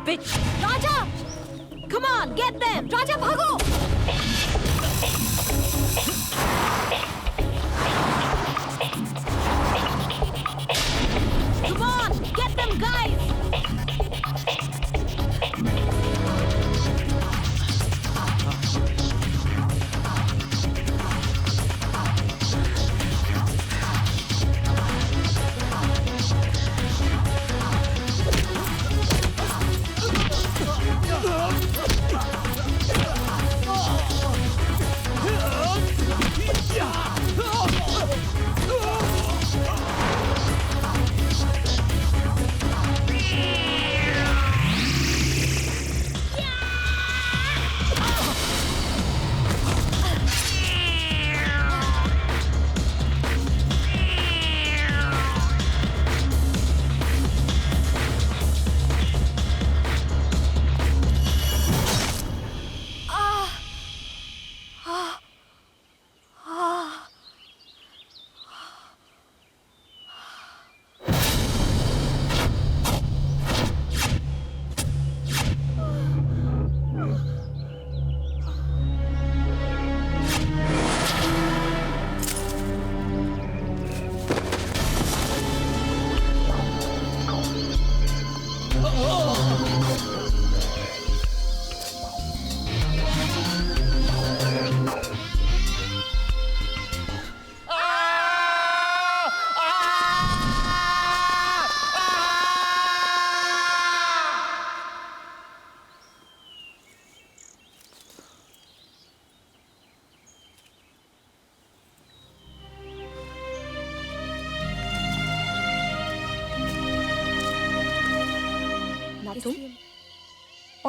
bitch. Raja! Come on, get them! Raja, भागो! Come on, get them, guys!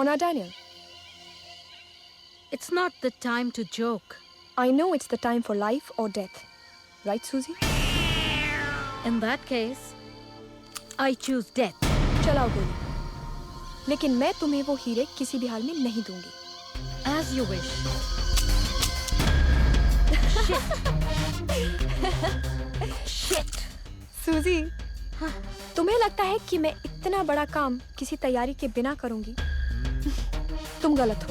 Honor Daniel. It's not the time to joke. I know it's the time for life or death. Right, Susie? In that case, I choose death. चलाओ गोली. लेकिन मैं तुम्हें वो हीरे किसी भी हाल में नहीं दूंगी. As you wish. Shit. Susie, तुम्हें लगता है कि मैं इतना बड़ा काम किसी तैयारी के बिना करूंगी? तुम गलत हो.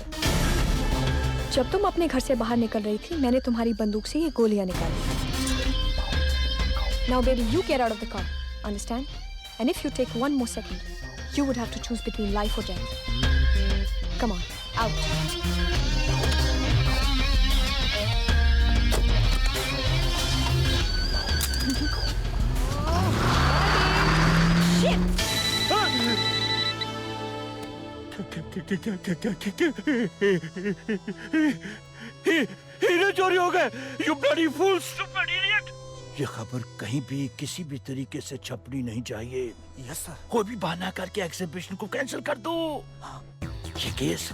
जब तुम अपने घर से बाहर निकल रही थी, मैंने तुम्हारी बंदूक से ये गोलियां निकाली. Now baby, you get out of the car. Understand? And if you take one more second, you would have to choose between life or death. Come on, out. हीरे चोरी हो गए। You bloody fool, stupid idiot! ये खबर कहीं भी किसी भी तरीके से छपनी नहीं चाहिए। Yes sir. कोई भी बहाना करके एग्जीबिशन को कैंसिल कर दो। ये केस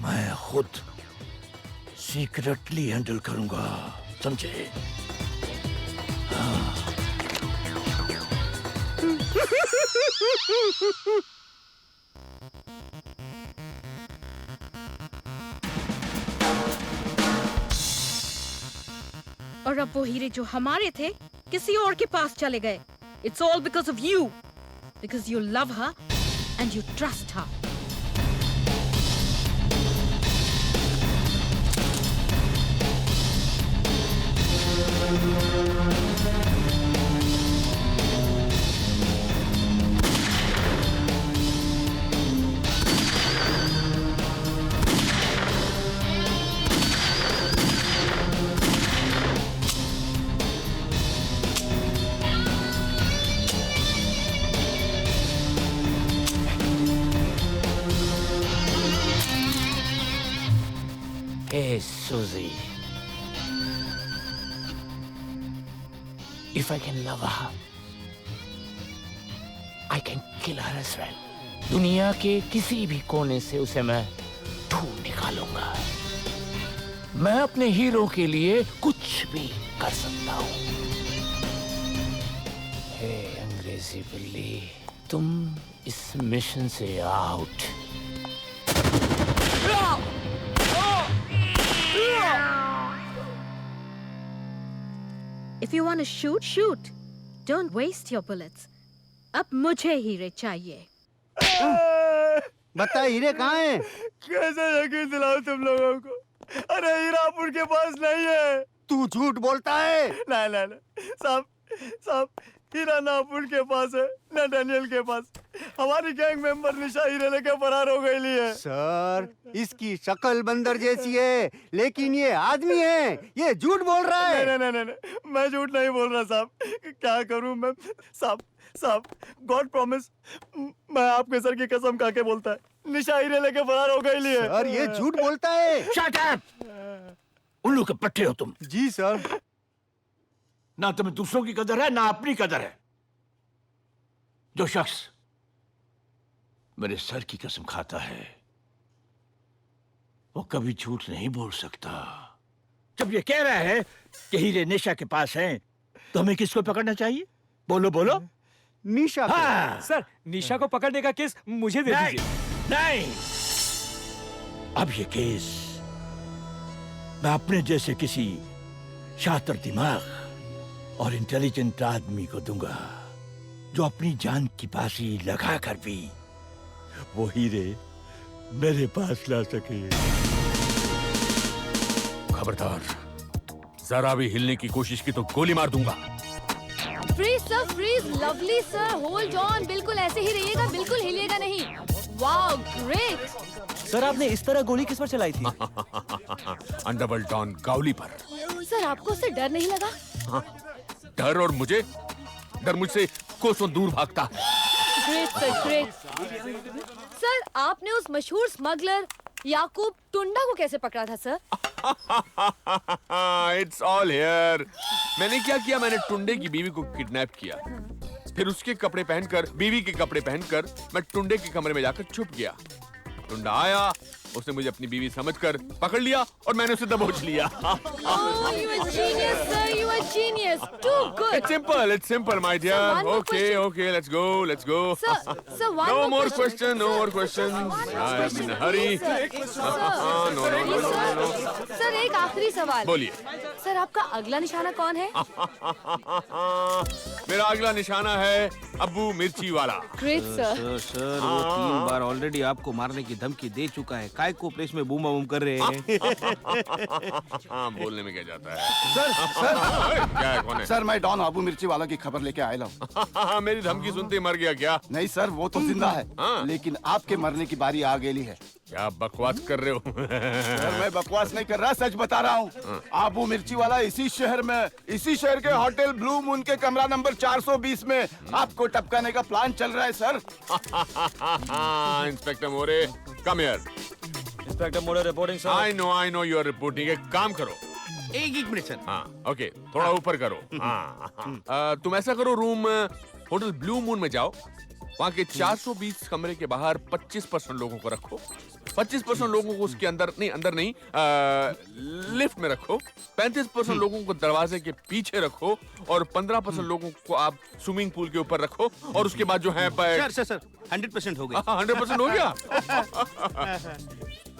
मैं खुद सीक्रेटली हैंडल करूंगा, समझे? और अब वो हीरे जो हमारे थे किसी और के पास चले गए. It's all because of you. Because you love her and you trust her. Hey, Susie. If I can love her, I can kill her as well. दुनिया के किसी भी कोने से उसे मैं ढूंढ निकालूंगा. मैं अपने हीरो के लिए कुछ भी कर सकता हूँ. हे अंग्रेजी बिल्ली, तुम इस मिशन से out. If you want to shoot, shoot. Don't waste your bullets. अब मुझे हीरे चाहिए. बता हीरे कहाँ हैं? कैसे यकीन दिलाओ तुम लोगों को? अरे हीरापुर के पास नहीं है। तू झूठ बोलता है। नहीं नहीं नहीं साहब, साहब हीरा ना अपुन के पास है ना डैनियल के पास। हमारी गैंग मेंबर निशा हीरे लेके फरार हो गई है। सर, इसकी शक्ल बंदर जैसी है, लेकिन ये आदमी है। ये झूठ बोल रहा है। नहीं नहीं नहीं नहीं, मैं झूठ नहीं बोल रहा साहब। क्या करूं मैं साहब? साहब गॉड प्रॉमिस, मैं आपके सर की कसम खा के बोलता है निशा हीरे लेके फरार हो गई है। सर, ये झूठ बोलता है। Shut up! उल्लू के पट्टे हो तुम। जी सर। ना तुम्हें दूसरों की कदर है ना अपनी कदर है। जो शख्स मेरे सर की कसम खाता है वो कभी झूठ नहीं बोल सकता। जब ये कह रहा है कि हीरे निशा के पास हैं, तो हमें किसको पकड़ना चाहिए? बोलो बोलो। निशा को। हाँ। सर, निशा को पकड़ने का केस मुझे दे नहीं, दीजिए। नहीं। अब ये केस मैं अपने जैसे किसी शातिर दिमाग और इंटेलिजेंट आदमी को दूंगा, जो अपनी जान की बाजी लगा कर भी वो हीरे मेरे पास ला सके। खबरदार, जरा भी हिलने की कोशिश की तो गोली मार दूंगा। Freeze sir, freeze. Lovely sir, hold on. बिल्कुल ऐसे ही रहिएगा, बिल्कुल हिलिएगा नहीं। Wow, great. सर, आपने इस तरह गोली किस पर चलाई थी? अंडरवर्ल्ड डॉन गावली पर। सर, आपको उससे डर नहीं लगा? डर? और मुझे डर मुझसे कोसों दूर भागता है। Great sir, great. सर, आपने उस मशहूर स्मगलर याकूब टुंडा को कैसे पकड़ा था सर? It's all here. मैंने क्या किया, मैंने टुंडे की बीवी को किडनैप किया, फिर उसके कपड़े पहनकर, बीवी के कपड़े पहनकर मैं टुंडे के कमरे में जाकर छुप गया। टुंडा आया, उसने मुझे अपनी बीवी समझकर पकड़ लिया और मैंने उसे दबोच लिया। Oh, you are genius, sir. You are genius. Too good. It's simple, my dear. Sir, one more Okay, question. okay, let's go. Sir, one No more question. question, no more questions. I am in a hurry. No. Sir, एक आखिरी सवाल। बोलिए। Sir, आपका अगला निशाना कौन है? मेरा अगला निशाना है अब्बू मिर्ची वाला। Great sir. सर वो 3 बार ऑलरेडी आपको मारने की धमकी दे चुका है। काय को प्रेस में बूम बूम कर रहे हैं? बोलने में क्या जाता है? सर क्या है, कौन है? सर, मैं डॉन अबू मिर्ची वाला की खबर लेके आया हूँ। मेरी धमकी सुनते ही मर गया क्या? नहीं सर, वो तो जिंदा है, हाँ। लेकिन आपके मरने की बारी आ गई है। क्या बकवास कर रहे हो? सर, मैं बकवास नहीं कर रहा, सच बता रहा हूँ। अबू मिर्ची वाला इसी शहर के होटल ब्लू मून के कमरा नंबर 420 में आपको टपकाने का प्लान चल रहा है sir. Inspector More, come here. Inspector More reporting sir. I know you are reporting. एक काम करो। एक मिनट सर। हाँ, ओके, थोड़ा ऊपर करो। हाँ, तुम ऐसा करो, रूम होटल ब्लू मून में जाओ, वहाँ के 420 कमरे के बाहर 25% लोगों को रखो, 25% लोगों को उसके अंदर नहीं, लिफ्ट में रखो, 35% लोगों को दरवाजे के पीछे रखो और 15% लोगों को आप स्विमिंग पूल के ऊपर रखो और उसके बाद जो है सर 100% हो गई। 100% हो गया।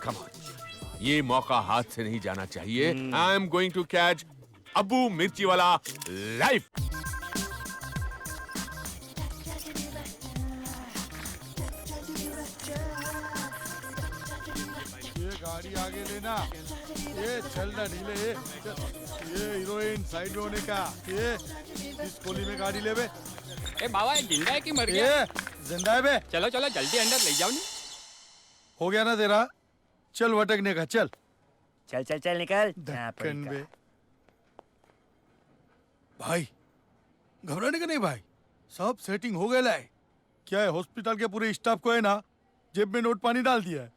Come on, ये मौका हाथ से नहीं जाना चाहिए। I am going to catch Abbu Mirchi वाला लाइव। गाड़ी आगे लेना, ये चलना ढीले, ये हीरोइन साइड में होने का, ये इस कोली में गाड़ी ले बे। ए बाबा, ये जिंदा है कि मर गया? ये जिंदा है बे। चलो जल्दी अंदर ले जाओ। नहीं हो गया ना तेरा, चल भटकने का, चल चल निकल। धक्कन बे। भाई घबराने का नहीं भाई, सब सेटिंग हो गया है। क्या है, हॉस्पिटल के पूरे स्टाफ को है ना जेब में नोट पानी डाल दिया है।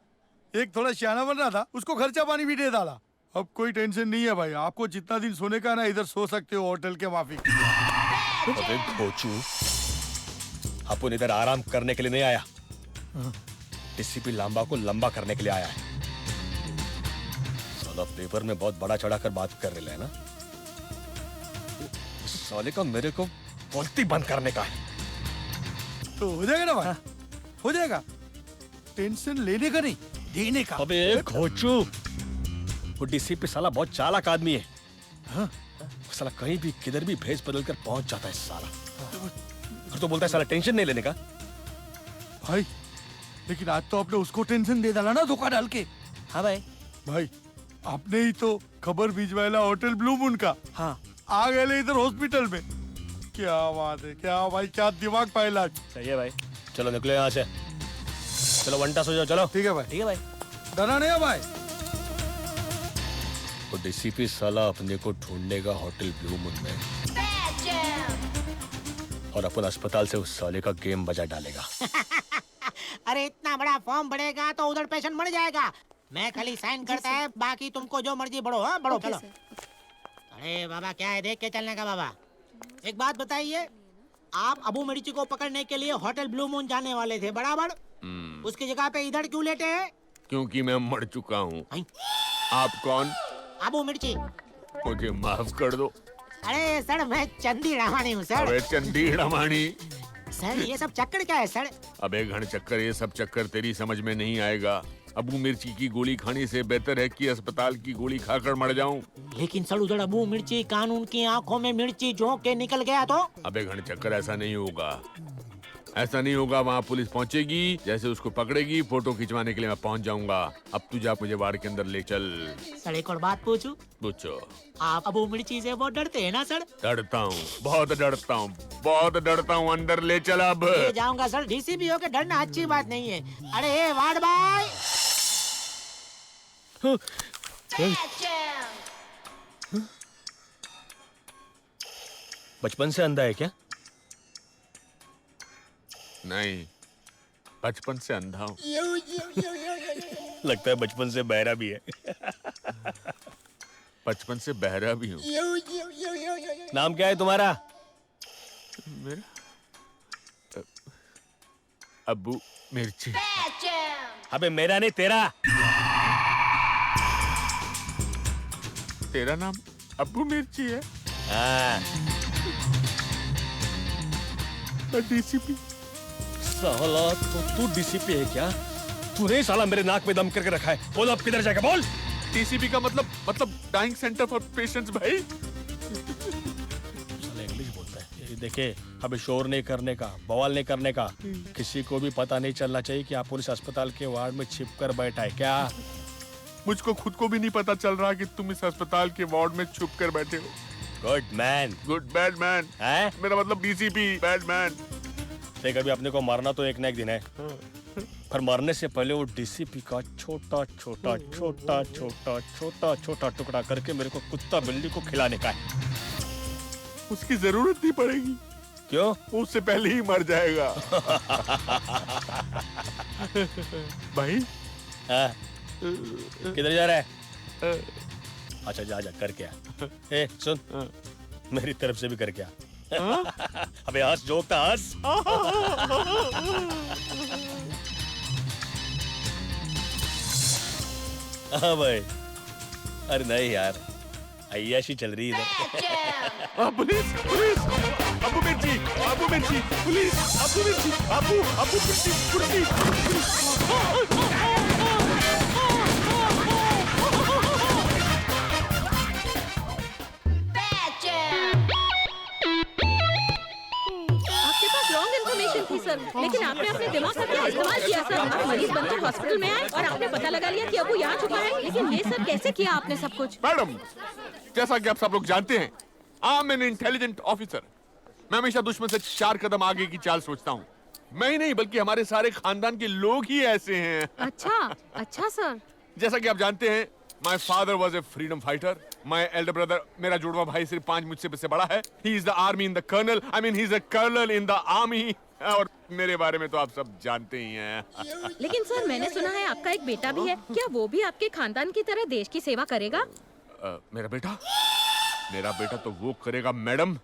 एक थोड़ा सियाना बन रहा था, उसको खर्चा पानी भी दे डाला। अब कोई टेंशन नहीं है भाई, आपको जितना दिन सोने का ना इधर सो सकते हो होटल के माफी। अबे भोचू, अपन इधर आराम करने के लिए नहीं आया, डीसीपी लांबा को लंबा करने के लिए आया है। साला पेपर में बहुत बड़ा चढ़ाकर बात कर रहे हैं ना। इस साले का मेरे को बोलती बंद करने का है। तो हो जाएगा ना भाई, हो जाएगा। टेंशन लेने का नहीं, देने का। अबे घोचू, वो डीसीपी साला बहुत चालाक आदमी है। हाँ? साला कहीं भी किधर भी भेज बदल कर पहुंच जाता है साला। और तो बोलता है साला टेंशन नहीं लेने का। भाई लेकिन आज तो आपने उसको टेंशन दे डाला ना धोखा डाल के। हाँ भाई। भाई आपने ही तो खबर भिजवाया होटल ब्लू मून का। हाँ। आ गए इधर हॉस्पिटल में। क्या बात है, क्या भाई, क्या दिमाग पायला। सही है भाई। चलो निकलो यहाँ से, चलो वंटा सो जाओ। चलो ठीक है भाई। ठीक है भाई। डरा नहीं है भाई। तो डीसीपी साला अपने को ढूंढनेगा होटल ब्लू मून में, और अपन अस्पताल से उस साले का गेम बजा डालेगा। अरे इतना बड़ा फॉर्म भरेगा तो उधर पेशेंट मर जाएगा। मैं खाली साइन करता है, बाकी तुमको जो मर्जी बढ़ो। हाँ बढ़ो चलो। अरे बाबा क्या है, देख के चलने का बाबा। एक बात बताइए, आप अबू मिर्ची को पकड़ने के लिए होटल ब्लू मून जाने वाले थे बराबर, उसकी जगह पे इधर क्यों लेटे हैं? क्योंकि मैं मर चुका हूँ। आप कौन? अबू मिर्ची। मुझे माफ कर दो। अरे सर मैं चंदी रामानी हूँ सर। अबे चंदी रमानी। सर ये सब चक्कर क्या है सर? अबे घन चक्कर, ये सब चक्कर तेरी समझ में नहीं आएगा। अबू मिर्ची की गोली खाने से बेहतर है कि अस्पताल की गोली खाकर मर जाऊं। लेकिन सर उधर अबू मिर्ची कानून की आंखों में मिर्ची झोंक के निकल गया तो? अबे घन चक्कर, ऐसा नहीं होगा, ऐसा नहीं होगा। वहाँ पुलिस पहुँचेगी, जैसे उसको पकड़ेगी, फोटो खिंचवाने के लिए मैं पहुँच जाऊंगा। अब तू जा, मुझे वार्ड के अंदर ले चल। सर एक और बात पूछूं? पूछो। आप अबू मिर्ची से बहुत डरते हैं ना सर? डरता हूँ, बहुत डरता हूँ, बहुत डरता हूँ। अंदर ले चल अब। ले जाऊंगा सर। डीसीपी हो के डरना अच्छी बात नहीं है। अरे वार्ड बॉय। बचपन से अंधा है क्या? नहीं, बचपन से अंधा हूँ। लगता है बचपन से बहरा भी है। बचपन से बहरा भी हूँ। नाम क्या है तुम्हारा? मेरा अबू मिर्ची। अबे मेरा नहीं, तेरा। तेरा नाम अबू मिर्ची है? हाँ। डीसीपी साला तो तू डीसीपी है क्या? तूने साला मेरे नाक में दम करके रखा है। बोल अब किधर जाएगा, बोल। डीसीपी का मतलब डाइंग सेंटर फॉर पेशेंट्स भाई। साला इंग्लिश बोलता है। ये देखे, अभी शोर नहीं करने का, बवाल नहीं करने का। किसी को भी पता नहीं चलना चाहिए कि आप पुलिस अस्पताल के वार्ड में छिप कर बैठा है क्या? मुझको खुद को भी नहीं पता चल रहा कि तुम इस अस्पताल के वार्ड में छुप कर बैठे हो। Good man. Good bad man है? मेरा मतलब डीसीपी बैड मैन। देख अभी अपने को मारना तो एक ना एक दिन है, पर मरने से पहले वो डीसीपी का छोटा छोटा छोटा छोटा छोटा छोटा टुकड़ा करके मेरे को कुत्ता बिल्ली को खिलाने का है। उसकी जरूरत नहीं पड़ेगी। क्यों? उससे पहले ही मर जाएगा। भाई किधर जा रहा है? अच्छा जा जा करके आ। ए सुन, मेरी तरफ से भी करके आ। अबे हंस, जोकता हंस। हाँ भाई। अरे नहीं यार, अय्याशी चल रही है इधर। पुलिस पुलिस, अबू मिर्ची, अबू मिर्ची, पुलिस, अबू मिर्ची, अबू मिर्ची, पुलिस। आपके पास रॉन्ग इन्फॉर्मेशन थी सर, लेकिन आपने अपने दिमाग का क्या इस्तेमाल किया सर? आप मरीज बनकर हॉस्पिटल में आए और आपने पता लगा लिया कि अबू यहाँ छुपा है। लेकिन ये सब कैसे किया आपने सब कुछ? मैडम, जैसा कि आप सब लोग जानते हैं, I am an intelligent officer. मैं हमेशा दुश्मन से 4 कदम आगे की चाल सोचता हूँ। मैं ही नहीं बल्कि हमारे सारे खानदान के लोग ही ऐसे हैं। अच्छा सर। जैसा कि आप जानते हैं, my father was a freedom fighter. My elder brother, मेरा जुड़वा भाई सिर्फ 5 मुझसे से बड़ा है। He is the army in the colonel, I mean he is a colonel in the army. और मेरे बारे में तो आप सब जानते ही हैं। लेकिन सर मैंने सुना है आपका एक बेटा भी है, क्या वो भी आपके खानदान की तरह देश की सेवा करेगा? मेरा बेटा तो वो करेगा मैडम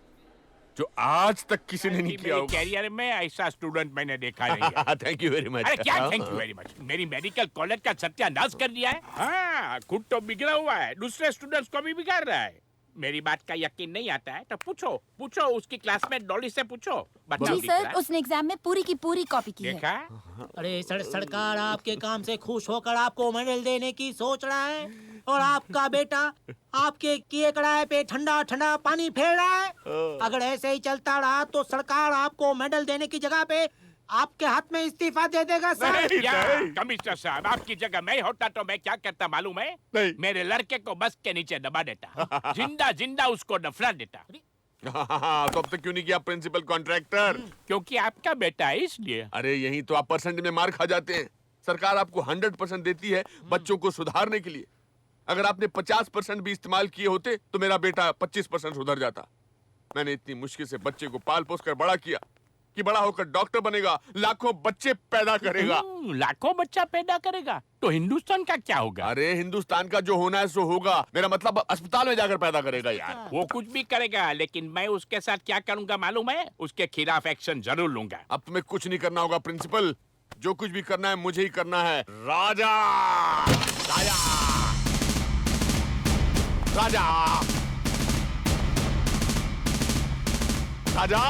जो आज तक किसी ने नहीं किया होगा। कैरियर में ऐसा स्टूडेंट मैंने देखा नहीं है। Thank you very much. अरे क्या थैंक यू वेरी मच, मेरी मेडिकल कॉलेज का सत्यानाश कर दिया है। हाँ, खुद तो बिगड़ा हुआ है, दूसरे स्टूडेंट्स को भी बिगाड़ रहा है। मेरी बात का यकीन नहीं आता है तो पूछो उसकी क्लासमेट डॉली से पूछो। जी सर, उसने एग्जाम में पूरी की पूरी कॉपी की देखा? है। अरे सरकार आपके काम से खुश होकर आपको मेडल देने की सोच रहा है, और आपका बेटा आपके किए कड़ाए पे ठंडा ठंडा पानी फेर रहा है। अगर ऐसे ही चलता रहा तो सरकार आपको मेडल देने की जगह पे आपके हाथ में इस्तीफा दे देगा सर। क्या कमिश्नर साहब, आपकी जगह मैं होता तो मैं क्या करता मालूम है? मेरे लड़के को बस के नीचे दबा देता, जिंदा जिंदा उसको दफना देता। तो अब तक क्यों नहीं किया प्रिंसिपल कॉन्ट्रैक्टर? क्योंकि आपका बेटा है इसलिए। अरे यही तो आप परसेंट में मार खा जाते हैं। सरकार आपको 100% देती है बच्चों को सुधारने के लिए। अगर आपने 50% भी इस्तेमाल किए होते तो मेरा बेटा 25% सुधर जाता। मैंने इतनी मुश्किल से बच्चे को पाल पोस कर बड़ा किया कि बड़ा होकर डॉक्टर बनेगा, लाखों बच्चे पैदा करेगा। लाखों बच्चा पैदा करेगा तो हिंदुस्तान का क्या होगा? अरे हिंदुस्तान का जो होना है सो होगा। मेरा मतलब अस्पताल में जाकर पैदा करेगा यार। वो कुछ भी करेगा, लेकिन मैं उसके साथ क्या करूंगा मालूम है? उसके खिलाफ एक्शन जरूर लूंगा। अब तुम्हें कुछ नहीं करना होगा प्रिंसिपल, जो कुछ भी करना है मुझे ही करना है। राजा राजा राजा राजा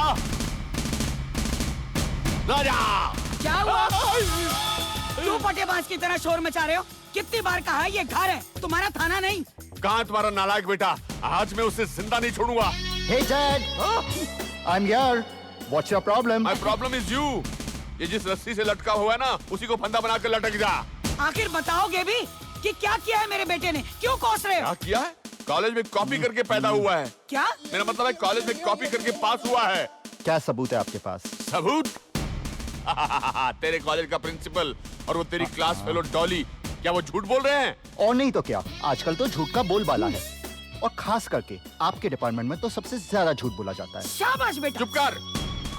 राजा। क्या हुआ? क्यों पटेबाज की तरह शोर मचा रहे हो? कितनी बार कहा है ये घर है, तुम्हारा थाना नहीं। कहाँ तुम्हारा नालायक बेटा? आज मैं उसे जिंदा नहीं छोड़ूंगा। Hey Dad, I'm here. What's your problem? My problem is you. ये जिस रस्सी से लटका हुआ है ना, उसी को फंदा बनाकर लटक जा। आखिर बताओगे भी कि क्या किया है मेरे बेटे ने? क्यों कोस रहे हो? क्या किया है? कॉलेज में कॉपी करके पैदा हुआ है। क्या? मेरा मतलब है कॉलेज में कॉपी करके पास हुआ है। क्या सबूत है आपके पास? सबूत? तेरे कॉलेज का प्रिंसिपल और वो तेरी क्लास फेलो डॉली, क्या वो झूठ बोल रहे हैं? और नहीं तो क्या, आजकल तो झूठ का बोलबाला है, और खास करके आपके डिपार्टमेंट में तो सबसे ज्यादा झूठ बोला जाता है। शाबाश बेटा। चुप कर।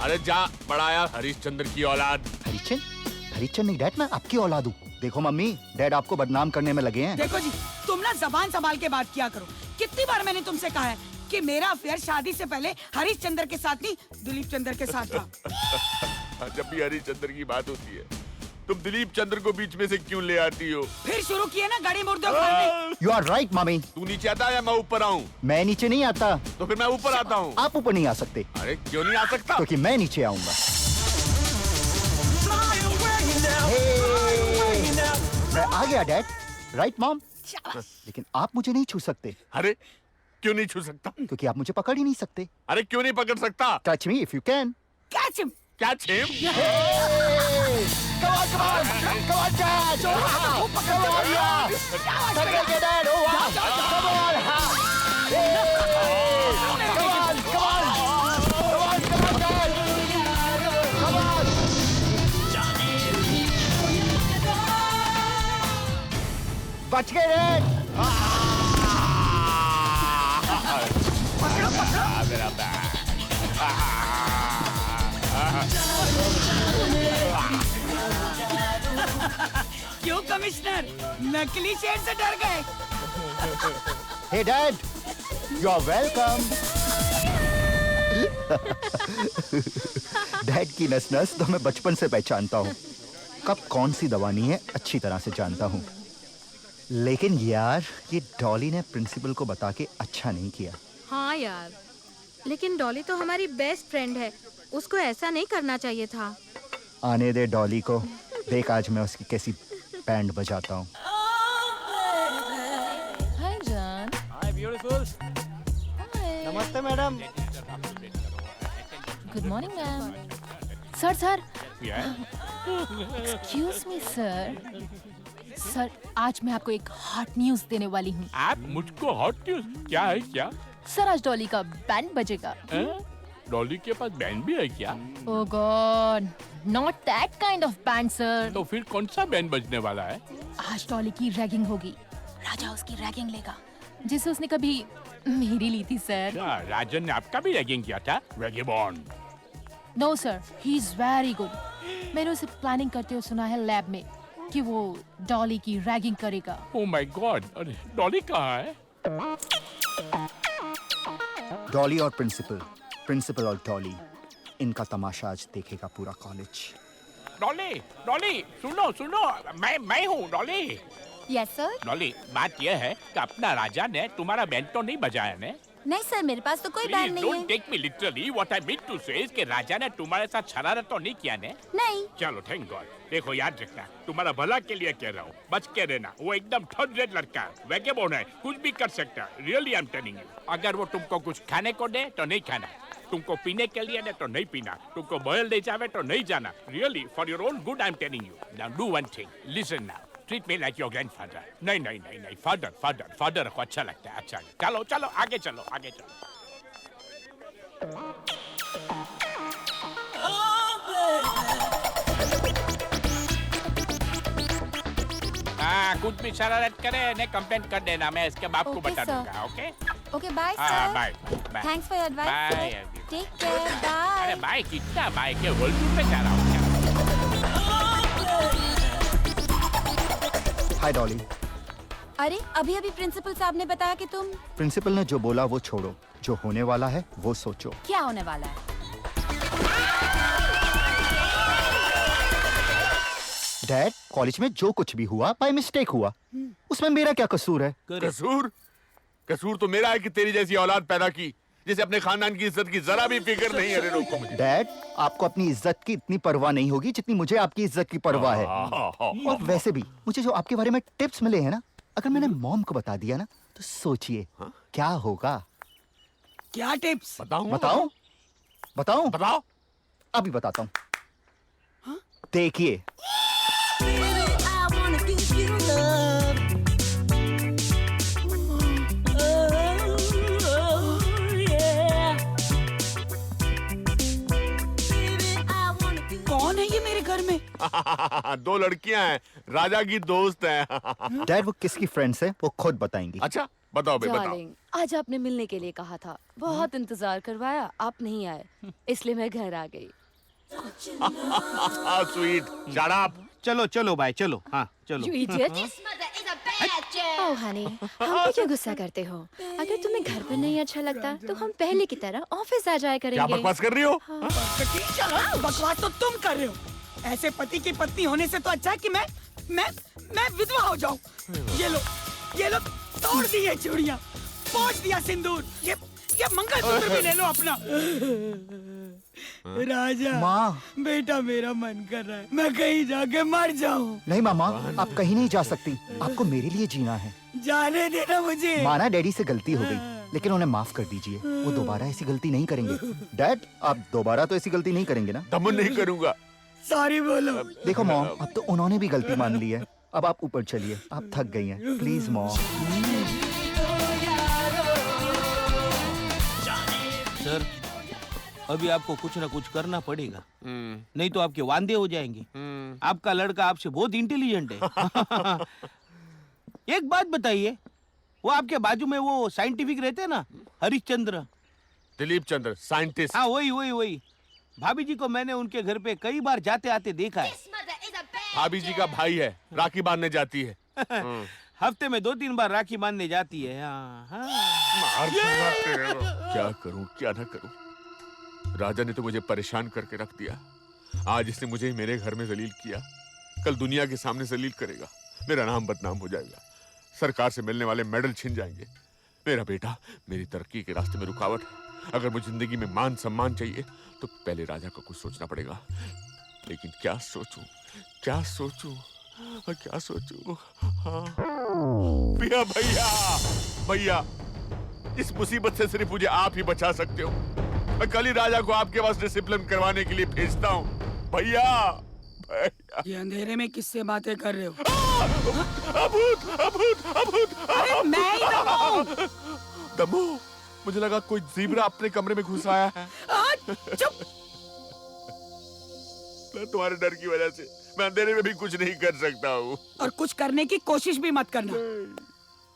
अरे जा पढ़ाया हरिश्चंद्र की औलाद। हरिश्चंद्र नहीं डैड, मैं आपकी औलाद हूँ। देखो मम्मी, डैड आपको बदनाम करने में लगे हैं। देखो जी, तुम ना जबान संभाल के बात किया करो। कितनी बार मैंने तुमसे कहा है कि मेरा अफेयर शादी से पहले हरीश चंद्र के साथ नहीं, दिलीप चंद्र के साथ था। जब भी हरिश्चंद्र की बात होती है तुम दिलीप चंद्र को बीच में से क्यों ले आती हो? फिर शुरू किए ना गाड़ी मुर्दे उखाड़ने। You are right, mummy. तू नीचे आता है या मैं ऊपर आऊँ? मैं नीचे नहीं आता। तो फिर मैं ऊपर आता हूँ। आप ऊपर नहीं आ सकते। अरे क्यों नहीं आ सकता? क्योंकि मैं नीचे आऊंगा। मैं आ गया डैड। Right mom? लेकिन आप मुझे नहीं छू सकते। अरे क्यों नहीं छू सकता? क्योंकि आप मुझे पकड़ ही नहीं सकते। अरे क्यों नहीं पकड़ सकता? Touch me if you can. Catch him. Catch him? Come on, come on, come on, Dad! Come on, yeah! Pकड़ के Dad! Oh wow! Come on! Hey! Come on, come on! Come on, come on, Dad! Come on! बच गए Dad! पकड़ो पकड़ो। मेरा bag. क्यों commissioner, नकली शेर से डर गए? Hey Dad, you're welcome. Dad की नस नस तो मैं बचपन से पहचानता हूँ। कब कौन सी दवानी है अच्छी तरह से जानता हूँ। लेकिन यार ये डॉली ने प्रिंसिपल को बता के अच्छा नहीं किया। हाँ यार, लेकिन डॉली तो हमारी बेस्ट फ्रेंड है, उसको ऐसा नहीं करना चाहिए था। आने दे डॉली को, देख आज मैं उसकी कैसी बैंड बजाता हूँ। हाय जान। Hi beautiful. नमस्ते madam. Good morning ma'am. Sir excuse me sir, आज मैं आपको एक हॉट न्यूज देने वाली हूँ। आप मुझको हॉट न्यूज? क्या है क्या? सर आज डॉली का बैंड बजेगा। डॉली के पास बैंड भी है क्या? Oh God, not that kind of band sir. तो फिर कौन सा बैंड बजने वाला है? आज डॉली की रैगिंग होगी। राजा उसकी रैगिंग लेगा, जिसे उसने कभी मेरी ली थी सर। क्या राजन ने आपका भी रैगिंग किया था? Vagabond. No sir, he is very good. मैंने उसे प्लानिंग करते हुए सुना है लैब में कि वो डॉली की रैगिंग करेगा। ओह माय गॉड, अरे डॉली कहाँ है? डॉली और प्रिंसिपल और डॉली, इनका तमाशा आज देखेगा पूरा कॉलेज। डॉली सुनो, मैं हूँ डॉली। Yes sir. डॉली, बात यह है कि अपना राजा ने तुम्हारा बैंड तो नहीं बजाया ने? नहीं सर, मेरे पास तो कोई बैंड नहीं है। Don't take me literally. What I mean to say is कि राजा ने तुम्हारे साथ शरारत तो नहीं किया ने? नहीं। चलो थैंक गॉड। देखो याद रखना, तुम्हारा भला के लिए कह रहा हूँ, बच के रहना। वो एकदम थर्ड रेट लड़का है, वैगेबॉन्ड है, कुछ भी कर सकता है। Really I'm telling you. अगर वो तुमको कुछ खाने को दे तो नहीं खाना, तुमको पीने के लिए नहीं तो नहीं पीना, तुमको बॉयल ले जावे तो नहीं जाना। Really for your own good I am telling you. Now do one thing, listen now, treat me like your grandfather. नहीं नहीं नहीं नहीं, फादर फादर फादर को अच्छा लगता है, अच्छा। चलो चलो आगे चलो, आगे चलो। हाँ, कुछ भी शरारत करे ने कंप्लेंट कर देना, मैं इसके बाप को बता दूंगा। ओके ओके, बाय हाँ, sir. Bye bye. Thanks for your advice. Bye. Take care, bye. अरे बाय कितना बाय के होलटूर पे जा रहा हूँ। हाय डॉली। अरे अभी अभी प्रिंसिपल साहब ने बताया कि तुम। प्रिंसिपल ने जो बोला वो छोड़ो, जो होने वाला है वो सोचो। क्या होने वाला है? डैड, कॉलेज में जो कुछ भी हुआ बाय मिस्टेक हुआ, उसमें मेरा क्या कसूर है? कसूर? कसूर तो मेरा है कि तेरी जैसी औलाद पैदा की जिसे अपने खानदान की इज्जत की जरा भी फिक्र नहीं है। अरे रोको मुझे। डैड, आपको अपनी इज्जत की इतनी परवाह नहीं होगी जितनी मुझे आपकी इज्जत की परवाह है। और वैसे भी मुझे जो आपके बारे में टिप्स मिले हैं ना, अगर मैंने मॉम को बता दिया ना तो सोचिए क्या होगा। क्या टिप्स? बताओ बताओ बताओ बताओ। अभी बताता हूँ, देखिए। कौन है ये मेरे घर में? दो लड़कियां हैं, राजा की दोस्त हैं। डैड, वो किसकी फ्रेंड्स है वो खुद बताएंगी। अच्छा बताओ बे, बताओ। डार्लिंग, आज आपने मिलने के लिए कहा था, बहुत इंतजार करवाया, आप नहीं आए, इसलिए मैं घर आ गई। Sweet, shut up. चलो चलो भाई, चलो। हाँ चलो। You idiot! ओह हनी, हम पे क्यों गुस्सा करते हो? अगर तुम्हें घर पर नहीं अच्छा लगता तो हम पहले की तरह ऑफिस आ जाया करेंगे। क्या बकवास कर रही हो? बकवास तो तुम कर रहे हो। ऐसे पति की पत्नी होने से तो अच्छा है कि मैं विधवा हो जाऊं। ये लो तोड़ दी ये चूड़ियां, पोंछ दिया सिंदूर, ये मंगलसूत्र भी ले लो अपना। राजा, माँ, बेटा मेरा मन कर रहा है मैं कहीं जाके मर जाऊं। नहीं मामा, आप कहीं नहीं जा सकती, आपको मेरे लिए जीना है। जाने देना मुझे। माना डैडी से गलती हो गई, लेकिन उन्हें माफ कर दीजिए, वो दोबारा ऐसी गलती नहीं करेंगे। डैड, आप दोबारा तो ऐसी गलती नहीं करेंगे ना? दमन नहीं करूंगा। सॉरी बोलो। देखो मॉम, अब तो उन्होंने भी गलती मान ली है, अब आप ऊपर चलिए, आप थक गई हैं। Please mom. सर, अभी आपको कुछ ना कुछ करना पड़ेगा, नहीं तो आपके वांदे हो जाएंगे। आपका लड़का आपसे बहुत इंटेलिजेंट है। एक बात बताइए, वो आपके बाजू में वो साइंटिफिक रहते हैं ना, हरिश्चंद्र। दिलीप चंद्र, साइंटिस्ट। हाँ वही। भाभी जी को मैंने उनके घर पे कई बार जाते आते देखा है। भाभी जी का भाई है, राखी बांधने जाती है। हफ्ते में 2-3 बार राखी बांधने जाती है। क्या करूं क्या ना करूं, राजा ने तो मुझे परेशान करके रख दिया। आज इसने मुझे मेरे घर में जलील किया, कल दुनिया के सामने जलील करेगा। मेरा नाम बदनाम हो जाएगा, सरकार से मिलने वाले मेडल छिन जाएंगे। मेरा बेटा मेरी तरक्की के रास्ते में रुकावट है। अगर मुझे जिंदगी में मान सम्मान चाहिए तो पहले राजा को कुछ सोचना पड़ेगा। लेकिन क्या सोचूं क्या सोचूं क्या सोचूं? हाँ। भैया, इस मुसीबत से सिर्फ मुझे आप ही बचा सकते हो। मैं कल ही राजा को आपके पास डिसिप्लिन करवाने के लिए भेजता हूँ। भैया। ये अंधेरे में किससे बातें कर रहे हो? अभूत। अरे मैं ही दमू, मुझे लगा कोई ज़ीब्रा अपने कमरे में घुस आया है। चुप। तुम्हारे डर की वजह से मैं अंधेरे में भी कुछ नहीं कर सकता हूँ। और कुछ करने की कोशिश भी मत करना।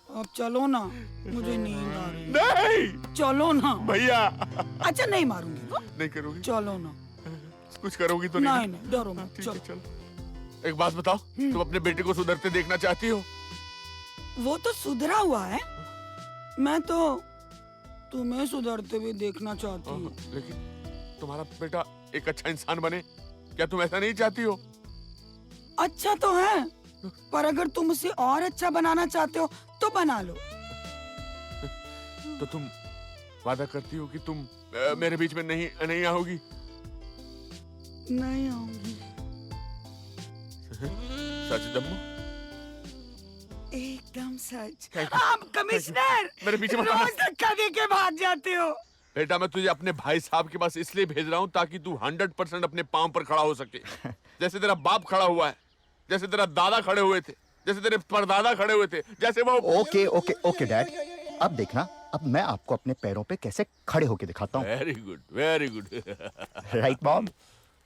अब चलो ना, मुझे नींद आ रही है। नहीं, चलो ना भैया। अच्छा नहीं मारूंगी। नहीं करोगी? चलो ना। कुछ करोगी तो नहीं? नहीं, डरो मत। चलो। एक बात बताओ, तुम अपने बेटे को सुधरते देखना चाहती हो? वो तो सुधरा हुआ है, मैं तो तुम्हें सुधरते हुए देखना चाहती हूँ। लेकिन तुम्हारा बेटा एक अच्छा इंसान बने, क्या तुम ऐसा नहीं चाहती हो? अच्छा तो है, पर अगर तुम उसे और अच्छा बनाना चाहते हो तो बना लो। तो तुम वादा करती हो कि तुम मेरे बीच में नहीं आओगी? नहीं आऊंगी। सच दम्मू? एकदम सच। आप कमिश्नर मेरे पीछे मत रोज धक्का दे के भाग जाते हो। बेटा मैं तुझे अपने भाई साहब के पास इसलिए भेज रहा हूँ ताकि तू 100% अपने पांव पर खड़ा हो सके। जैसे तेरा बाप खड़ा हुआ है, जैसे तेरा दादा खड़े हुए थे, जैसे तेरे परदादा खड़े हुए थे, जैसे वो। ओके ओके ओके डैड, अब देखना, अब मैं आपको अपने पैरों पे कैसे खड़े होके दिखाता हूँ। Very good, very good. Right mom?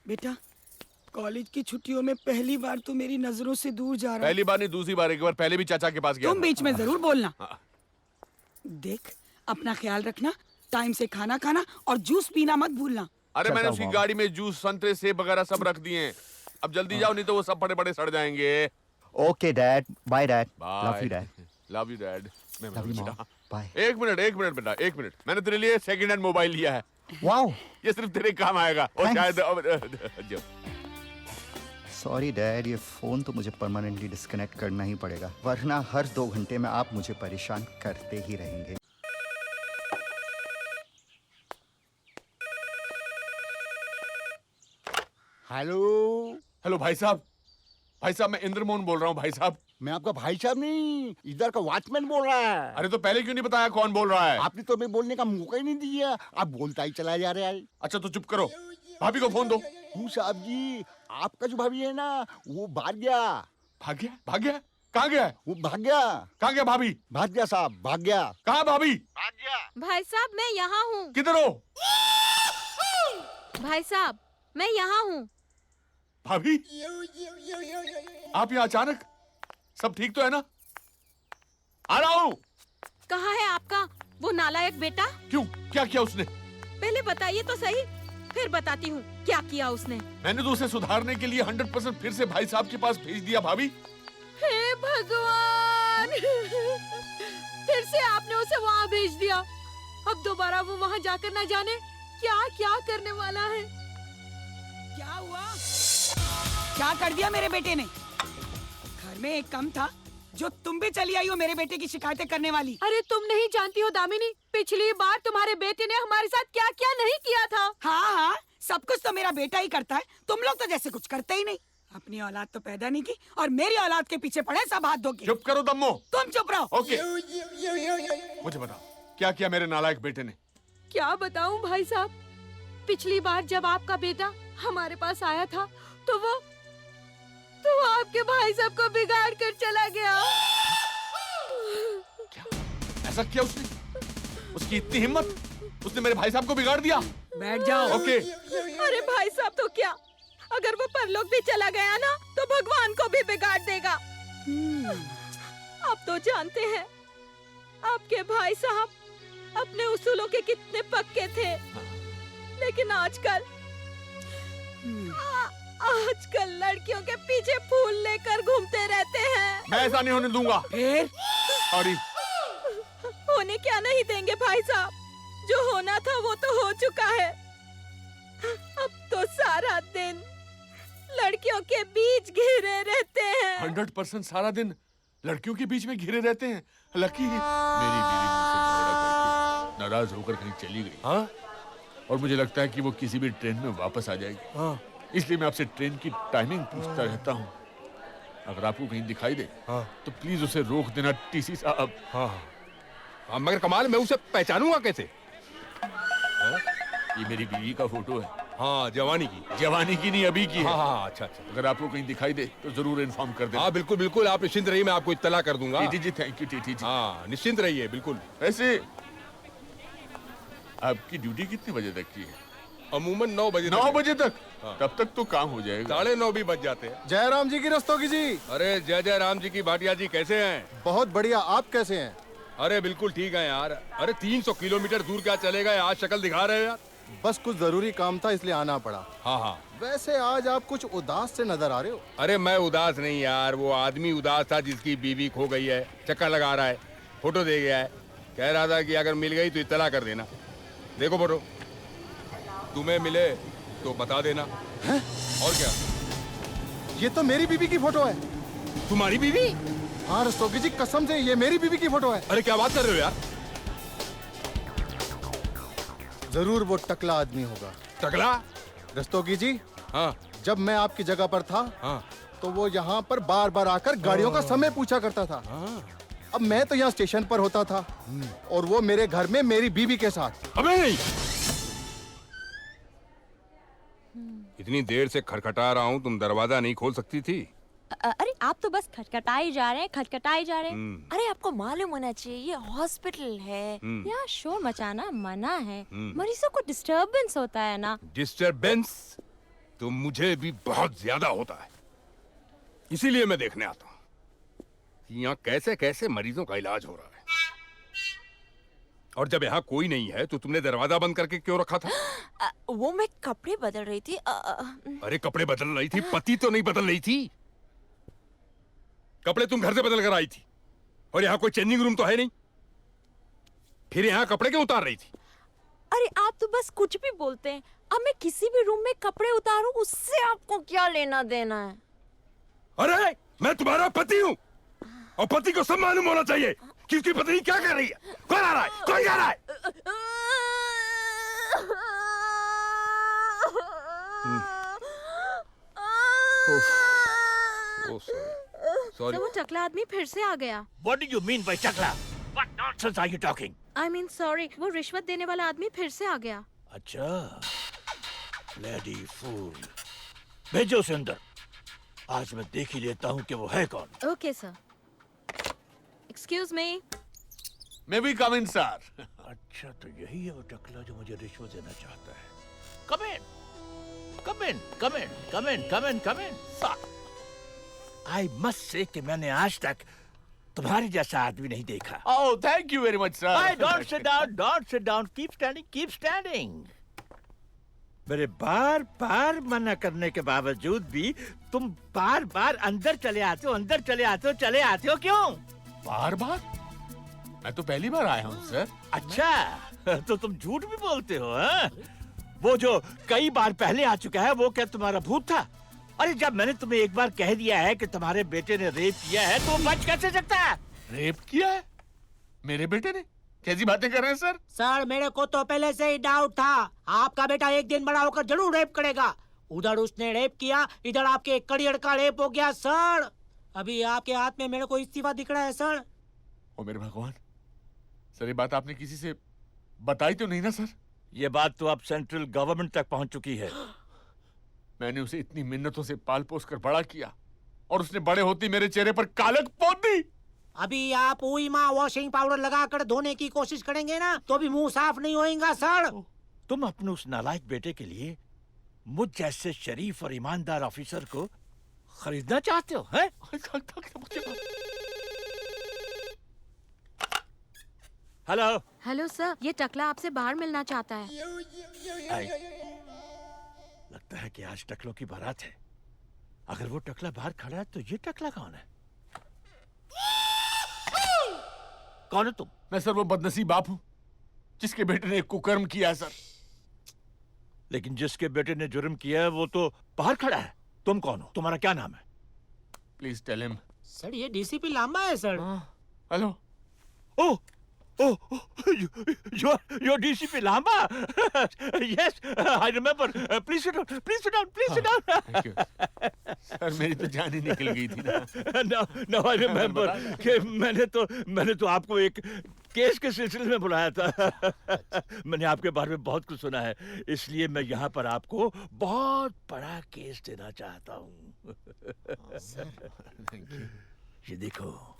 बेटा, कॉलेज की छुट्टियों में पहली बार तो मेरी नजरों से दूर जा रहा है। पहली बार नहीं, दूसरी बार, एक बार पहले भी चाचा के पास गया। तुम बीच में जरूर बोलना। देख, अपना ख्याल रखना, टाइम से खाना खाना और जूस पीना मत भूलना। अरे मैंने उसकी गाड़ी में जूस, संतरे, सेब वगैरह सब रख दिए हैं। अब जल्दी जाओ, नहीं तो वो सब बड़े बड़े सड़ जाएंगे। Okay dad, bye dad. Bye. Love you dad. Love you dad. Love you mom, bye. एक मिनट बेटा, एक मिनट। मैंने तेरे लिए सेकंड हैंड मोबाइल लिया है। वाओ, ये सिर्फ तेरे काम आएगा। और शायद सॉरी डैड, ये फोन तो मुझे परमानेंटली डिस्कनेक्ट करना ही पड़ेगा, वरना हर 2 घंटे में आप मुझे परेशान करते ही रहेंगे। हेलो भाई साहब। भाई साहब मैं इंद्र मोहन बोल रहा हूँ। भाई साहब, मैं आपका भाई साहब नहीं, इधर का वॉचमैन बोल रहा है। अरे तो पहले क्यों नहीं बताया कौन बोल रहा है? आपने तो मैं बोलने का मौका ही नहीं दिया, आप बोलता ही चला जा रहा है। अच्छा तो चुप करो, भाभी को फोन दो। क्यों साहब जी, आपका जो भाभी है ना वो भाग गया। भाग गया? भाग गया? कहाँ गया? वो भाग गया। कहाँ गया भाभी? भाग गया साहब, भाग गया। कहाँ भाभी? भाग गया। भाई साहब मैं यहाँ हूँ। किधर हो? भाई साहब मैं यहाँ हूँ। भाभी, आप यहाँ अचानक? सब ठीक तो है ना? आ रहा हूँ। कहाँ है आपका वो नालायक बेटा? क्यों, क्या किया उसने? पहले बताइए तो सही, फिर बताती हूँ क्या किया उसने। मैंने तो उसे सुधारने के लिए 100% फिर से भाई साहब के पास भेज दिया। भाभी, हे भगवान, फिर से आपने उसे वहाँ भेज दिया। अब दोबारा वो वहाँ जाकर ना जाने क्या क्या करने वाला है। क्या हुआ? क्या कर दिया मेरे बेटे ने? घर में एक कम था जो तुम भी चली आई हो मेरे बेटे की शिकायतें करने वाली। अरे तुम नहीं जानती हो दामिनी, पिछली बार तुम्हारे बेटे ने हमारे साथ क्या क्या नहीं किया था। हाँ हाँ, सब कुछ तो मेरा बेटा ही करता है, तुम लोग तो जैसे कुछ करते ही नहीं। अपनी औलाद तो पैदा नहीं की और मेरी औलाद के पीछे पड़े सब हाथ धो के। चुप करो दम्मो। तुम चुप रहो। ओके, मुझे बताओ क्या किया मेरे नालायक बेटे ने? क्या बताऊं भाई साहब, पिछली बार जब आपका बेटा हमारे पास आया था तो वो आपके भाई साहब को बिगाड़ कर चला गया। क्या? ऐसा किया उसने? उसकी इतनी हिम्मत, उसने मेरे भाई साहब को बिगाड़ दिया। बैठ जाओ। ओके। अरे भाई साहब तो क्या, अगर वो परलोक भी चला गया ना तो भगवान को भी बिगाड़ देगा। आप तो जानते हैं आपके भाई साहब अपने उसूलों के कितने पक्के थे, लेकिन आजकल लड़कियों के पीछे फूल लेकर घूमते रहते हैं। मैं ऐसा नहीं होने दूंगा। सॉरी। होने क्या नहीं देंगे भाई साहब, जो होना था वो तो हो चुका है। अब तो सारा दिन लड़कियों के बीच घिरे रहते हैं। 100% सारा दिन लड़कियों के बीच में घिरे रहते हैं। लकी मेरी बीवी मुझसे झगड़ा करके नाराज होकर कहीं चली गई। हाँ? और मुझे लगता है कि वो किसी भी ट्रेन में वापस आ जाएगी। हाँ। इसलिए मैं आपसे ट्रेन की टाइमिंग पूछता रहता हूँ। अगर आपको कहीं दिखाई दे तो प्लीज उसे रोक देना टीसी साहब। हाँ, मगर कमाल, मैं उसे पहचानूंगा कैसे? ये मेरी बीवी का फोटो है। हाँ, जवानी की। जवानी की नहीं, अभी की है। हाँ, अच्छा अच्छा। अगर आपको कहीं दिखाई दे तो जरूर इन्फॉर्म कर देना। हाँ बिल्कुल बिल्कुल, आप निश्चिंत रहिए, मैं आपको इत्तला कर दूंगा। TT ji, thank you TT ji. हाँ, निश्चिंत रहिए बिल्कुल। वैसे आपकी ड्यूटी कितने बजे तक की है? अमूमन 9 बजे। 9 बजे तक? तब तक तो काम हो जाएगा। 9:30 भी बज जाते हैं। जय राम जी की रस्तोगी जी। अरे जय जय राम जी की भाटिया जी, कैसे हैं? बहुत बढ़िया, आप कैसे हैं? अरे बिल्कुल ठीक है यार। अरे 300 किलोमीटर दूर क्या चलेगा, आज शक्ल दिखा रहे हो यार। बस कुछ जरूरी काम था इसलिए आना पड़ा। हाँ हाँ। वैसे आज आप कुछ उदास से नजर आ रहे हो। अरे मैं उदास नहीं यार, वो आदमी उदास था जिसकी बीवी खो गई है, चक्कर लगा रहा है, फोटो दे गया है, कह रहा था कि अगर मिल गई तो इत्तला कर देना। देखो फोटो, तुम्हें मिले तो बता देना। है? और क्या? ये तो मेरी बीवी की फोटो है। तुम्हारी बीवी? हाँ रस्तोगी जी, कसम से ये मेरी बीवी की फोटो है। अरे क्या बात कर रहे हो यार? जरूर वो टकला आदमी होगा। टकला? रस्तोगी जी, हाँ, जब मैं आपकी जगह पर था हाँ, तो वो यहाँ पर बार बार आकर गाड़ियों का समय पूछा करता था। अब मैं तो यहाँ स्टेशन पर होता था और वो मेरे घर में मेरी बीवी के साथ। अबे नहीं, इतनी देर से खटखटा रहा हूँ, तुम दरवाजा नहीं खोल सकती थी? अरे आप तो बस खटखटाए जा रहे हैं, खटखटाए जा रहे हैं। अरे आपको मालूम होना चाहिए ये हॉस्पिटल है, यहाँ शोर मचाना मना है, मरीजों को डिस्टरबेंस होता है ना। डिस्टरबेंस तो मुझे भी बहुत ज्यादा होता है, इसीलिए मैं देखने आता हूँ यहाँ कैसे कैसे मरीजों का इलाज हो रहा है। और जब यहाँ कोई नहीं है तो तुमने दरवाजा बंद करके क्यों रखा था? वो मैं कपड़े बदल रही थी। अरे कपड़े बदल रही थी, पति तो नहीं बदल रही थी। कपड़े तुम घर से बदल कर आई थी और यहाँ कोई चेंजिंग रूम तो है नहीं, फिर यहाँ कपड़े क्यों उतार रही थी? अरे आप तो बस कुछ भी बोलते हैं। अब मैं किसी भी रूम में कपड़े उतारूं उससे आपको क्या लेना देना है? अरे मैं तुम्हारा पति हूँ और पति को सब मालूम होना चाहिए कि उसकी पत्नी क्या कर रही है। कौन आ रहा है, कौन जा रहा है? सर, वो टकला आदमी फिर से आ गया। What do you mean by चकला? What nonsense are you talking? I mean sorry, वो रिश्वत देने वाला आदमी फिर से आ गया। अच्छा, bloody fool। भेजो उसे अंदर। आज मैं देख ही लेता हूँ कि वो है कौन। Okay sir. एक्सक्यूज मी। मैं भी कम इन सर। अच्छा तो यही है वो टकला जो मुझे रिश्वत देना चाहता है। Come in, come in, come in, come in, come in, come in। I must say कि मैंने आज तक तुम्हारे जैसा आदमी नहीं देखा। Oh, thank you very much, sir। Hey, don't sit down, don't sit down, keep standing, keep standing। मेरे बार बार मना करने के बावजूद भी तुम बार बार अंदर चले आते हो, अंदर चले आते हो क्यों? बार बार? मैं तो पहली बार आया हूँ सर। अच्छा तो तुम झूठ भी बोलते हो हाँ? वो जो कई बार पहले आ चुका है वो क्या तुम्हारा भूत था? अरे जब मैंने तुम्हें एक बार कह दिया है कि तुम्हारे बेटे ने रेप किया है तो बच कैसे सकता है? रेप किया है? मेरे बेटे ने? कैसी बातें कर रहे हैं सर? सर मेरे को तो पहले से ही डाउट था, आपका बेटा एक दिन बड़ा होकर जरूर रेप करेगा। उधर उसने रेप किया, इधर आपके करियर का रेप हो गया सर। अभी आपके हाथ में मेरे को इस्तीफा दिख रहा है सर। ओ मेरे भगवान, सर ये बात आपने किसी से बताई तो नहीं ना सर? ये बात तो अब सेंट्रल गवर्नमेंट तक पहुंच चुकी है। मैंने उसे इतनी मिन्नतों से पाल पोस कर बड़ा किया और उसने बड़े होते मेरे चेहरे पर कालक पोत दी। अभी आप उईमा वॉशिंग पाउडर लगाकर धोने की कोशिश करेंगे ना तो भी मुंह साफ नहीं होएगा सर। तुम अपने उस नालायक बेटे के लिए मुझ जैसे शरीफ और ईमानदार ऑफिसर को खरीदना चाहते हो हैं? हेलो हेलो सर, ये टकला आपसे बाहर मिलना चाहता है। लगता है कि आज टकलों की बारात है। अगर वो टकला बाहर खड़ा है तो ये टकला कौन है? कौन है तुम? मैं सर वो बदनसीब बाप हूँ जिसके बेटे ने एक कुकर्म किया है सर। लेकिन जिसके बेटे ने जुर्म किया है वो तो बाहर खड़ा है। तुम कौन हो? तुम्हारा क्या नाम है? Please tell him. सर ये डीसीपी लांबा है sir. Hello. Oh, you're DCP Lamba? Yes, I remember. Please sit down. Please sit down. Please sit down. Thank you. Sir मेरी तो जान ही निकल गई थी ना। No, I remember कि मैंने तो आपको एक केस के सिलसिले में बुलाया था। मैंने आपके बारे में बहुत कुछ सुना है, इसलिए मैं यहाँ पर आपको बहुत बड़ा केस देना चाहता हूँ। ये देखो,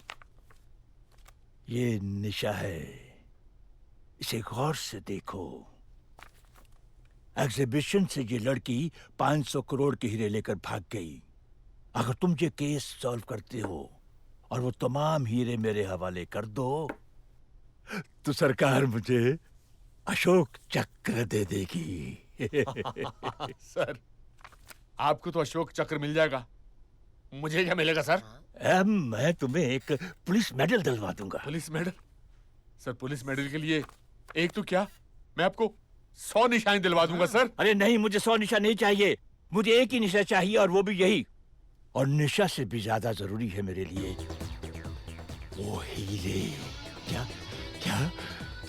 ये निशा है, इसे गौर से देखो। एग्जीबिशन से ये लड़की 500 करोड़ के हीरे लेकर भाग गई। अगर तुम ये केस सॉल्व करते हो और वो तमाम हीरे मेरे हवाले कर दो तो सरकार मुझे अशोक चक्र दे देगी। सर आपको तो अशोक चक्र मिल जाएगा, मुझे क्या मिलेगा सर? मैं तुम्हें एक पुलिस मेडल दिलवा दूंगा। Police medal? Sir police medal के लिए एक तो क्या, मैं आपको 100 निशान दिलवा दूंगा सर। अरे नहीं, मुझे 100 निशान नहीं चाहिए, मुझे एक ही निशा चाहिए और वो भी यही। और निशा से भी ज्यादा जरूरी है मेरे लिए वो हीरे। क्या क्या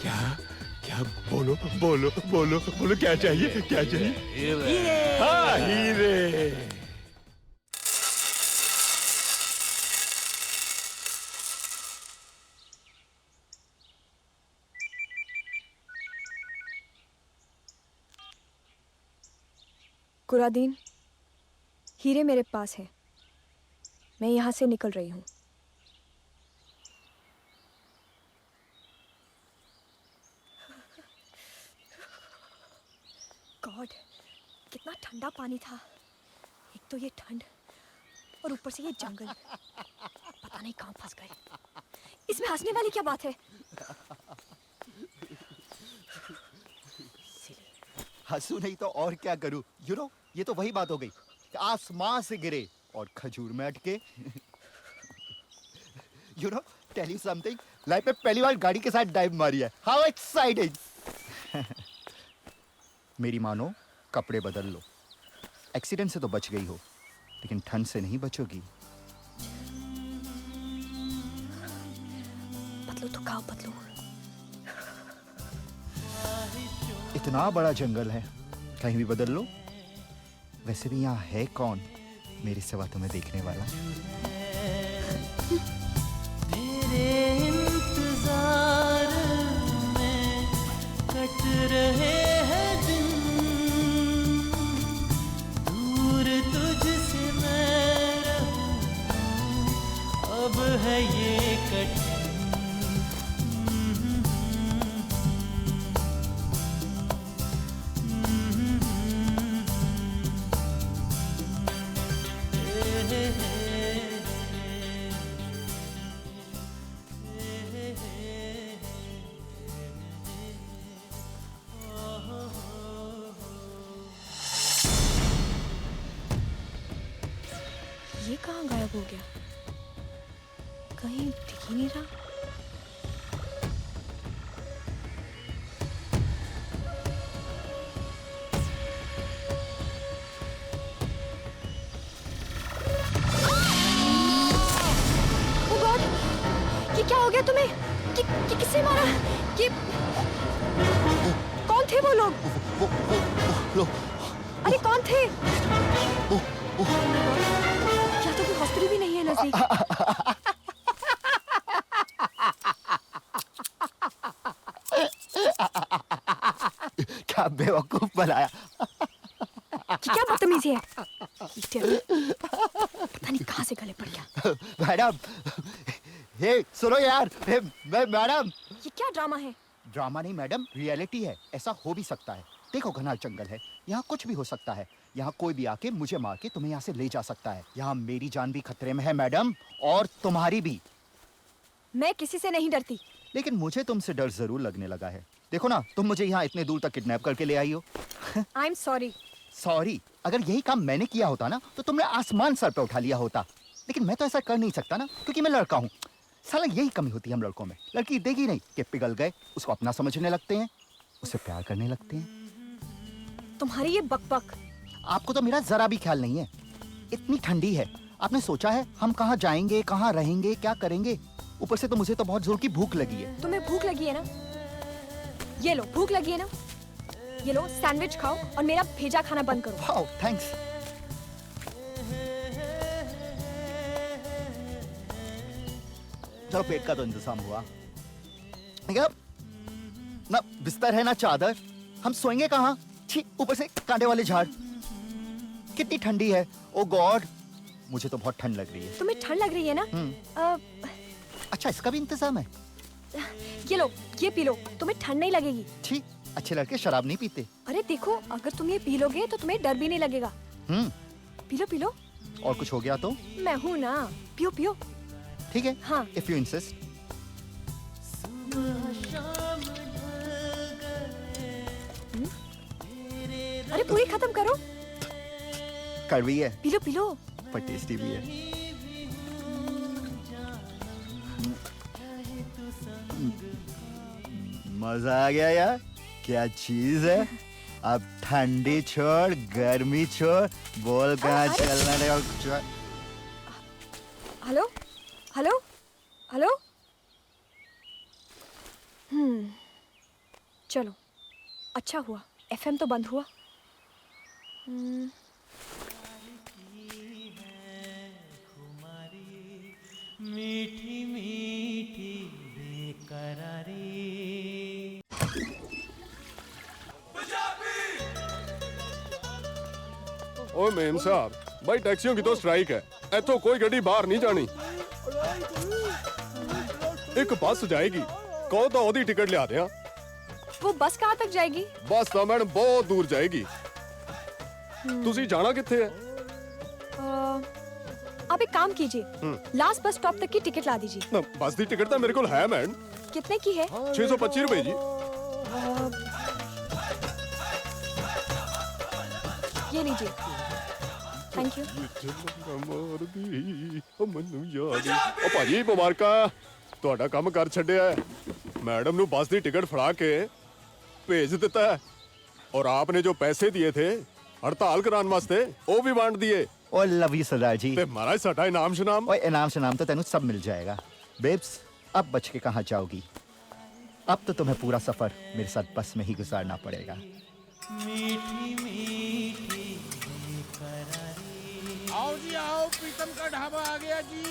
क्या क्या? बोलो बोलो बोलो बोलो, क्या चाहिए? क्या चाहिए? हीरे। हाँ हीरे। कुरादीन, हीरे मेरे पास है, मैं यहाँ से निकल रही हूँ। गॉड, कितना ठंडा पानी था। एक तो ये ठंड और ऊपर से ये जंगल, पता नहीं कहाँ फंस गए। इसमें हंसने वाली क्या बात है? हंसू नहीं तो और क्या करूं? यू नो, ये तो वही बात हो गई कि आसमान से गिरे और खजूर में अटके। You know, tell you something, life में पहली बार गाड़ी के साथ डाइव मारी है। How exciting. मेरी मानो, कपड़े बदल लो। एक्सीडेंट से तो बच गई हो, लेकिन ठंड से नहीं बचोगी। बदलो तो खाओ, बदलो। इतना बड़ा जंगल है, कहीं भी बदल लो। वैसे भी यहाँ है कौन मेरे सिवा तुम्हें देखने वाला? तेरे इंतजार में कट रहे हैं दिन, दूर तुझसे मैं रहूं, अब है ये कठिन। ये कहाँ गायब हो गया? कहीं दिख ही नहीं रहा। Oh God! ये क्या हो गया तुम्हें? किससे मारा? ये कौन थे वो लोग? अरे कौन थे? यहाँ तो कोई हॉस्पिटल भी नहीं है नजदीक। क्या बेवकूफ बनाया। क्या बदतमीजी है? पता नहीं कहाँ से गले पड़ गया। मैडम, हे सुनो यार, हे मैडम। ये क्या ड्रामा है? ड्रामा नहीं मैडम, रियलिटी है। ऐसा हो भी सकता है। देखो, घना जंगल है, यहाँ कुछ भी हो सकता है। यहाँ कोई भी आके मुझे मार के तुम्हें यहाँ से ले जा सकता है। यहाँ मेरी जान भी खतरे में है मैडम, और तुम्हारी भी। मैं किसी से नहीं डरती। लेकिन मुझे तुमसे डर जरूर लगने लगा है। देखो ना, तुम मुझे यहाँ इतने दूर तक किडनैप करके ले आई हो। I am sorry. सॉरी? अगर यही काम मैंने किया होता ना, तो तुमने आसमान सर पे उठा लिया होता। लेकिन मैं तो ऐसा कर नहीं सकता ना, क्योंकि मैं लड़का हूँ। साला यही कमी होती है हम लड़कों में। लड़की देगी नहीं कि पिघल गए, उसको अपना समझने लगते हैं, उसे प्यार करने लगते हैं। तुम्हारी ये बकबक। आपको तो मेरा जरा भी ख्याल नहीं है। इतनी ठंडी है, आपने सोचा है हम कहाँ जाएंगे, कहाँ रहेंगे, क्या करेंगे? ऊपर से तो मुझे तो बहुत जोर की भूख लगी है। तुम्हें भूख लगी है ना? ये लो, भूख लगी है ना? ये लो, सैंडविच खाओ और मेरा भेजा खाना बंद करो। Wow, thanks. चलो, पेट का तो इंतजाम हुआ। ना बिस्तर है ना चादर, हम सोएंगे कहाँ? छी, ऊपर से कांटे वाले झाड़। कितनी ठंडी है। ओ गॉड, मुझे तो बहुत ठंड लग रही है। तुम्हें ठंड लग रही है ना? अच्छा, इसका भी इंतजाम है। ये लो, ये पी लो, तुम्हें ठंड नहीं लगेगी। छी, अच्छे लड़के शराब नहीं पीते। अरे देखो, अगर तुम ये पी लोगे तो तुम्हें डर भी नहीं लगेगा। P low, P low. और कुछ हो गया तो? मैं हूँ ना, पियो पियो। ठीक है, हाँ। If you insist. अरे पूरी खत्म करो। कड़वी है, पी लो पी लो, पर टेस्टी भी है। मजा आ गया यार, क्या चीज है। अब ठंडी छोड़, गर्मी छोड़, बोल कहाँ चलना है। Hello hello hello. चलो, अच्छा हुआ एफएम तो बंद हुआ। मीठी मीठी बेकरारी। ओ मेम साहब, भाई टैक्सियों की तो स्ट्राइक है, इथों कोई गड्डी बाहर नहीं जानी। एक बस जाएगी, कहो तो ओदी टिकट लिया दे। वो बस कहाँ तक जाएगी? बस तो मैडम बहुत दूर जाएगी। तुसी जाना किथे है? आप एक काम कीजिए, लास्ट बस स्टॉप तक की टिकट ला दीजिए। ना, बस दी टिकट तो मेरे को है मैडम। कितने की है? 625 रुपए जी। ये लीजिए। Thank you. ओ भाजी मुबारका, ਤੁਹਾਡਾ ਕੰਮ ਕਰ ਛੱਡਿਆ ਹੈ। मैडम ਨੂੰ बस दी टिकट फड़ा के भेज ਦਿੱਤਾ है और आपने जो पैसे दिए थे हड़ताल कराने वास्ते वो भी बांट दिए। ओ लव यू सरदार जी। ते महाराज साडा इनाम शनाम। ओए इनाम शनाम तो तेनू सब मिल जाएगा। बेब्स अब बच के कहाँ जाओगी? अब तो तुम्हें पूरा सफर मेरे साथ बस में ही गुजारना पड़ेगा। मीठी मीठी आओ जी आओ, प्रीतम का ढाबा आ गया जी।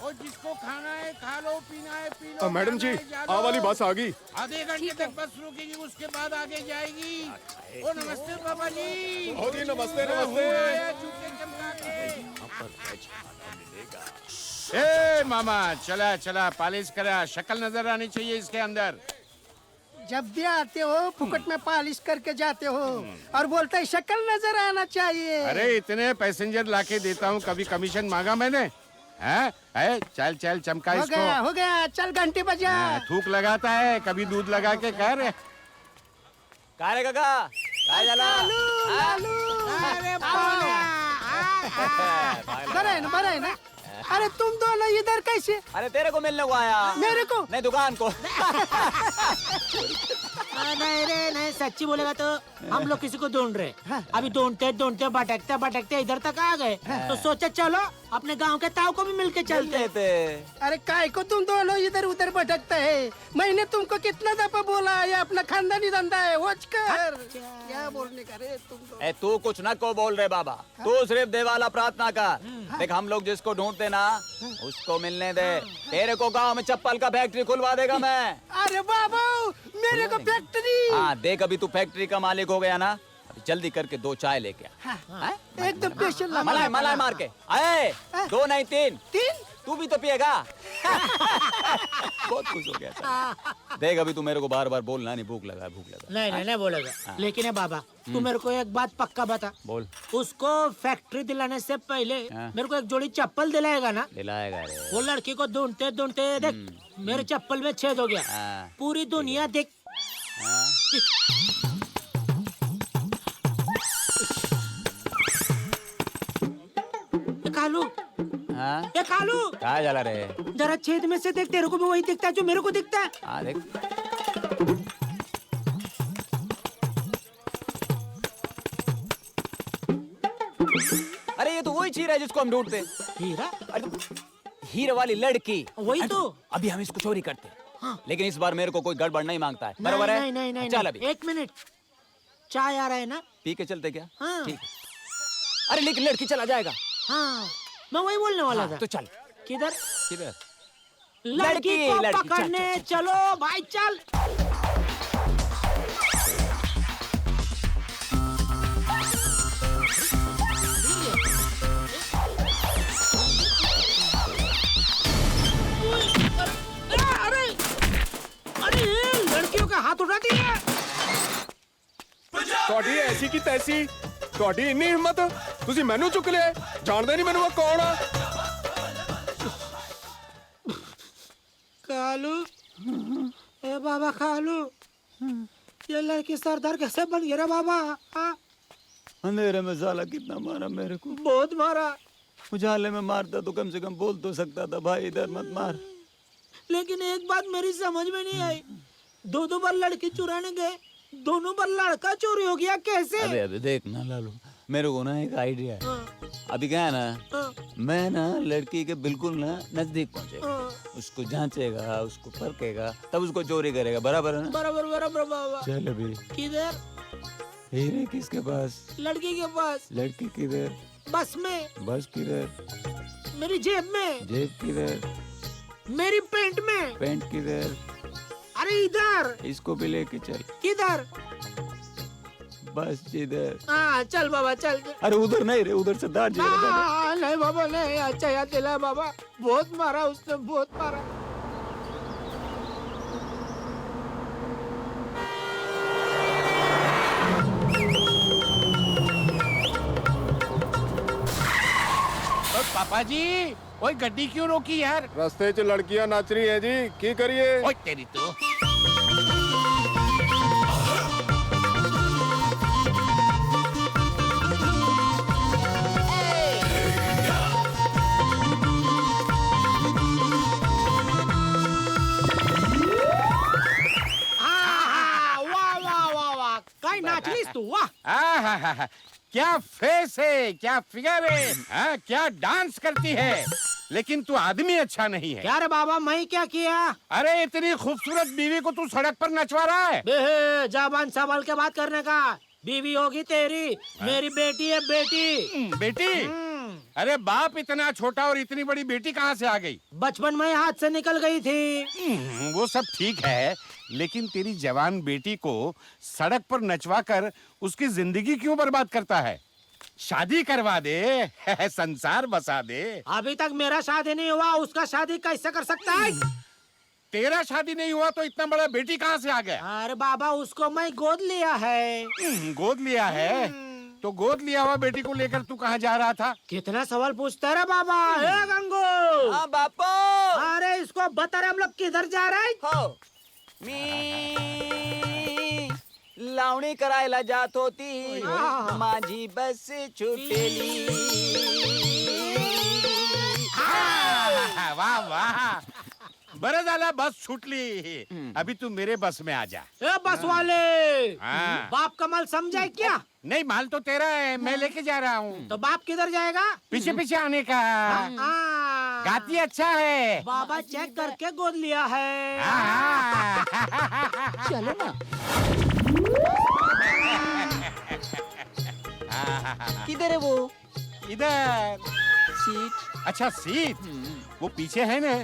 और जिसको खाना है खा लो, पीना है पी लो। मैडम जी आ वाली बस आ गई। आधे घंटे तक बस रुकेगी, उसके बाद आगे जाएगी। ओ नमस्ते बाबा जी। ओ जी नमस्ते नमस्ते। जूते चमका के। ए मामा चला चला, पालिश करा, शक्ल नजर आनी चाहिए इसके अंदर। जब भी आते हो फुकट में पालिश करके जाते हो और बोलते है शक्ल नजर आना चाहिए। अरे इतने पैसेंजर लाके देता हूँ, कभी कमीशन मांगा मैंने? हैं? चल चल चमका इसको। हो गया, चल घंटी बजा। थूक लगाता है, कभी दूध लगा के कह रहे। काय रे काका, काय झाला? अरे बड़ा है ना। अरे तुम दोनों इधर कैसे? अरे तेरे को मिलने को आया। मेरे को? नहीं दुकान को। नहीं रे नहीं, सच्ची बोलेगा तो हम लोग किसी को ढूंढ रहे। अभी ढूंढते ढूंढते भटकते भटकते इधर तक आ गए, तो सोचा चलो अपने गांव के ताऊ को भी मिलके चलते थे। अरे काय को तुम दोनों इधर उधर भटकते है? मैंने तुमको कितना दफा बोला ये अपना खानदानी धंधा है, वॉच कर। क्या बोलने का रे तुम? तू कुछ न को बोल रहे बाबा, तू सिर्फ देवाला प्रार्थना कर। देख हम लोग जिसको ढूंढते ना उसको मिलने दे। तेरे को गांव में चप्पल का फैक्ट्री खुलवा देगा मैं। अरे बाबा मेरे को फैक्ट्री। हाँ देख, अभी तू फैक्ट्री का मालिक हो गया ना, अभी जल्दी करके 2 चाय लेके आ। एकदम स्पेशल मलाई मलाई मार के आए। 2 नहीं 3। तू भी तो पिएगा। बहुत खुश हो गया था। देख अभी तू मेरे को बार बार बोलना नहीं, भूख लगा भूख लगा। नहीं बोलेगा। लेकिन है बाबा तू मेरे को एक बात पक्का बता। बोल। उसको फैक्ट्री दिलाने से पहले मेरे को एक जोड़ी चप्पल दिलाएगा ना? दिलाएगा रे। वो लड़की को ढूंढते ढूंढते देख मेरे चप्पल में छेद हो गया। पूरी दुनिया देख। कालू ये कालू कहाँ जाला रे? जरा छेद में से देख, तेरे को भी वही दिखता है जो मेरे को दिखता है। हाँ देख। अरे ये तो वही हीरा है जिसको हम ढूंढते। हीरा? अरे हीरे वाली लड़की वही तो। अभी हम इसको चोरी करते। हाँ। लेकिन इस बार मेरे को कोई गड़बड़ नहीं मांगता है। बराबर है? नहीं चल अभी 1 मिनट, चाय आ रहा है ना? पी के चलते क्या? हाँ। ठीक है। अरे लेकिन लड़की चला जाएगा। हाँ मैं वही बोलने वाला था। तो चल। किधर? किधर? लड़की को लड़की, पकड़ने चलो भाई चल। अरे लड़कियों का हाथ उठा दिया। ਤੁਹਾਡੀ ਐਸੀ ਕੀ ਤੈਸੀ, ਤੁਹਾਡੀ ਇੰਨੀ ਹਿੰਮਤ, ਤੁਸੀਂ ਮੈਨੂੰ ਚੁੱਕ ਲਿਆ। ਜਾਣਦੇ ਨਹੀਂ ਮੈਨੂੰ ਉਹ ਕੌਣ ਆ? कालू, ए बाबा कालू, ये लड़की सरदार कैसे बन गया रे बाबा? अंधेरे में साला कितना मारा मेरे को। बहुत मारा। उजाले में मारता तो कम से कम बोल तो सकता था भाई इधर मत मार। लेकिन एक बात मेरी समझ में नहीं आई, 2 बार लड़की चुराने गए, दोनों बार लड़का चोरी हो गया, कैसे? अबे देख ना लालू, मेरे को ना एक आइडिया है। अभी क्या है ना, मैं ना लड़की के बिल्कुल ना नजदीक पहुंचेगा, उसको जांचेगा, उसको परखेगा, तब उसको चोरी करेगा। बराबर है ना? बराबर बराबर बाबा। चल अभी। किधर? हीरे किसके पास? लड़की के पास। लड़की किधर? बस में। बस किधर? मेरी जेब में। जेब किधर? मेरी पेंट में। पेंट किधर? अरे इधर। इसको भी लेके चल। किधर? बस जिधर। हाँ चल बाबा चल। अरे उधर नहीं रे, उधर से दांत जिधर। नहीं बाबा नहीं, अच्छा याद दिला बाबा, बहुत मारा उसने, बहुत मारा। पापा जी ओए गड्डी क्यों रोकी यार? रास्ते च लड़कियां नाच रही है जी, की करिए? ओए तेरी तो। वाह वाह वाह वाह, काय नाचलीस तू, वाह। क्या फेस है, क्या फिगर है, हाँ, क्या डांस करती है, लेकिन तू आदमी अच्छा नहीं है। क्या रे बाबा, मैं क्या किया? अरे इतनी खूबसूरत बीवी को तू सड़क पर नचवा रहा है। जबान संभाल के बात करने का। बीवी होगी तेरी, मेरी बेटी है, बेटी। बेटी? अरे बाप इतना छोटा और इतनी बड़ी बेटी कहाँ से आ गई? बचपन में हाथ से निकल गई थी। वो सब ठीक है, लेकिन तेरी जवान बेटी को सड़क पर नचवा कर उसकी जिंदगी क्यों बर्बाद करता है? शादी करवा दे, संसार बसा दे। अभी तक मेरा शादी नहीं हुआ, उसका शादी कैसे कर सकता है? तेरा शादी नहीं हुआ तो इतना बड़ा बेटी कहाँ से आ गया? अरे बाबा, उसको मैं गोद लिया है। गोद लिया है? तो गोद लिया हुआ बेटी को लेकर तू कहाँ जा रहा था? कितना सवाल पूछता है रे बाबा। हे गंगू। हाँ बापू। अरे इसको बता रहे हम लोग किधर जा रहे हैं? हो मी लावणी करायला जात होती, माझी बस छुटेली। वाह वाह, बरं झालं बस छूटली। अभी तू मेरे बस में आ जा। ए बस वाले, हाँ। बाप का माल समझाए क्या? नहीं, माल तो तेरा है, मैं लेके जा रहा हूँ। तो बाप किधर जाएगा? पीछे पीछे आने का। गाती अच्छा है। बाबा चेक करके गोद लिया है। चलो ना। किधर है वो? इधर सीट। अच्छा सीट, वो पीछे है ना,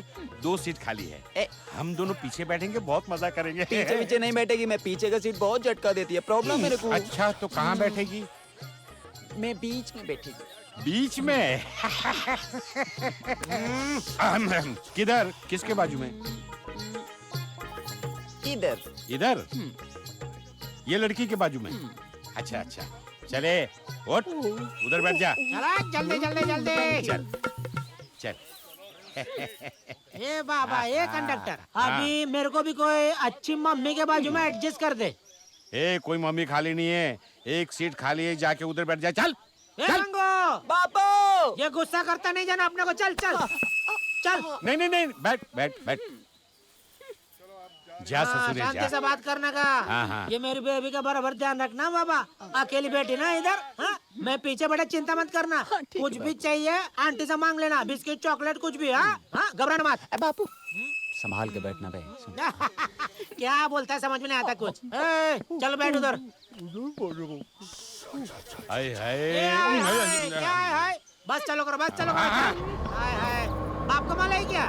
2 सीट खाली है। हम दोनों पीछे बैठेंगे, बहुत मजा करेंगे। पीछे पीछे नहीं बैठेगी, मैं पीछे का सीट बहुत झटका देती है, प्रॉब्लम मेरे को। अच्छा तो कहाँ बैठेगी? मैं बीच में बैठेगी। बीच में? किधर, किसके बाजू में? इधर। इधर? ये लड़की के बाजू में? अच्छा अच्छा, चले उठ, उधर बैठ जा। चला जल्दी जल्दी जल्दी। चल चल। ए बाबा, ए कंडक्टर, अभी मेरे को भी कोई अच्छी मम्मी के बाजू में एडजस्ट कर दे। ए कोई मम्मी खाली नहीं है, एक सीट खाली है, जाके उधर बैठ जा। चल चल बाबू, ये गुस्सा करता नहीं जाना अपने को। चल चल चल। नहीं नहीं नहीं, बैठ बैठ बैठ। जा ससुरे शांति जा। से बात करने का। हाँ, हाँ। ये मेरी बेबी का बराबर ध्यान रखना बाबा। अकेली बेटी ना इधर, हाँ? मैं पीछे बैठा, चिंता मत करना। कुछ भी चाहिए आंटी से मांग लेना, बिस्किट चॉकलेट कुछ भी। हाँ हाँ, घबराना मत। बापू संभाल के बैठना बे। क्या बोलता है, समझ में नहीं आता कुछ। चल बैठ उधर। हाय क्या है? बस चलो करो, बस चलो करो। हाय हाय, बाप का माल है क्या?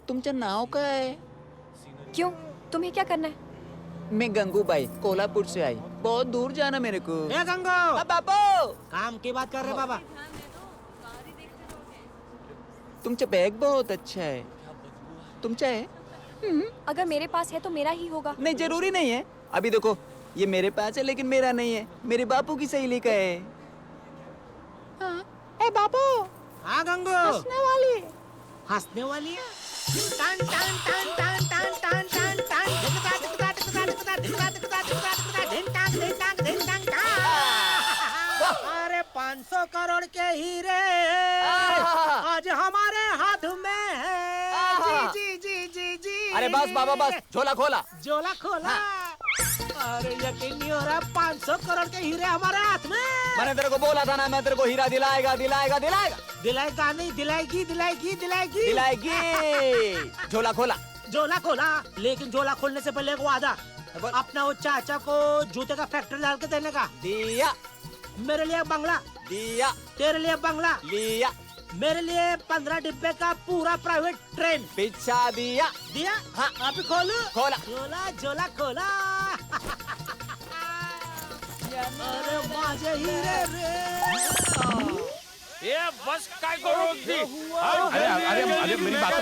तुमचं नाव काय? क्यों, तुम्हें क्या करना है? मैं गंगूबाई, कोल्हापुर से आई, बहुत दूर जाना मेरे को। ए गंगू, बाबू काम की बात कर रहे बाबा। तुमचा बैग बहुत अच्छा है, तुमचा है? अगर मेरे पास है तो मेरा ही होगा। नहीं, जरूरी नहीं है। अभी देखो, ये मेरे पास है लेकिन मेरा नहीं है, मेरे बापू की सहेली का है। ए बापू। हाँ गंगू, हंसने वाली। हंसने वाली है। टान टान टान टान टान टान टान टान, धिकता धिकता धिकता धिकता धिकता धिकता धिकता धिकता, धिन टांग धिन टांग धिन टांग टांग। अरे 500 करोड़ के हीरे आज हमारे हाथ में है। जी जी जी जी जी। अरे बस बाबा बस, झोला खोला। झोला खोला। अरे यकीन नहीं हो रहा, 500 करोड़ के हीरे हमारे हाथ में। मैंने तेरे को बोला था ना, मैं तेरे को हीरा दिलाएगा दिलाएगा दिलाएगा। दिलाएगा नहीं, दिलाएगी दिलाएगी दिलाएगी दिलाएगी। झोला खोला। झोला खोला, लेकिन झोला खोलने से पहले एक वादा, अपना वो चाचा को जूते का फैक्ट्री डाल के देने का। दिया। मेरे लिए बंगला दिया। तेरे लिए बंगला लिया। मेरे लिए 15 डिब्बे का पूरा प्राइवेट ट्रेन। पिज्जा दिया। दिया? हाँ। आप खोलो। खोला। झोला झोला खोला। अरे माझे हीरे रे। ये बस काय को रोक दी? अरे मेरी बात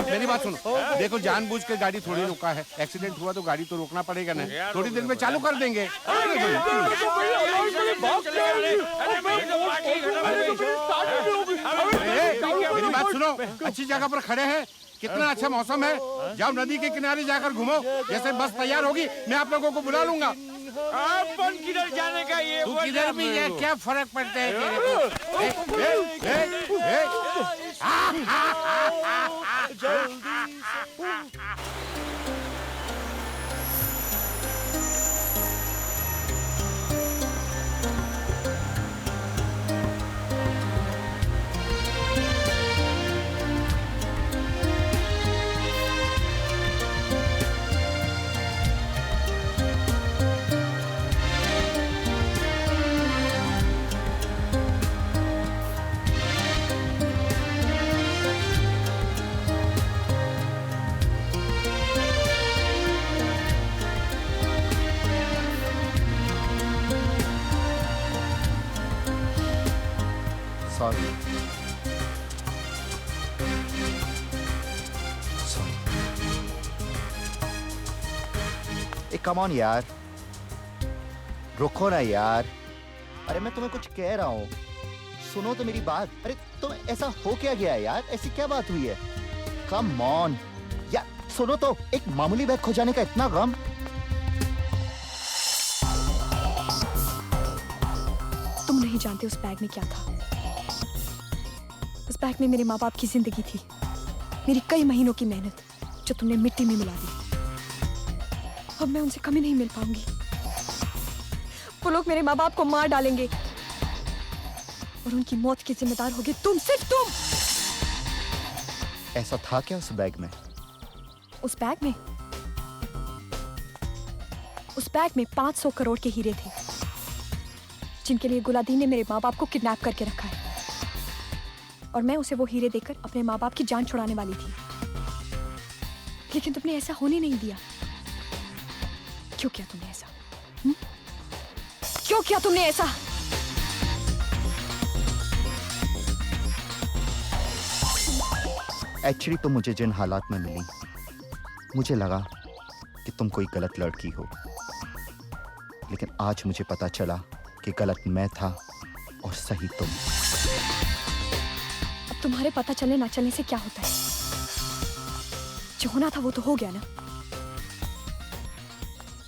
मेरी बात सुनो। देखो जानबूझ के गाड़ी थोड़ी रोका है, एक्सीडेंट हुआ तो गाड़ी तो रोकना पड़ेगा ना, थोड़ी देर में चालू कर देंगे। मेरी बात सुनो, अच्छी जगह पर खड़े हैं, कितना अच्छा मौसम है, जाओ नदी के किनारे जाकर घूमो, जैसे बस तैयार होगी मैं आप लोगों को बुला लूंगा। अपन किधर जाने का ये? तू किधर भी जाए क्या फर्क पड़ता है तेरे सॉरी कम ऑन यार, रुको ना यार। अरे मैं तुम्हें कुछ कह रहा हूँ, सुनो तो मेरी बात। अरे तुम ऐसा हो क्या गया यार, ऐसी क्या बात हुई है? कम ऑन यार, सुनो तो। एक मामूली बैग खो जाने का इतना गम। तुम नहीं जानते उस बैग में क्या था। उस बैग में मेरे माँ बाप की जिंदगी थी, मेरी कई महीनों की मेहनत जो तुमने मिट्टी में मिला दी। अब मैं उनसे कभी नहीं मिल पाऊंगी। वो लोग मेरे माँ बाप को मार डालेंगे और उनकी मौत के जिम्मेदार होगे तुम, सिर्फ तुम। ऐसा था क्या उस बैग में? उस बैग में 500 करोड़ के हीरे थे, जिनके लिए गुलादीन ने मेरे माँ बाप को किडनैप करके रखा है, और मैं उसे वो हीरे देकर अपने माँ बाप की जान छुड़ाने वाली थी। लेकिन तुमने ऐसा होने नहीं दिया। क्यों किया तुमने ऐसा? क्यों किया तुमने ऐसा? एक्चुअली तुम मुझे जिन हालात में मिली, मुझे लगा कि तुम कोई गलत लड़की हो, लेकिन आज मुझे पता चला कि गलत मैं था और सही तुम। अब तुम्हारे पता चलने ना चलने से क्या होता है? जो होना था वो तो हो गया ना।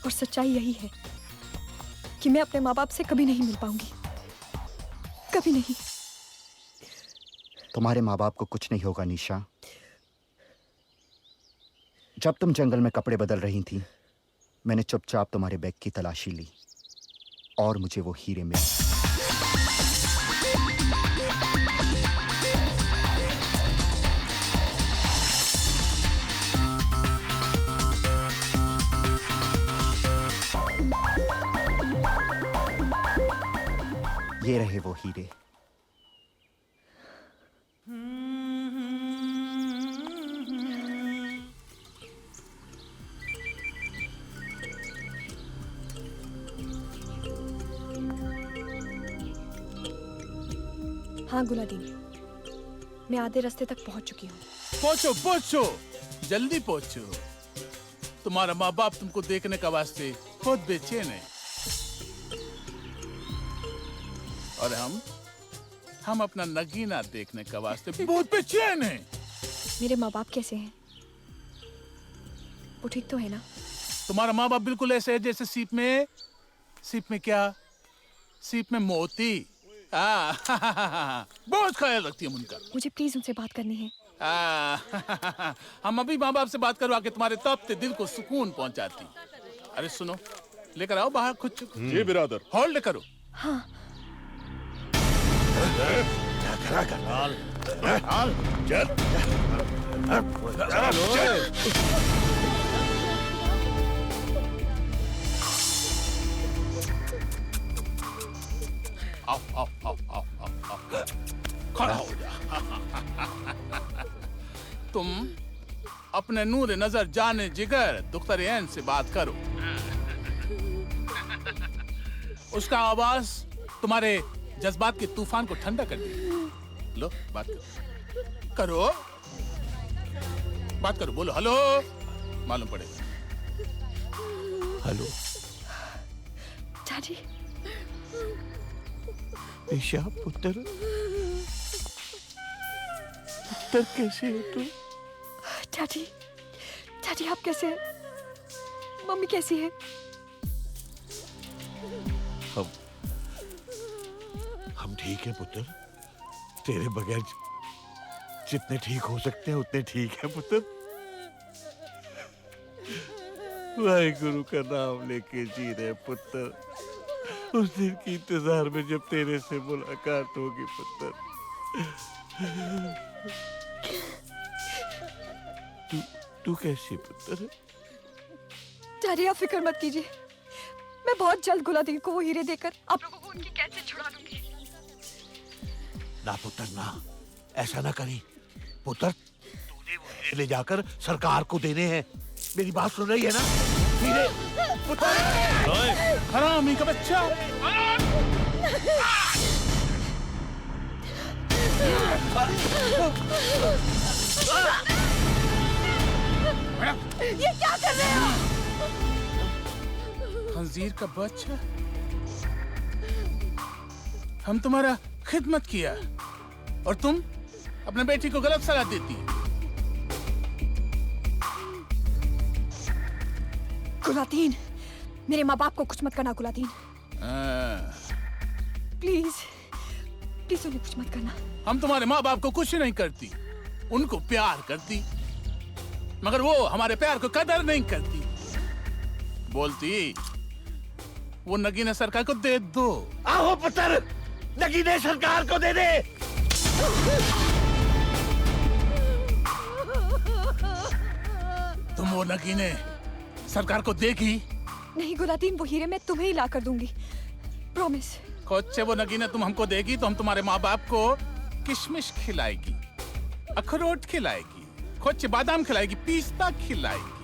और सच्चाई यही है कि मैं अपने माँ बाप से कभी नहीं मिल पाऊंगी, कभी नहीं। तुम्हारे माँ बाप को कुछ नहीं होगा निशा। जब तुम जंगल में कपड़े बदल रही थी, मैंने चुपचाप तुम्हारे बैग की तलाशी ली और मुझे वो हीरे मिले। ये रहे वो हीरे। हाँ गुलादीन, मैं आधे रास्ते तक पहुंच चुकी हूँ। पहुंचो पहुंचो, जल्दी पहुंचो। तुम्हारा माँ बाप तुमको देखने का वास्ते बहुत बेचैन है, और हम अपना नगीना देखने का वास्ते बहुत बेचैन हैं। मेरे माँ बाप कैसे हैं? वो ठीक तो है ना? तुम्हारा माँ बाप बिल्कुल ऐसे है जैसे सीप में क्या? सीप में मोती। बहुत ख्याल रखती है उनका। मुझे प्लीज उनसे बात करनी है। हम अभी माँ बाप से बात करवा के तुम्हारे तपते दिल को सुकून पहुंचाती। अरे सुनो, लेकर आओ बाहर खुद। जी बिरादर। होल्ड करो। हाँ। तुम अपने नूर नजर जाने जिगर दुख्तर ऐन से बात करो। उसका आवाज तुम्हारे जज्बात के तूफान को ठंडा कर दे। लो बात करो, बात करो, बोलो हेलो, मालूम पड़ेगा। Hello daddy. निशा पुत्र, पुत्र कैसे हो तू? डैडी, डैडी आप कैसे हैं? मम्मी कैसी है? हम ठीक है पुत्र। तेरे बगैर जितने ठीक हो सकते हैं उतने ठीक है पुत्र। वाहिगुरु का नाम लेके जी रहे पुत्र। उस दिन की इंतजार में जब तेरे से मुलाकात होगी पुत्र। तू कैसी पुत्र? डैडी आप फिक्र मत कीजिए, मैं बहुत जल्द गुलादीन को वो हीरे देकर आप लोगों को उनकी कैद से छुड़ा दूंगी। ना पुत्र ना, ऐसा ना करी पुत्र। तूने वो हीरे ले जाकर सरकार को देने हैं। मेरी बात सुन रही है ना? हीरे पुत्र। हरामी का बच्चा। ये क्या कर रहे हो? खंजीर का बच्चा, हम तुम्हारा खिदमत किया और तुम अपने बेटी को गलत सलाह देती। गुलादीन, मेरे माँ बाप को कुछ मत करना गुलादीन। प्लीज प्लीज उन्हें कुछ मत करना। हम तुम्हारे माँ बाप को कुछ नहीं करती, उनको प्यार करती, मगर वो हमारे प्यार को कदर नहीं करती। बोलती वो नगीना सरकार को दे दो। आहो पुत्र, नगीने सरकार को दे दे। तुम वो नगीने सरकार को देगी? नहीं गुलादीन, वो हीरे मैं तुम्हें ही ला कर दूंगी, प्रॉमिस। खुद से वो नगीना तुम हमको देगी तो हम तुम्हारे माँ बाप को किशमिश खिलाएगी, अखरोट खिलाएगी, खुद से बादाम खिलाएगी, पिस्ता खिलाएगी,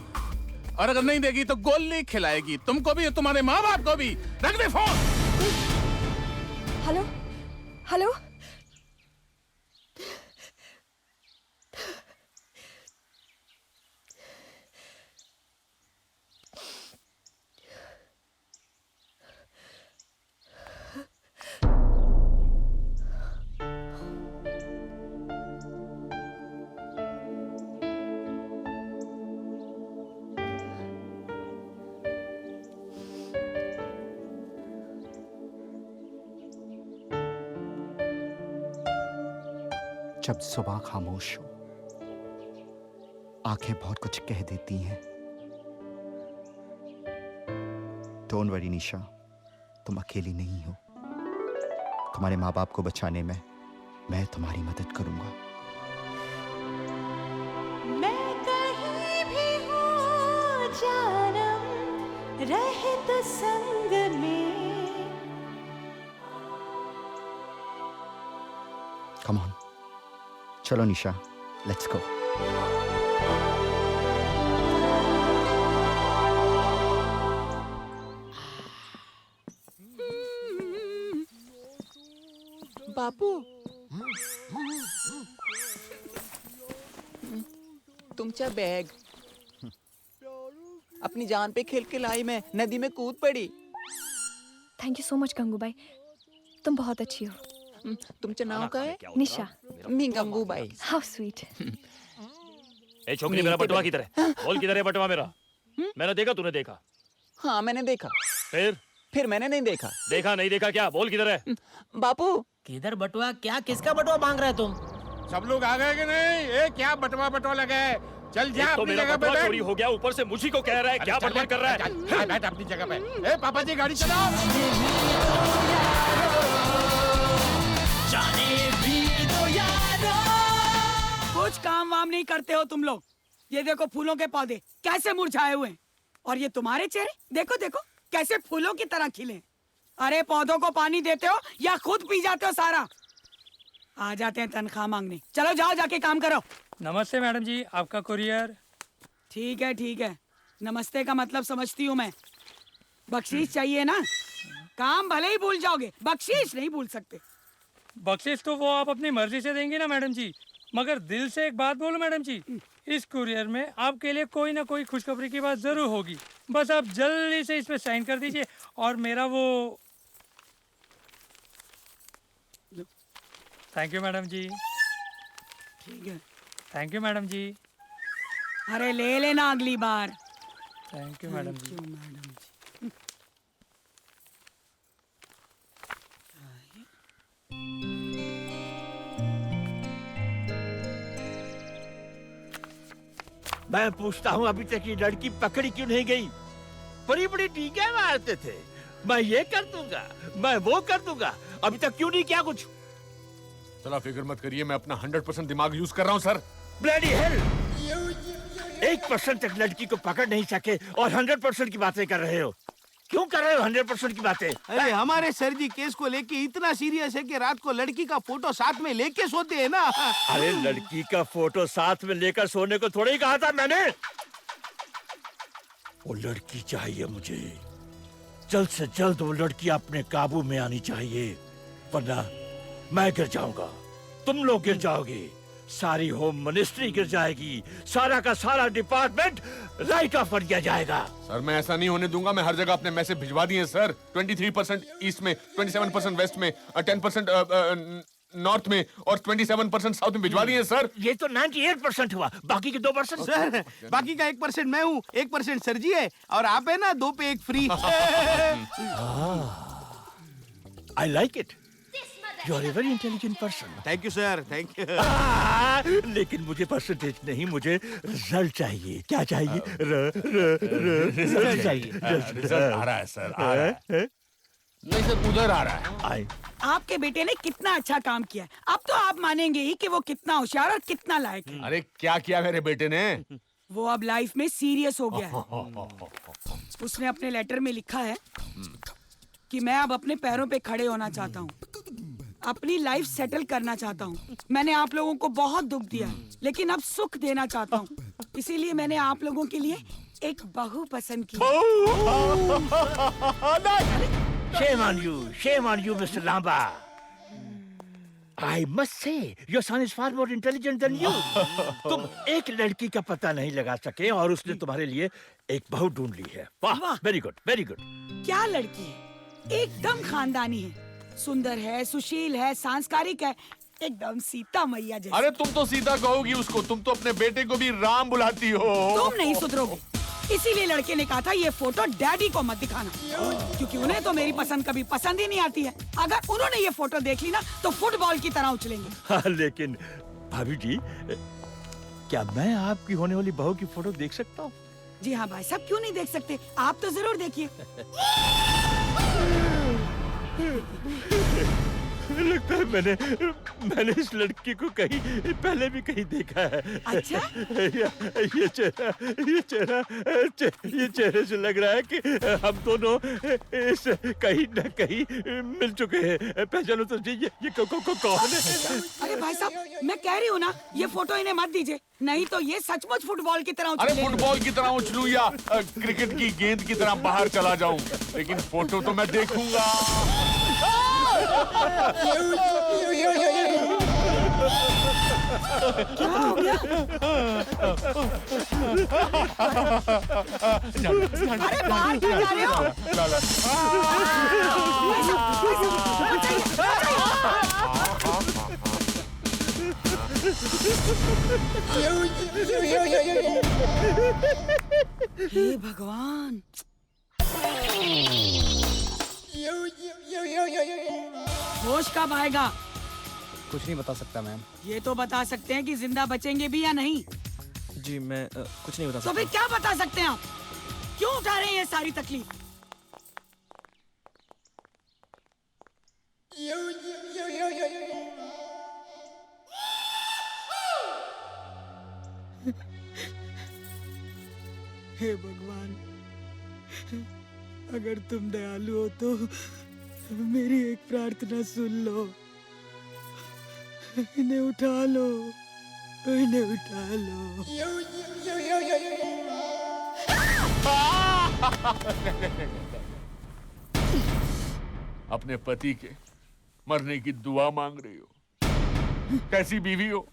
और अगर नहीं देगी तो गोली खिलाएगी, तुमको भी तुम्हारे माँ बाप को भी। रख दे फोन। हेलो हेलो, जब सुबह खामोश हो, आंखें बहुत कुछ कह देती हैं। डोंट वरी निशा, तुम अकेली नहीं हो। तुम्हारे माँ बाप को बचाने में मैं तुम्हारी मदद करूंगा। मैं कहीं भी हूँ जानम, रहे तो संग में। कम ऑन, चलो निशा, लेट्स गो। बापू, तुमचा बैग अपनी जान पे खेल के लाई, मैं नदी में कूद पड़ी। Thank you so much Gangubai, तुम बहुत अच्छी हो। तुमचं नाव काय? निशा। मी गंगूबाई। How sweet. ए छोकरी, मेरा बटवा किधर है? बोल किधर है बटवा मेरा? मैंने देखा, तूने देखा? हाँ मैंने देखा। फिर मैंने नहीं देखा। देखा नहीं देखा क्या? बोल किधर है? बापू किधर बटुआ? क्या किसका बटुआ मांग रहे तुम? सब लोग आ गए कि नहीं? ए क्या बटवा बटवा लगा है? चल जा तो अपनी मेरा जगह पे बटवा बैठ। चोरी हो गया, ऊपर से मुझी को कह रहा है क्या बटवा कर रहा है? चल बैठ अपनी जगह पे। ए पापा जी गाड़ी चलाओ। कुछ काम वाम नहीं करते हो तुम लोग। ये देखो फूलों के पौधे कैसे मुरझाए हुए हैं, और ये तुम्हारे चेहरे देखो देखो कैसे फूलों की तरह खिले। अरे पौधों को पानी देते हो या खुद पी जाते हो सारा? आ जाते हैं तनख्वाह मांगने। चलो जाओ, जाके काम करो। नमस्ते मैडम जी, आपका कुरियर। ठीक है। नमस्ते का मतलब समझती हूँ मैं। बख्शीश चाहिए ना? काम भले ही भूल जाओगे, बख्शीश नहीं भूल सकते। बख्शीश तो वो आप अपनी मर्जी से देंगी ना मैडम जी, मगर दिल से एक बात बोलो मैडम जी, इस कुरियर में आपके लिए कोई ना कोई खुशखबरी की बात जरूर होगी। बस आप जल्दी से इस पे साइन कर दीजिए और मेरा वो। थैंक यू मैडम जी। ठीक है। थैंक यू मैडम जी। अरे ले लेना अगली बार। थैंक यू मैडम जी। मैं पूछता हूँ अभी तक ये लड़की पकड़ी क्यों नहीं गई? बड़ी बड़ी टीके मारते थे, मैं ये कर दूंगा, मैं वो कर दूंगा, अभी तक क्यों नहीं किया कुछ? चला फिक्र मत करिए, मैं अपना 100% दिमाग यूज कर रहा हूँ सर। Bloody hell! 1% तक लड़की को पकड़ नहीं सके और 100% की बातें कर रहे हो। क्यों कर रहे हो 100% की बातें? अरे हमारे सर जी केस को लेके इतना सीरियस है कि रात को लड़की का फोटो साथ में लेके सोते हैं ना। अरे लड़की का फोटो साथ में लेकर सोने को थोड़ा ही कहा था मैंने। वो लड़की चाहिए मुझे, जल्द से जल्द वो लड़की अपने काबू में आनी चाहिए, वरना मैं गिर जाऊंगा, तुम लोग गिर जाओगे, सारी होम मिनिस्ट्री गिर जाएगी, सारा का सारा डिपार्टमेंट राइट ऑफ कर दिया जाएगा। सर मैं ऐसा नहीं होने दूंगा, मैं हर जगह अपने मैसेज भिजवा दिए सर। 23% ईस्ट में, 27% वेस्ट में, 10% नॉर्थ में और 27% साउथ में भिजवा दिए सर। ये तो 98% हुआ, बाकी के 2%। सर बाकी का 1% मैं हूँ, 1% सर जी है और आप है ना 2 पे 1 free. I like it. You are a very intelligent person. Thank you sir, thank you. लेकिन मुझे परसेंटेज नहीं, मुझे रिजल्ट चाहिए। क्या चाहिए? रिजल्ट चाहिए। रिजल्ट आ रहा है सर, आ रहा है। नहीं सर उधर आ रहा है। आपके बेटे ने कितना अच्छा काम किया है, अब तो आप मानेंगे ही कि वो कितना होशियार और कितना लायक है। अरे क्या किया मेरे बेटे ने? वो अब लाइफ में सीरियस हो गया है। उसने अपने लेटर में लिखा है कि मैं अब अपने पैरों पे खड़े होना चाहता हूँ, अपनी लाइफ सेटल करना चाहता हूँ। मैंने आप लोगों को बहुत दुख दिया है, लेकिन अब सुख देना चाहता हूँ, इसीलिए मैंने आप लोगों के लिए एक बहू पसंद की। Shame on you, Mr. Lamba. I must say, your son is far more intelligent than you. तुम एक लड़की का पता नहीं लगा सके और उसने तुम्हारे लिए एक बहू ढूंढ ली है। वाह, वेरी गुड, वेरी गुड। क्या लड़की है, एकदम खानदानी है, सुंदर है, सुशील है, सांस्कारिक है, एकदम सीता मैया जैसी। अरे तुम तो सीता कहोगी उसको, तुम तो अपने बेटे को भी राम बुलाती हो। तुम नहीं सुधरोगे, इसीलिए लड़के ने कहा था ये फोटो डैडी को मत दिखाना, क्योंकि उन्हें तो मेरी पसंद कभी पसंद ही नहीं आती है। अगर उन्होंने ये फोटो देख ली ना तो फुटबॉल की तरह उछलेंगे। हाँ, लेकिन भाभी जी, क्या मैं आपकी होने वाली बहू की फोटो देख सकता हूँ? जी हाँ भाई साहब, क्यों नहीं देख सकते, आप तो जरूर देखिए। लगता है मैंने इस लड़की को कहीं पहले भी कहीं देखा है। अच्छा? ये चेहरे से लग रहा है कि हम दोनों इस कहीं न कहीं मिल चुके हैं। पहचानो तो ये कौन है? अरे भाई साहब, मैं कह रही हूँ ना, ये फोटो इन्हें मत दीजिए, नहीं तो ये सचमुच फुटबॉल की तरह अरे फुटबॉल की तरह उछलूं या क्रिकेट की गेंद की तरह बाहर चला जाऊं, लेकिन फोटो तो मैं देखूंगा। क्या हो गया? अरे बाहर क्यों जा रहे हो? हे भगवान, होश कब आएगा? कुछ नहीं बता सकता मैम। ये तो बता सकते हैं कि जिंदा बचेंगे भी या नहीं। जी मैं कुछ नहीं बता तो सकता। फिर क्या बता सकते हैं आप? क्यों उठा रहे हैं ये सारी तकलीफ? हे भगवान, अगर तुम दयालु हो तो मेरी एक प्रार्थना सुन लो, इन्हें उठा लो। उन्हें उठा लो। अपने पति के मरने की दुआ मांग रही हो। कैसी बीवी हो,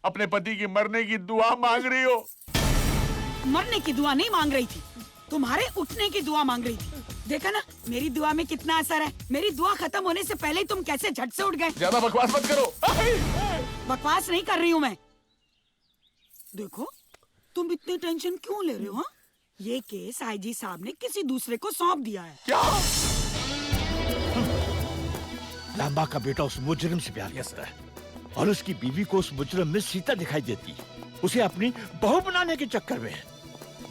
अपने पति के मरने की दुआ मांग रही हो। मरने की दुआ नहीं मांग रही थी, तुम्हारे उठने की दुआ मांग रही थी। देखा ना मेरी दुआ में कितना असर है। मेरी दुआ खत्म होने से पहले ही तुम कैसे झट से उठ गए। ज्यादा बकवास मत करो। बकवास नहीं कर रही हूँ मैं। देखो तुम इतनी टेंशन क्यों ले रहे हो? ये केस आईजी साहब ने किसी दूसरे को सौंप दिया है। क्या? लांबा का बेटा उस मुजरिम से प्यार करता है और उसकी बीवी को उस मुजरिम में सीता दिखाई देती है। उसे अपनी बहू बनाने के चक्कर में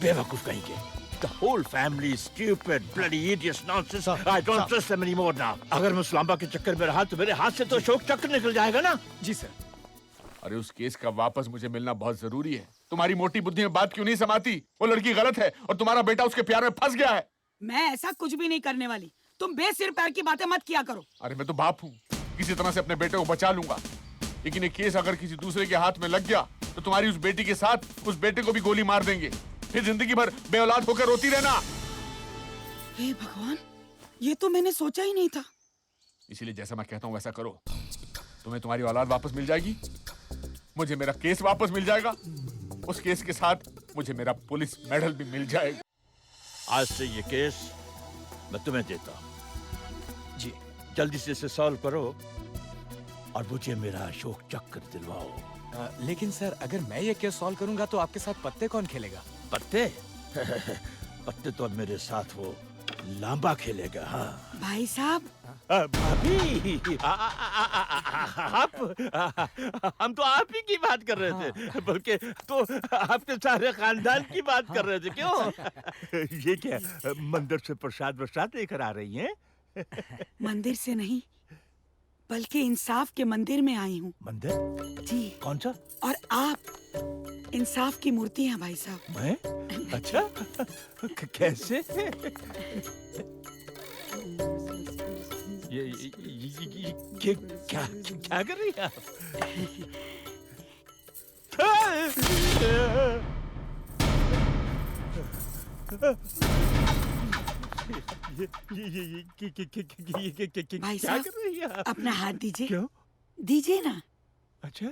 बेवकूफ कहेंगे। The whole family is stupid, bloody idiots, nonsense. I don't trust them anymore now. अगर मैं उस लांबा के चक्कर में रहा तो मेरे हाथ से तो अशोक चक्र निकल जाएगा ना। जी सर। अरे उस केस का वापस मुझे मिलना बहुत जरूरी है। तुम्हारी मोटी बुद्धि में बात क्यों नहीं समाती? वो लड़की गलत है और तुम्हारा बेटा उसके प्यार में फंस गया है। मैं ऐसा कुछ भी नहीं करने वाली। तुम बेसिर पैर की बातें मत किया करो। अरे मैं तो बाप हूँ, किसी तरह से अपने बेटे को बचा लूंगा। लेकिन ये केस अगर किसी दूसरे के हाथ में लग गया तो तुम्हारी उस बेटी के साथ उस बेटे को भी गोली मार देंगे। फिर जिंदगी भर बेऔलाद होकर रोती रहना। हे भगवान, ये तो मैंने सोचा ही नहीं था। इसीलिए जैसा मैं कहता हूँ वैसा करो। तुम्हें तुम्हारी औलाद वापस मिल जाएगी, मुझे मेरा केस वापस मिल जाएगा, उस केस के साथ मुझे मेरा पुलिस मेडल भी मिल जाएगा। आज से ये केस मैं तुम्हें देता हूँ। जी। जल्दी से इसे सॉल्व करो और मुझे मेरा अशोक चक्र दिलवाओ। लेकिन सर अगर मैं ये केस सॉल्व करूंगा तो आपके साथ पत्ते कौन खेलेगा? पत्ते? पत्ते तो मेरे साथ वो लांबा खेलेगा। हाँ भाई साहब। भाभी, हम तो आप ही की बात कर रहे थे, बल्कि तो आपके सारे खानदान की बात कर रहे थे। क्यों? ये क्या मंदिर से प्रसाद लेकर आ रही हैं? मंदिर से नहीं बल्कि इंसाफ के मंदिर में आई हूँ। मंदिर? जी। कौन सा? और आप इंसाफ की मूर्ति हैं भाई साहब। मैं? अच्छा कैसे? ये क्या कर रही हैं आप? भाई साहब अपना हाथ दीजिए। क्यों? दीजिए ना। अच्छा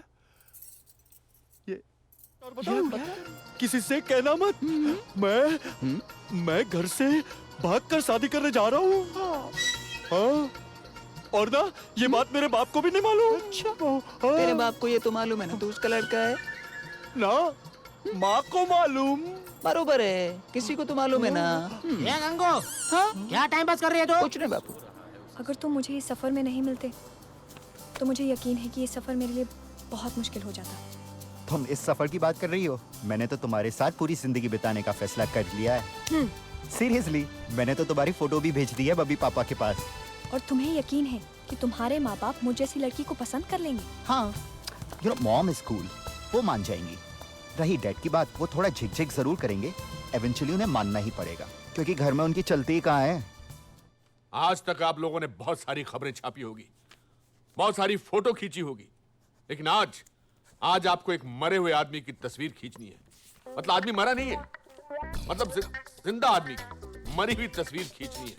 किसी से कहना मत। मैं घर से भागकर शादी करने जा रहा हूँ। हाँ और ना ये बात मेरे बाप को भी नहीं मालूम। अच्छा तेरे बाप को ये तो मालूम है ना, तू उसका लड़का है ना। माँ को मालूम। बरोबर है, किसी को तो मालूम है ना। ये गंगो, क्या टाइम पास कर रही है तू? कुछ नहीं बापू। अगर तुम मुझे इस सफर में नहीं मिलते तो मुझे यकीन है कि ये सफर मेरे लिए बहुत मुश्किल हो जाता। तुम इस सफर की बात कर रही हो? मैंने तो तुम्हारे साथ पूरी जिंदगी बिताने का फैसला कर लिया है। सीरियसली, मैंने तो तुम्हारी फोटो भी भेज दी है बबी पापा के पास। और तुम्हें यकीन है कि तुम्हारे माँ बाप मुझ जैसी लड़की को पसंद कर लेंगे? हाँ, you know mom is cool, वो मान जाएंगी। रही डैड की बात, वो थोड़ा झिकझिक जरूर करेंगे, एवेंचुअली उन्हें मानना ही पड़ेगा क्योंकि घर में उनकी चलती ही कहाँ है। आज तक आप लोगों ने बहुत सारी खबरें छापी होगी, बहुत सारी फोटो खींची होगी, लेकिन आज आपको एक मरे हुए आदमी की तस्वीर खींचनी है। मतलब आदमी मरा नहीं है, मतलब जिंदा आदमी की मरी हुई तस्वीर खींचनी है।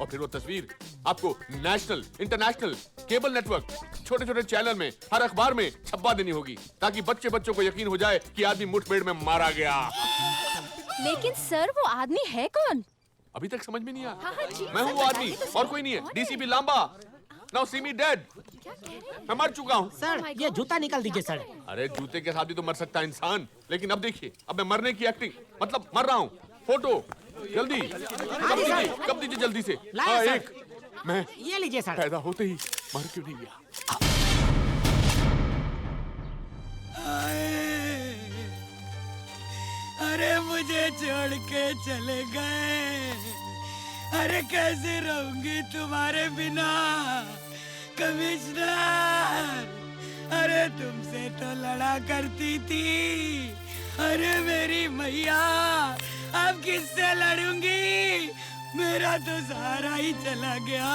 और फिर वो तस्वीर आपको नेशनल, इंटरनेशनल, केबल नेटवर्क, छोटे छोटे चैनल में, हर अखबार में छपवा देनी होगी ताकि बच्चों को यकीन हो जाए कि आदमी मुठभेड़ में मारा गया। लेकिन सर वो आदमी है कौन? अभी तक समझ में नहीं आया। हाँ, जी, मैं हूँ सर, वो आदमी बताइए तो और कोई नहीं है। डीसीपी लांबा। नाउ सी मी डेड। मैं मर चुका हूँ। सर ये जूता निकाल दीजिए सर। अरे जूते के साथ भी तो मर सकता है इंसान। लेकिन अब देखिए, अब मैं मरने की एक्टिंग, मतलब मर रहा हूँ। फोटो जल्दी कब दीजिए जल्दी से। हाँ एक मैं ये लीजिए सर। पैदा होते ही मर क्यों नहीं गया? अरे मुझे छोड़ के चले गए। अरे कैसे रहूंगी तुम्हारे बिना कमिश्नर। अरे तुमसे तो लड़ा करती थी। अरे मेरी मैया, अब किससे लड़ूंगी? मेरा तो सहारा ही चला गया।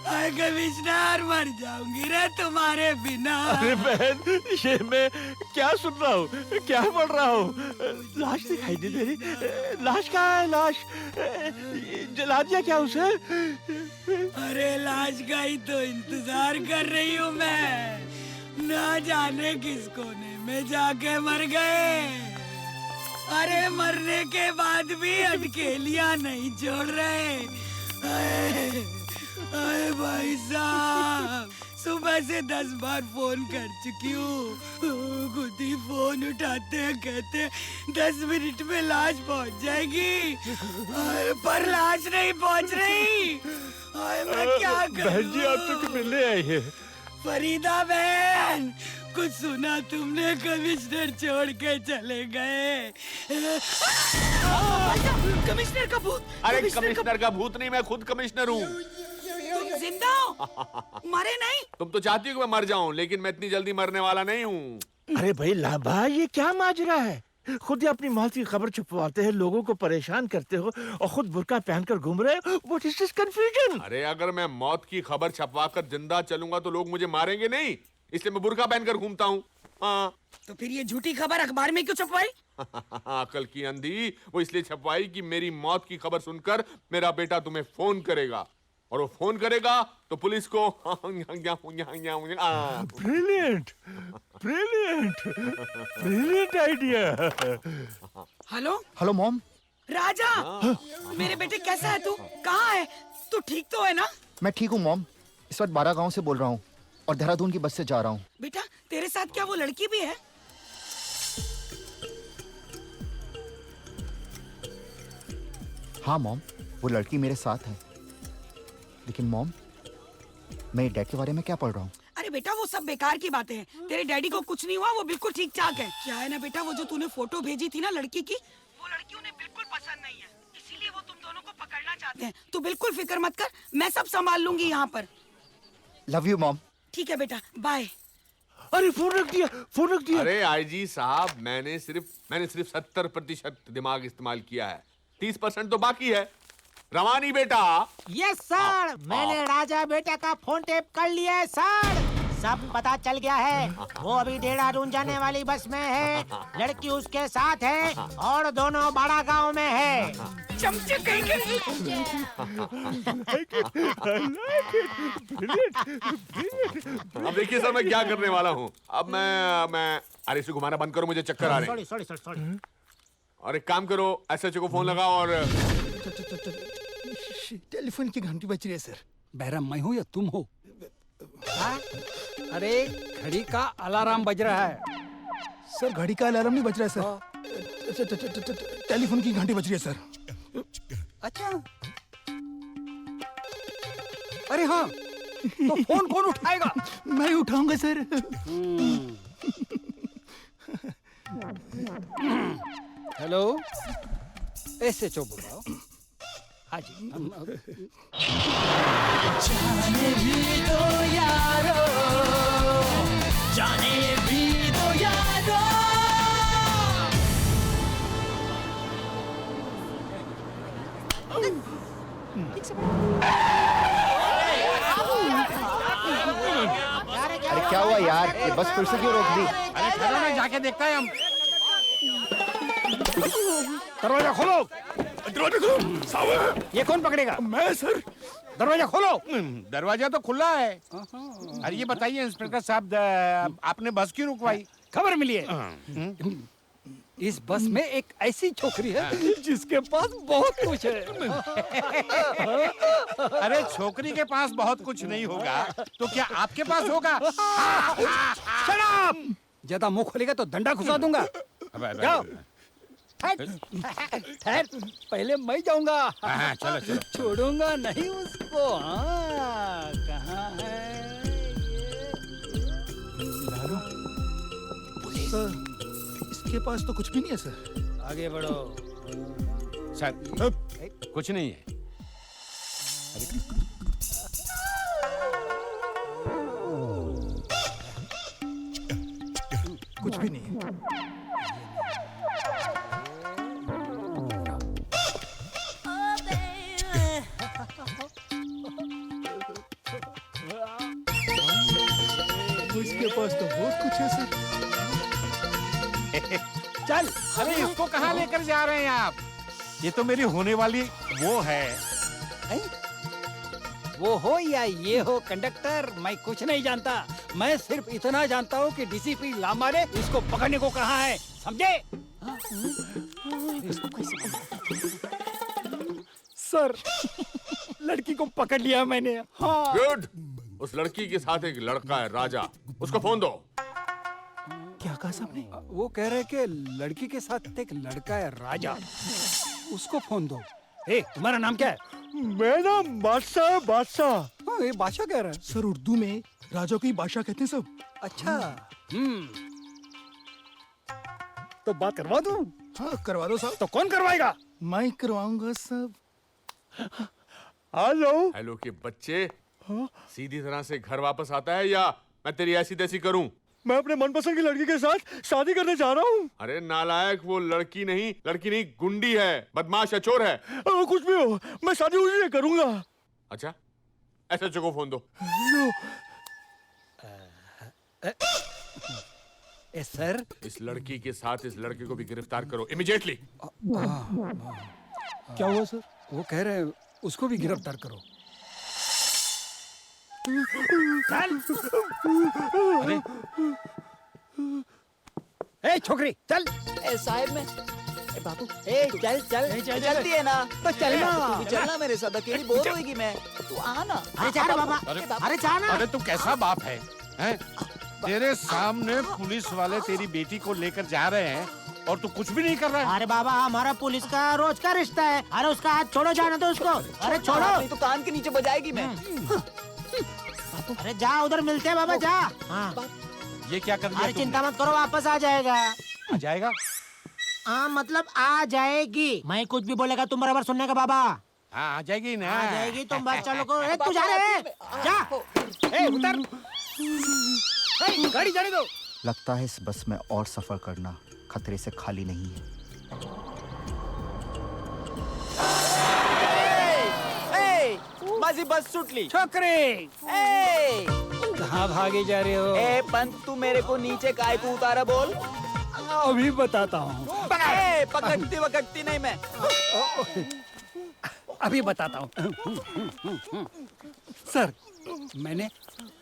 अरे कमिश्नर, मर जाऊंगी रे तुम्हारे बिना। अरे बहन, ये मैं क्या सुन रहा हूँ, क्या पढ़ रहा हूँ? लाश दिखाई दे रही। लाश कहाँ है? लाश जला दिया क्या उसे? अरे लाश का ही तो इंतजार कर रही हूँ मैं। ना जाने किस कोने में जाके मर गए। अरे मरने के बाद भी अटकेलियां नहीं छोड़ रहे। अरे भाई साहब, सुबह से 10 बार फोन कर चुकी हूँ। खुद ही फोन उठाते हैं, कहते हैं 10 मिनट में लाश पहुँच जाएगी। अरे पर लाश नहीं पहुँच रही। अरे मैं क्या करूँ? बहन जी, आप तो मिलने आई है। फरीदा बहन, कुछ सुना तुमने? कमिश्नर छोड़ के चले गए। कमिश्नर का भूत। अरे कमिश्नर का भूत नहीं, मैं खुद कमिश्नर हूँ। तुम जिंदा हो? मरे नहीं? तुम तो चाहती हो कि मैं मर जाऊं, लेकिन मैं इतनी जल्दी मरने वाला नहीं हूँ। अरे भाई लाभा, ये क्या माजरा है? खुद ही अपनी मौत की खबर छुपवाते हैं, लोगों को परेशान करते हो और खुद बुर्का पहनकर घूम रहे हो। What is this confusion? अरे अगर मैं मौत की खबर छपवाकर जिंदा चलूंगा तो लोग मुझे मारेंगे नहीं, इसलिए मैं बुर्का पहनकर घूमता हूँ। हाँ। तो फिर ये झूठी खबर अखबार में क्यों छपवाई? अकल की अंधी, वो इसलिए छपवाई कि मेरी मौत की खबर सुनकर मेरा बेटा तुम्हें फोन करेगा, और वो फोन करेगा तो पुलिस को। Brilliant, brilliant, brilliant idea. Hello hello mom. राजा, मेरे बेटे कैसा है तू? कहाँ है तू? ठीक तो है ना? मैं ठीक हूँ मॉम। इस वक्त 12 गांव से बोल रहा हूँ और देहरादून की बस से जा रहा हूँ। बेटा, तेरे साथ क्या वो लड़की भी है? हाँ मॉम, वो लड़की मेरे साथ है। लेकिन मॉम, मैं डैड के बारे में क्या पढ़ रहा हूँ? अरे बेटा, वो सब बेकार की बातें हैं। तेरे डैडी को कुछ नहीं हुआ, वो बिल्कुल ठीक ठाक है। क्या है ना बेटा, वो जो तूने फोटो भेजी थी ना लड़की की, वो लड़की उन्हें बिल्कुल पसंद नहीं है, इसीलिए वो तुम दोनों को पकड़ना चाहते हैं। तू बिल्कुल फिक्र मत कर, मैं सब संभाल लूंगी यहाँ पर। Love you mom. ठीक है बेटा, बाय। अरे फोन रख दिया, फोन रख दिया। अरे आईजी साहब, मैंने सिर्फ 70% दिमाग इस्तेमाल किया है, 30% तो बाकी है। रवानी बेटा। यस सर, मैंने राजा बेटा का फोन टेप कर लिया है सर। सब पता चल गया है। वो अभी देहरादून जाने वाली बस में है, लड़की उसके साथ है और दोनों बड़ा गांव में है। चमचे कहीं के। अब देखिए सर, मैं क्या करने वाला हूँ। अब मैं अरे इसे घुमाना बंद करो, मुझे चक्कर आ रहे हैं। सॉरी। और एक काम करो, एसएचओ को फोन लगाओ और टेलीफोन की घंटी बज रही है सर। बहरम मैं हूँ या तुम हो? अरे घड़ी का अलार्म बज रहा है। सर घड़ी का अलार्म नहीं बज रहा है सर, टेलीफोन की घंटी बज रही है सर। अच्छा, अरे हाँ, तो फोन कौन उठाएगा? मैं उठाऊंगा सर। हेलो, एसएचओ बोल रहा हूँ। हाँ जी। जाने भी दो यारो, जाने भी दो यारो। अरे क्या हुआ यार, ये बस फिर से क्यों रोक दी? अरे चलो ना, जाके देखता है हम। दरवाजा खोलो। दरवाजा खोलो। साहब, ये कौन पकड़ेगा? मैं सर। दरवाजा खोलो। दरवाजा तो खुला है। अरे ये बताइए इंस्पेक्टर साहब, आपने बस क्यों रुकवाई? खबर मिली है इस बस में एक ऐसी छोकरी है जिसके पास बहुत कुछ है। अरे छोकरी के पास बहुत कुछ नहीं होगा तो क्या आपके पास होगा? Shut up! ज्यादा मुंह खोलेगा तो डंडा घुसा दूंगा। जाओ। ठहर, पहले मैं जाऊंगा। चलो चलो। छोड़ूंगा नहीं उसको। हाँ, कहाँ है सर? इसके पास तो कुछ भी नहीं है सर। आगे बढ़ो। सर कुछ नहीं है। कुछ भी नहीं है। पास तो बहुत कुछ है सर। चल, अरे इसको कहाँ लेकर जा रहे हैं आप? ये तो मेरी होने वाली वो है। वो हो या ये हो कंडक्टर, मैं कुछ नहीं जानता। मैं सिर्फ इतना जानता हूँ कि डीसीपी लांबा ने इसको पकड़ने को कहा है, समझे? सर, लड़की को पकड़ लिया मैंने। हाँ। गुड। उस लड़की के साथ एक लड़का है राजा, उसको फोन दो। क्या कहा सबने? वो कह रहे कि लड़की के साथ एक लड़का है राजा, उसको फोन दो। ए, तुम्हारा नाम क्या है? मेरा बादशाह बादशाह। हाँ, ये बादशाह कह रहा है। सर उर्दू में राजा को ही बादशाह कहते हैं सब। अच्छा। तो बात करवा दूं? हाँ करवा दो साहब। तो कौन करवाएगा? मैं करवाऊंगा सब। हेलो। हेलो के बच्चे, सीधी तरह से घर वापस आता है या मैं तेरी ऐसी तैसी करूं? मैं अपने मनपसंद की लड़की के साथ शादी करने जा रहा हूँ। अरे नालायक, वो लड़की नहीं गुंडी है, बदमाश है, चोर है। कुछ भी हो, मैं शादी उसी से करूंगा। अच्छा, एसएचओ को फोन दो। सर, इस लड़की के साथ इस लड़के को भी गिरफ्तार करो इमीडिएटली। क्या हुआ सर? वो कह रहे हैं उसको भी गिरफ्तार करो। चल। अरे, ए छोकरी चल। ए साहब में बाबू, चल चल जल्दी है ना तो चल ना। तू भी चलना मेरे साथ, अकेली बोर होगी मैं, तू आ ना। अरे जा ना बाबा, अरे जा ना। अरे तू कैसा बाप है, हैं? तेरे सामने पुलिस वाले तेरी बेटी को लेकर जा रहे हैं और तू कुछ भी नहीं कर रहा है। अरे बाबा, हमारा पुलिस का रोज का रिश्ता है। अरे उसका हाथ छोड़ो, जाना तो उसको। अरे छोड़ो, नहीं तो कान के नीचे बजाएगी मैं। अरे जा, उधर मिलते हैं बाबा, जा। हाँ। ये क्या कर दिया? अरे चिंता मत करो, वापस आ जाएगा। आ जाएगा? हाँ मतलब आ जाएगी। मैं कुछ भी बोलेगा तुम बराबर सुनने का बाबा। हाँ आ जाएगी ना। आ जाएगी, तुम बस चलो को। तू जा रहे जा। उतर। गाड़ी जाने दो। लगता है इस बस में और सफर करना खतरे से खाली नहीं है। माझी बस सुटली। छोकरे, कहाँ भागे जा रहे हो? ए पंत, तू मेरे को नीचे काय को उतारा बोल। अभी बताता हूँ। पकड़ती वकड़ती नहीं मैं। अभी बताता हूँ। सर, मैंने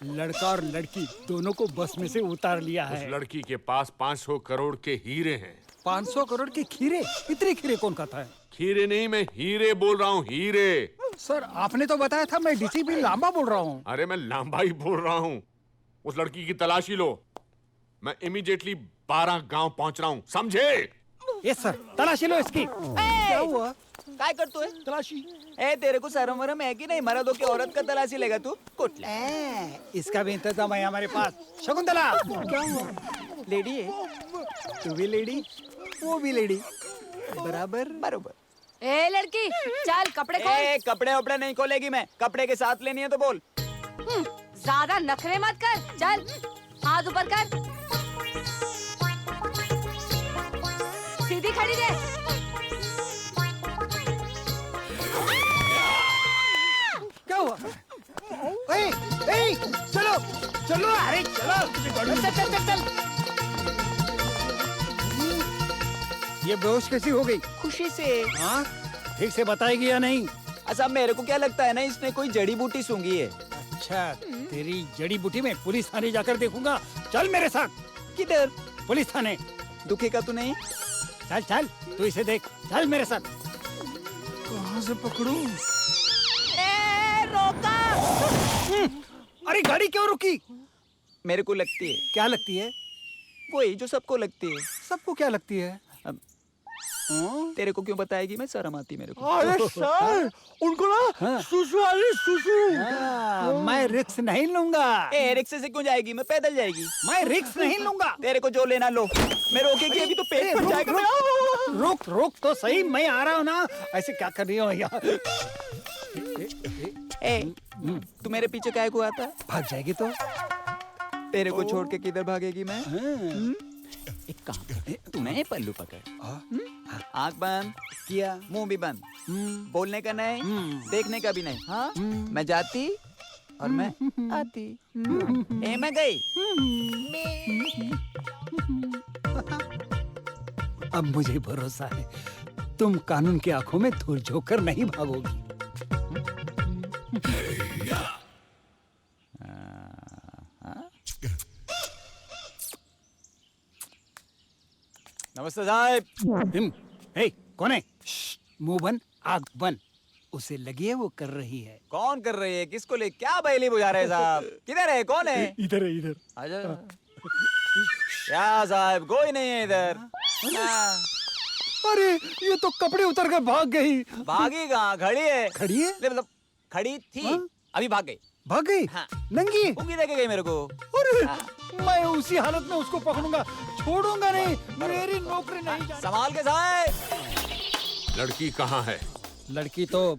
लड़का और लड़की दोनों को बस में से उतार लिया है। उस लड़की के पास 500 करोड़ के हीरे हैं। 500 करोड़ के खीरे? इतने खीरे कौन खाता है? खीरे नहीं, मैं हीरे बोल रहा हूँ, हीरे। सर, आपने तो बताया था मैं डीसीपी लांबा बोल रहा हूँ। अरे मैं लांबा ही बोल रहा हूँ। उस लड़की की तलाशी लो। मैं इमीडिएटली 12 गांव पहुंच रहा हूँ, समझे? यस सर, तलाशी लो इसकी। क्या हुआ? काय करतो है? तलाशी। ए तेरे को शर्म वरम है कि नहीं? मर्द होके औरत का तलाशी लेगा तू? कुछ इसका भी इंतजाम है हमारे पास। शकुंतला, क्या हुआ? लेडी है, तू भी लेडी, वो भी लेडी, बराबर बरोबर। ए लड़की, चल कपड़े खोल। ए कपड़े वपड़े नहीं खोलेगी मैं, कपड़े के साथ लेनी है तो बोल। ज्यादा नखरे मत कर, चल हाथ ऊपर कर, सीधी खड़ी रह। क्या हुआ? ए, ए, चलो चलो, अरे चलो, चल चल चल चल। ये बेहोश कैसी हो गई? खुशी से। हाँ, ठीक से बताएगी या नहीं? अच्छा, मेरे को क्या लगता है ना, इसने कोई जड़ी बूटी सूंघी है। अच्छा, तेरी जड़ी बूटी में पुलिस थाने जाकर देखूंगा। चल मेरे साथ। किधर? पुलिस थाने। दुखेगा तू नहीं? चल चल, तू इसे देख, चल मेरे साथ। कहाँ से पकड़ूं? रोका। अरे गाड़ी क्यों रुकी? मेरे को लगती है। क्या लगती है? वही जो सबको लगती है। सबको क्या लगती है? तेरे को क्यों बताएगी? मैं शर्म आती मेरे को। अरे सर, उनको ना सुसु आ रही, सुसु। मैं रिक्स नहीं लूंगा। ए रिक्शे से क्यों जाएगी? मैं पैदल जाएगी। मैं रिक्स नहीं लूंगा। तेरे को जो लेना लो, मैं रोकेगी अभी तो पेट फट जाएगा। रुक रुक तो सही, मैं आ रहा हूँ ना। ऐसे क्या कर रही हो यहाँ? ए, तू मेरे पीछे काहे को आता? भाग जाएगी तो? तेरे को छोड़ के किधर भागेगी मैं? एक काम कर, तू नहीं पल्लू पकड़, आँख बंद किया, मुंह भी बंद, बोलने का नहीं, देखने का भी नहीं। हाँ, मैं जाती और मैं आती। ए मैं गई। अब मुझे भरोसा है तुम कानून की आंखों में धूल झोंककर नहीं भागोगी। नमस्ते साहब। हे, कौन है? मुंह बंद, आग बंद। उसे लगी है वो कर रही है। कौन कर रही है? किसको ले? क्या बहेली बुझा रहे हैं साहब? किधर है? कौन है? इधर है, इधर। आजा। क्या साहब, कोई नहीं है इधर। अरे ये तो कपड़े उतर कर भाग गई। भागी कहाँ? खड़ी है। खड़ी है? मतलब खड़ी थी, अभी भाग गई। भाग गई? हाँ। नंगी? उंगली देके गई मेरे को। अरे मैं उसी हालत में उसको पकड़ूंगा, छोड़ूंगा नहीं। मेरी नौकरी नहीं जाने। संभाल के साहब। लड़की कहाँ है? लड़की तो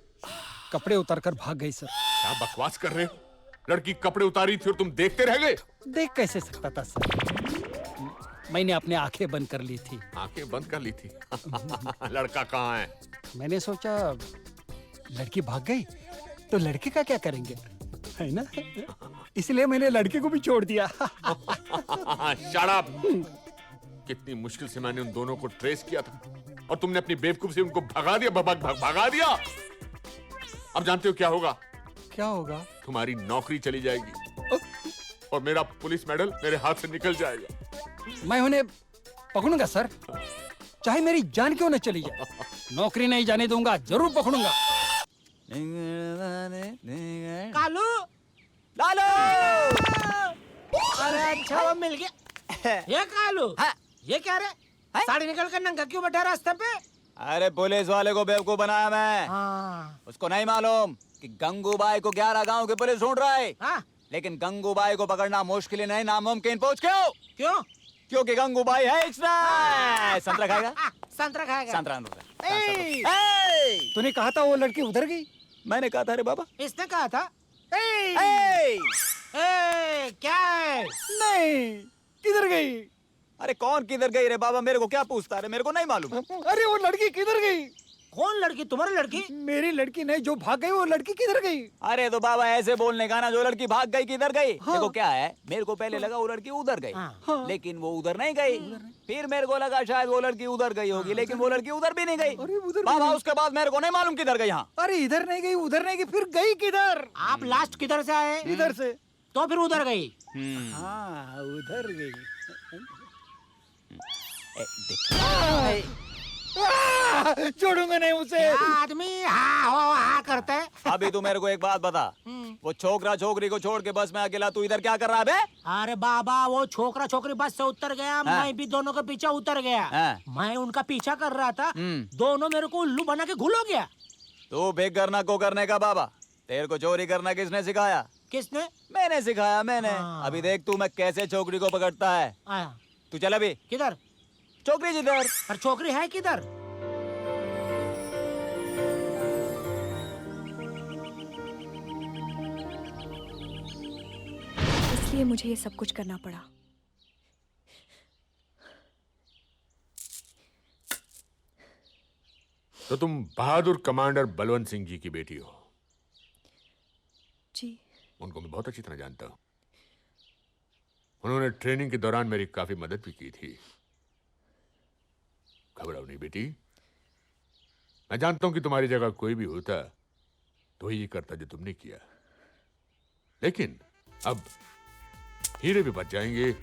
कपड़े उतर कर भाग गई सर। क्या बकवास कर रहे हो? लड़की कपड़े उतारी थी और तुम देखते रह गए? देख कैसे सकता था सर, मैंने अपने आंखें बंद कर ली थी। आंखें बंद कर ली थी? लड़का कहाँ है? मैंने सोचा लड़की भाग गई तो लड़के का क्या करेंगे, है ना? इसलिए मैंने लड़के को भी छोड़ दिया। Shut up! कितनी मुश्किल से मैंने उन दोनों को ट्रेस किया था और तुमने अपनी बेवकूफ से उनको भगा दिया, भगा दिया। अब जानते हो क्या होगा? क्या होगा? तुम्हारी नौकरी चली जाएगी और मेरा पुलिस मेडल मेरे हाथ से निकल जाएगा। मैं उन्हें पकड़ूंगा सर, चाहे मेरी जान क्यों न चली जाए। नौकरी नहीं जाने दूंगा, जरूर पकड़ूंगा। कालू, लालो। अरे अच्छा वो मिल गया। ये कालू, ये क्या रे? साड़ी निकल कर नंगा क्यों बैठा रास्ते पे? अरे पुलिस वाले को बेवकूफ बनाया मैं। उसको नहीं मालूम कि गंगूबाई को 11 गांव की पुलिस ढूंढ रहा है। लेकिन गंगूबाई को पकड़ना मुश्किल ही नहीं, नामुमकिन। पूछ क्यों? क्यों? क्योंकि गंगूबाई है इसमें। संतरा खाएगा? संतरा खाएगा। संतरा। तूने कहा था वो लड़की उधर गई। मैंने कहा था रे बाबा। इसने कहा था। क्या है? नहीं, किधर गई? अरे कौन किधर गई रे बाबा? मेरे को क्या पूछता है? मेरे को नहीं मालूम। अरे वो लड़की किधर गई? कौन लड़की? तुम्हारी लड़की? मेरी लड़की नहीं, जो भाग गई वो लड़की किधर गई? अरे तो बाबा ऐसे बोलने का ना, जो लड़की भाग गई किधर गई। देखो क्या है, मेरे को पहले लगा वो लड़की उधर गई, लेकिन वो उधर नहीं गई। फिर मेरे को लगा शायद वो लड़की उधर गई होगी, लेकिन वो लड़की उधर भी नहीं गई। बाबा उसके बाद मेरे को नहीं मालूम किधर गई। यहाँ अरे इधर नहीं गई, उधर नहीं गई, फिर गई किधर? आप लास्ट किधर से आए? इधर से। तो फिर उधर गई। हाँ उधर गई। छोड़ूंगा नहीं उसे। आदमी हाँ हो हाँ करते है। अभी तू मेरे को एक बात बता, वो छोकरा छोकरी को छोड़ के बस में अकेला तू इधर क्या कर रहा है बे? अरे बाबा वो छोकरा छोकरी बस से उतर गया, मैं भी दोनों के पीछे उतर गया। मैं उनका पीछा कर रहा था, दोनों मेरे को उल्लू बना के घुल हो गया। तू बेग करना को करने का बाबा, तेरे को चोरी करना किसने सिखाया? किसने? मैंने सिखाया, मैंने। अभी देख तू मैं कैसे छोकरी को पकड़ता है। तू चल अभी। किधर? छोकरी जिधर। पर छोकरी है किधर? इसलिए मुझे ये सब कुछ करना पड़ा। तो तुम बहादुर कमांडर बलवंत सिंह जी की बेटी हो? जी। उनको मैं बहुत अच्छी तरह जानता हूं। उन्होंने ट्रेनिंग के दौरान मेरी काफी मदद भी की थी। घबराओ नहीं बेटी, मैं जानता हूं कि तुम्हारी जगह कोई भी होता तो ये करता जो तुमने किया, लेकिन अब हीरे भी बच जाएंगे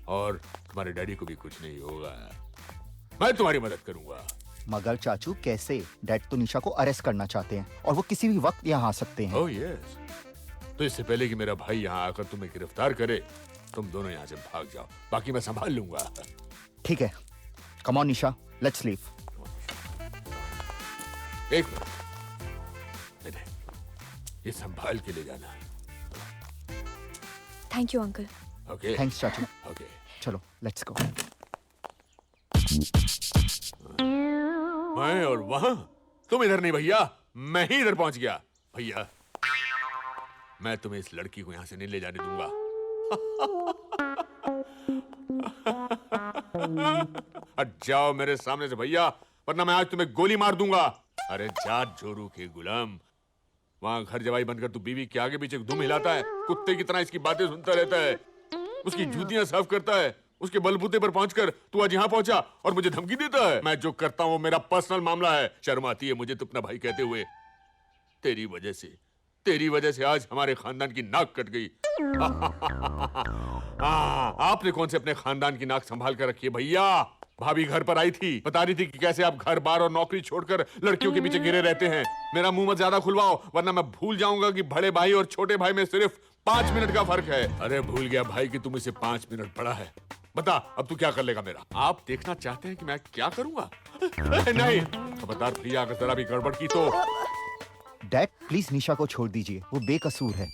और तुम्हारे डैडी को भी कुछ नहीं होगा। मैं तुम्हारी मदद करूंगा। मगर चाचू कैसे? डैड तो निशा को अरेस्ट करना चाहते हैं और वो किसी भी वक्त यहाँ आ सकते हैं। Oh yes. तो इससे पहले कि मेरा भाई यहाँ आकर तुम्हें गिरफ्तार करे, तुम दोनों यहाँ से भाग जाओ, बाकी मैं संभाल लूंगा। ठीक है, come on Nisha, let's leave. एक मिनट, ये संभाल के ले जाना। Thank you uncle. Okay. Thanks चाचू। ओके चलो लेट्स गो। मैं और वहां? तुम इधर नहीं भैया, मैं ही इधर पहुंच गया। भैया मैं तुम्हें इस लड़की को यहां से नहीं ले जाने दूंगा। जाओ मेरे सामने से भैया, वरना मैं आज तुम्हें गोली मार दूंगा। अरे जाट जोरू के गुलाम, वहाँ घर जवाई बनकर तू बीवी के आगे पीछे दुम हिलाता है, कुत्ते की तरह इसकी बातें सुनता रहता है, उसकी जूतियां साफ करता है, उसके बलबूते पर पहुंचकर तू आज यहाँ पहुंचा और मुझे धमकी देता है। मैं जो करता हूँ मेरा पर्सनल मामला है। शर्म आती है मुझे तो अपना भाई कहते हुए। तेरी वजह से आज हमारे खानदान की नाक कट गई। आपने कौन से अपने खानदान की नाक संभाल कर रखी है भैया? भाभी घर पर आई थी, बता रही थी कि कैसे आप घर बार और नौकरी छोड़कर लड़कियों के पीछे घिरे रहते हैं। मेरा मुंह मत ज्यादा खुलवाओ वरना मैं भूल जाऊंगा कि बड़े भाई और छोटे भाई में सिर्फ 5 मिनट का फर्क है। अरे भूल गया भाई कि तुम इसे 5 मिनट बड़ा है। बता अब तू क्या कर लेगा मेरा? आप देखना चाहते हैं कि मैं क्या करूंगा? नहीं, खबरदार प्रिया, अगर जरा भी गड़बड़ की तो। डैड प्लीज निशा को छोड़ दीजिए, वो बेकसूर है।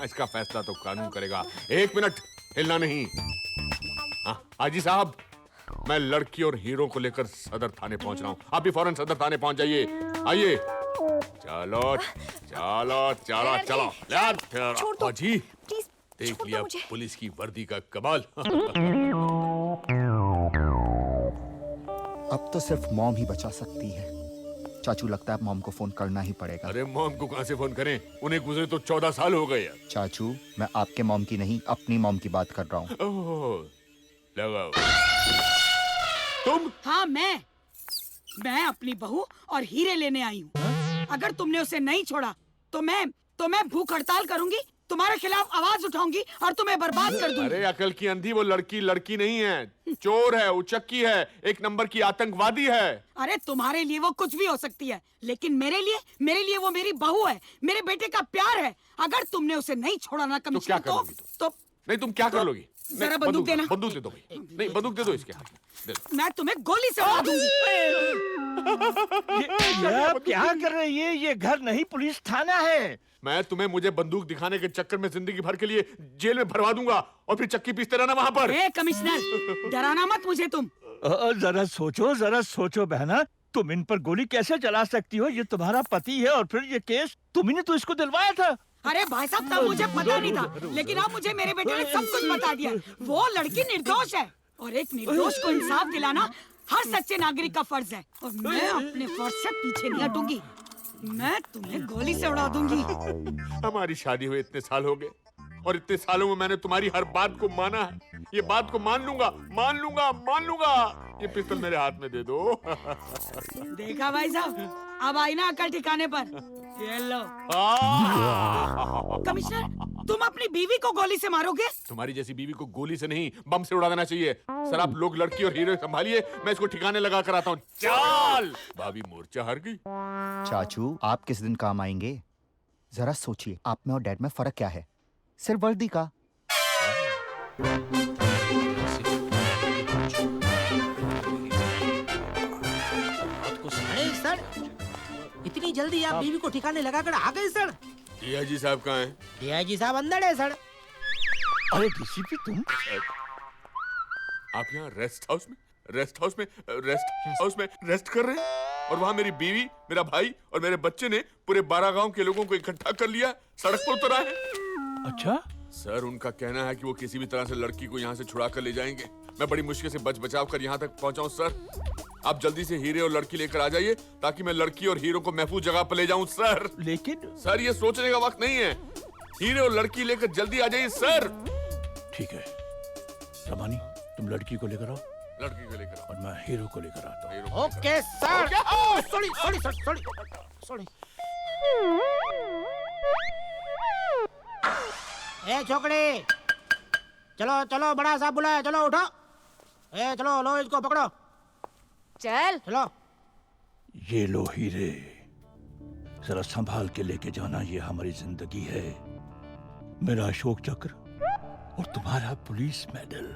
इसका फैसला तो कानून करेगा। 1 मिनट हिलना नहीं। हाजी साहब, मैं लड़की और हीरो को लेकर सदर थाने पहुंच रहा हूँ। आप भी फौरन सदर थाने पहुंच जाइए। आइए। चलो चलो चलो चलो। हाजी देख लिया पुलिस की वर्दी का कमाल। अब तो सिर्फ मॉम ही बचा सकती है। चाचू लगता है मॉम को फोन करना ही पड़ेगा। अरे मॉम को कहाँ से फोन करें? उन्हें गुजरे तो 14 साल हो गए। चाचू मैं आपके मॉम की नहीं अपनी मॉम की बात कर रहा हूँ। लगाओ। तुम? हाँ मैं अपनी बहू और हीरे लेने आई हूँ। अगर तुमने उसे नहीं छोड़ा तो मैं भूख हड़ताल करूंगी, तुम्हारे खिलाफ आवाज उठाऊंगी और तुम्हें बर्बाद कर दूंगी। अरे अकल की अंधी, वो लड़की नहीं है, चोर है, उचक्की है, 1 नंबर की आतंकवादी है। अरे तुम्हारे लिए वो कुछ भी हो सकती है, लेकिन मेरे लिए वो मेरी बहू है, मेरे बेटे का प्यार है। अगर तुमने उसे नहीं छोड़ा ना कमिश्नर तो नहीं, तुम क्या कर लोगी? जरा बंदूक देना। बंदूक दे दो भाई। नहीं, बंदूक दे दो इसके हाथ में। दे दो। मैं तुम्हें गोली से उड़ा दूंगी। ये आप क्या कर रही है? ये घर नहीं पुलिस थाना है। मैं तुम्हें मुझे बंदूक दिखाने के चक्कर में जिंदगी भर के लिए जेल में भरवा दूंगा और फिर चक्की पीसते रहना वहाँ पर। कमिश्नर, डराना मत मुझे तुम। जरा सोचो बहना, तुम इन पर गोली कैसे चला सकती हो? ये तुम्हारा पति है और फिर ये केस तुम ही ने तो इसको दिलवाया था। अरे भाई साहब, तब मुझे पता नहीं था, लेकिन अब मुझे मेरे बेटे ने सब कुछ बता दिया। वो लड़की निर्दोष है और एक निर्दोष को इंसाफ दिलाना हर सच्चे नागरिक का फर्ज है। और मैं अपने फर्ज से पीछे नहीं हटूंगी। मैं तुम्हें गोली से उड़ा दूंगी। हमारी शादी हुए इतने साल हो गए और इतने सालों में मैंने तुम्हारी हर बात को माना है। ये बात को मान लूंगा। ये पिस्तौल मेरे हाथ में दे दो। देखा भाई साहब, अब आई ना अकल ठिकाने पर। ये लो। कमिश्नर, तुम अपनी बीवी को गोली से मारोगे? तुम्हारी जैसी बीवी को गोली से नहीं, बम से उड़ा देना चाहिए। सर आप लोग लड़की और हीरो संभालिए, मैं इसको ठिकाने लगा कर आता हूँ। चल। भाभी मोर्चा हार गई। चाचू आप किस दिन काम आएंगे? जरा सोचिए, आप में और डैड में फर्क क्या है? सिर्फ वर्दी का। सर, इतनी जल्दी आप बीवी को ठिकाने लगाकर आ गए सर? डीआईजी साहब कहाँ हैं? डीआईजी साहब अंदर है सर। अरे डीसीपी तुम? आप यहाँ रेस्ट हाउस में रेस्ट कर रहे हैं और वहाँ मेरी बीवी, मेरा भाई और मेरे बच्चे ने पूरे 12 गांव के लोगों को इकट्ठा कर लिया, सड़क पर उतर आए। अच्छा सर, उनका कहना है कि वो किसी भी तरह से लड़की को यहाँ से छुड़ा कर ले जाएंगे। मैं बड़ी मुश्किल से बच बचाव कर यहाँ तक पहुँचा हूँ सर। आप जल्दी से हीरे और लड़की लेकर आ जाइए ताकि मैं लड़की और हीरो को महफूज जगह पर ले जाऊँ सर। लेकिन सर ये सोचने का वक्त नहीं है, हीरे और लड़की लेकर जल्दी आ जाइए सर। ठीक है रमानी, तुम लड़की को लेकर आओ। लड़की को लेकर और मैं हीरो को लेकर आता हूँ। Okay sir. सॉरी। ए छोकरे, चलो बड़ा साहब बुलाया, चलो उठो। ए चलो, लो इसको पकड़ो। चलो। ये लो हीरे, जरा संभाल के लेके जाना। ये हमारी जिंदगी है, मेरा अशोक चक्र और तुम्हारा पुलिस मेडल।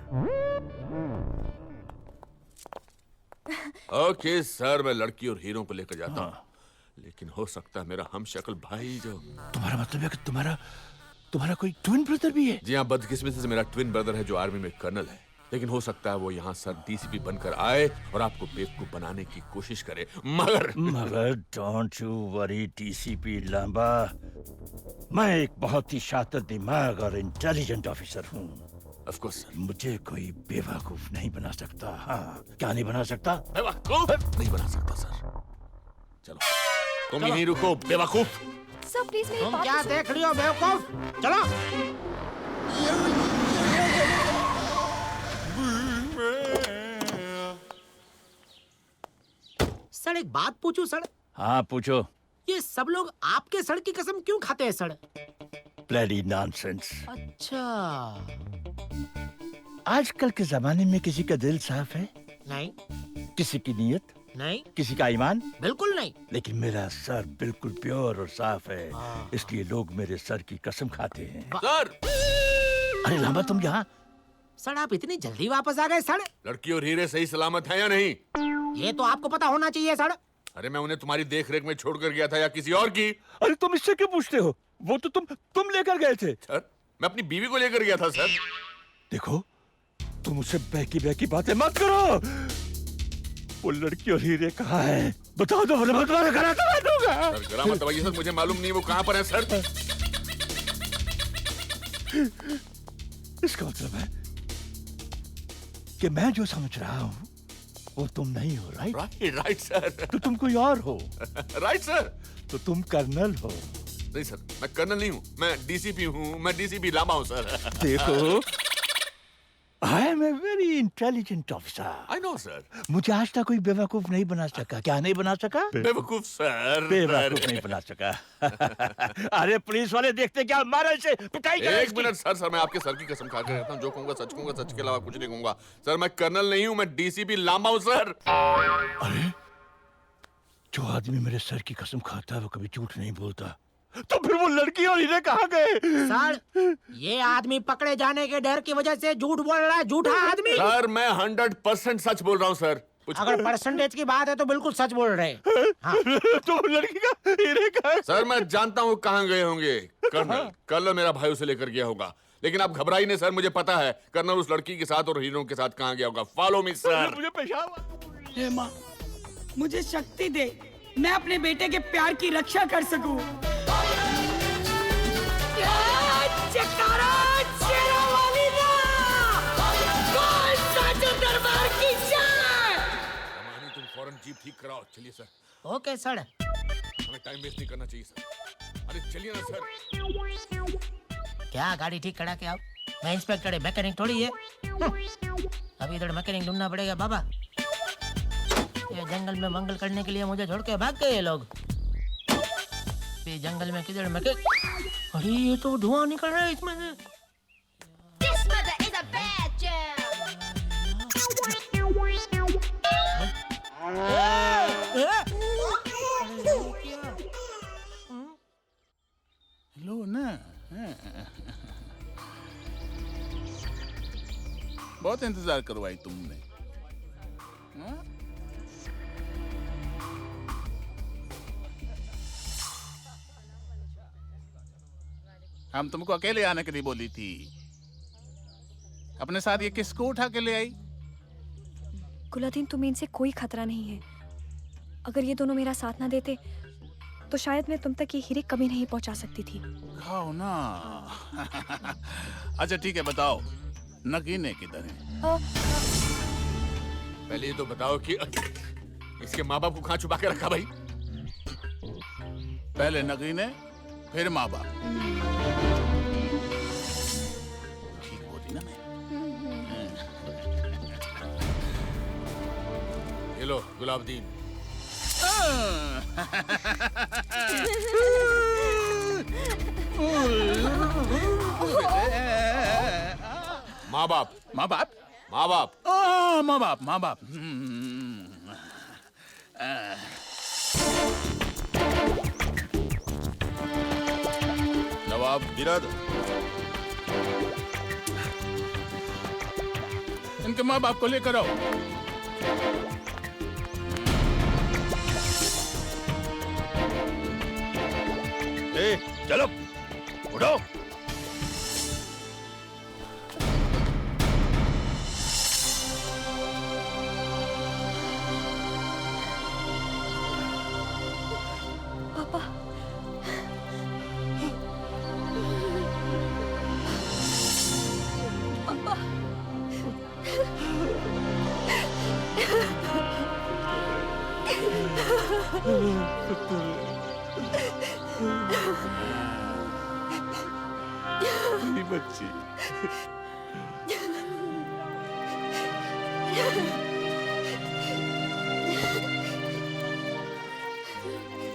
ओके सर, मैं लड़की और हीरो को लेकर जाता हूँ। लेकिन हो सकता है मेरा हमशक्ल भाई जो। तुम्हारा मतलब है कि तुम्हारा कोई ट्विन ब्रदर भी है? जी हाँ, बदकिस्मती से मेरा ट्विन ब्रदर है जो आर्मी में कर्नल है। लेकिन हो सकता है वो यहाँ सर डीसीपी बनकर आए और आपको बेवकूफ बनाने की कोशिश करे। मगर don't you worry DCP Lamba, मैं एक बहुत ही शातिर दिमाग और इंटेलिजेंट ऑफिसर हूँ। Of course sir. मुझे कोई बेवकूफ नहीं बना सकता। हाँ, क्या नहीं बना सकता? बेवकूफ नहीं बना सकता सर। चलो तुम यहीं रुको बेवकूफ। साहब प्लीज मेरी तुम बात क्या तो देख रही हो बेवकूफ? चलो। सर एक बात पूछूं सर? हाँ पूछो। ये सब लोग आपके सर की कसम क्यों खाते हैं सर? Bloody nonsense. अच्छा। आजकल के जमाने में किसी का दिल साफ है? नहीं। किसी की नीयत? नहीं। किसी का ईमान? बिल्कुल नहीं। लेकिन मेरा सर बिल्कुल प्योर और साफ है, इसलिए लोग मेरे सर की कसम खाते हैं। सर! अरे लामा तुम यहाँ? सर आप इतनी जल्दी वापस आ गए सर? लड़की और हीरे सही सलामत है या नहीं? ये तो आपको पता होना चाहिए सर। अरे मैं उन्हें तुम्हारी देख रेख में छोड़कर गया था या किसी और की? अरे तुम इससे क्यों पूछते हो? वो तो तुम लेकर गए थे। सर मैं अपनी बीवी को लेकर गया था सर। देखो तुम मुझसे बहकी बातें मत करो। वो लड़की और हीरे कहाँ है? बताओ तो मैं तुम्हारा घर आता दूंगा। सर जरा मत दबाइए सर, मुझे मालूम नहीं वो कहाँ पर है सर। इसका मतलब है कि मैं जो समझ रहा हूँ वो तुम नहीं हो। Right right sir. तो तुम कोई और हो। Right sir. तो तुम कर्नल हो। नहीं सर मैं कर्नल नहीं हूँ, मैं डीसीपी हूँ। मैं डीसीपी लामा हूँ सर। देखो I am a very intelligent officer. I know sir. मुझे आज तक कोई बेवकूफ नहीं बना सका। क्या नहीं बना सका? बेवकूफ सर। बेवकूफ नहीं बना सका। अरे पुलिस वाले देखते क्या, मारे से पिटाई करें एक मिनट सर मैं आपके सर की कसम खा कर रहता हूँ, जो कहूँगा सच के अलावा कुछ नहीं कहूँगा। सर मैं कर्नल नहीं हूँ, मैं डीसीपी लामा हूँ सर। अरे जो आदमी मेरे सर की कसम खाता है वो कभी झूठ नहीं बोलता। तो फिर वो लड़की और हीरे कहाँ गए? सर ये आदमी पकड़े जाने के डर की वजह से झूठ बोल रहा है। झूठा आदमी। सर मैं 100% सच बोल रहा हूँ सर। अगर परसेंटेज की बात है तो बिल्कुल सच बोल रहे हैं। हाँ। तो लड़की का हीरे का? सर मैं जानता हूँ कहाँ गए होंगे। कर्नल मेरा भाई उसे लेकर गया होगा, लेकिन आप घबराइए नहीं सर, मुझे पता है कर्नल उस लड़की के साथ और हीरो के साथ कहाँ गया होगा। Follow me sir. मुझे पेशाब। हे माँ मुझे शक्ति दे, मैं अपने बेटे के प्यार की रक्षा कर सकूं। दरबार की जय। तुम फौरन जीप ठीक कराओ। चलिए सर। Okay sir. हमें टाइम वेस्ट नहीं करना चाहिए सर। अरे चलिए ना सर। क्या गाड़ी ठीक करा के आओ? मैं इंस्पेक्टर है, मैकेनिक थोड़ी है। अभी इधर मैकेनिक ढूंढना पड़ेगा बाबा। ये जंगल में मंगल करने के लिए मुझे छोड़ के भाग गए ये लोग। ये जंगल में किधर मैकेनिक? अरे ये तो धुआं निकल रहा है इसमें से। लो ना। बहुत इंतजार करवाई तुमने। हम तुमको अकेले आने के लिए बोली थी, अपने साथ ये किसको उठा के ले आई? गुलादीन तुम्हें इनसे कोई खतरा नहीं है। अगर ये दोनों मेरा साथ ना देते तो शायद मैं तुम तक ये हीरे कभी नहीं पहुंचा सकती थी। खाओ ना। अच्छा ठीक है, बताओ नगीने किधर है? पहले ये तो बताओ कि इसके माँ बाप को कहाँ छुपा के रखा भाई? पहले नगीने फिर माँ बाप। ठीक बोली ना मैं? ये लो गुलाबदीन। माँ बाप माँ बाप माँ बाप माँ बाप माँ बाप। नवाब बिराद इनके माँ बाप को लेकर आओ। चलो उठो। पापा पापा मेरी बच्ची।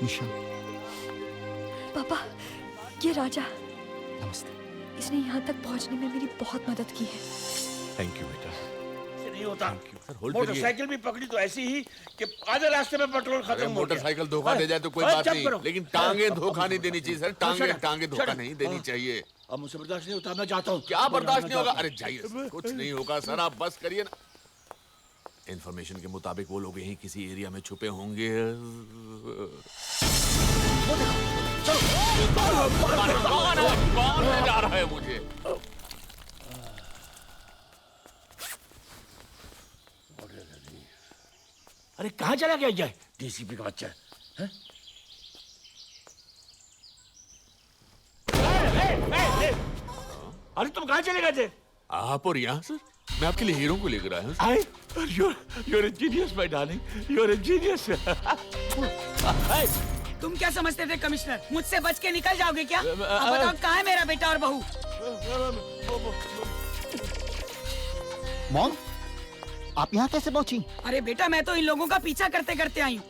निशा, पापा, ये राजा, नमस्ते। इसने यहाँ तक पहुँचने में मेरी बहुत मदद की है। थैंक यू बेटा। नहीं होता। होल्ड मोटरसाइकिल भी पकड़ी तो ऐसी ही कि आधे रास्ते में पेट्रोल खत्म हो गया। मोटरसाइकिल धोखा दे जाए तो कोई बात नहीं, लेकिन टांगे धोखा नहीं देनी चाहिए सर। टांगे धोखा नहीं देनी चाहिए। अब मुझसे बर्दाश्त नहीं होता, मैं जाता हूँ। क्या बर्दाश्त नहीं होगा? अरे जाइए, कुछ नहीं होगा सर, आप बस करिए ना। इन्फॉर्मेशन के मुताबिक वो लोग यहीं किसी एरिया में छुपे होंगे। कौन जा रहा है मुझे? अरे कहाँ चला गया ये डीसीपी का बच्चा? हैं? अरे तुम कहाँ चले गए थे? आप और यहाँ सर, मैं आपके लिए हीरो को लेकर आया हूँ। You're a genius, my darling. You're a genius. तुम क्या समझते थे कमिश्नर? मुझसे बच के निकल जाओगे क्या? अब बताओ कहाँ है मेरा बेटा और बहू? मॉम, आप यहाँ कैसे पहुँची? अरे बेटा, मैं तो इन लोगों का पीछा करते करते आई हूँ।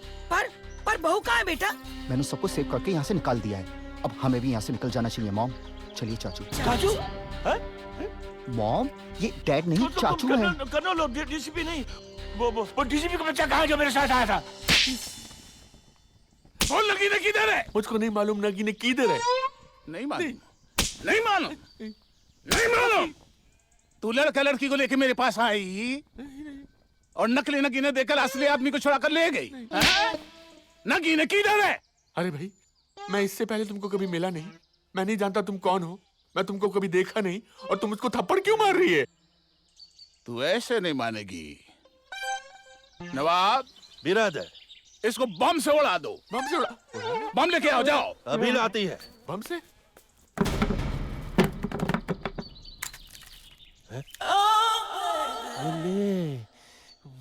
पर बहू कहाँ है बेटा? मैंने सबको सेव करके यहाँ से निकाल दिया है। अब हमें भी यहाँ से निकल जाना चाहिए मॉम। चलिए चाचू। चाचू? मॉम, ये डैड नहीं, चाचू है। कर्नल, डीसीपी नहीं। वो डीसीपी का बच्चा कहाँ है जो मेरे साथ आया था? बोल, नगीने किधर है? मुझको नहीं मालूम नगीने किधर है। नहीं मालूम। तू लड़का लड़की को लेके मेरे पास आई और नकली नगीने देकर असली आदमी को छुड़ा कर ले गई। नगीने किधर है? अरे भाई, मैं इससे पहले तुमको कभी मिला नहीं, मैं नहीं जानता तुम कौन हो, मैं तुमको कभी देखा नहीं, और तुम मुझको थप्पड़ क्यों मार रही है? तू ऐसे नहीं मानेगी नवाब बिरादर, इसको बम से उड़ा दो। बम से उड़ा? बम लेके आओ, जाओ। अभी लाती है। बम से?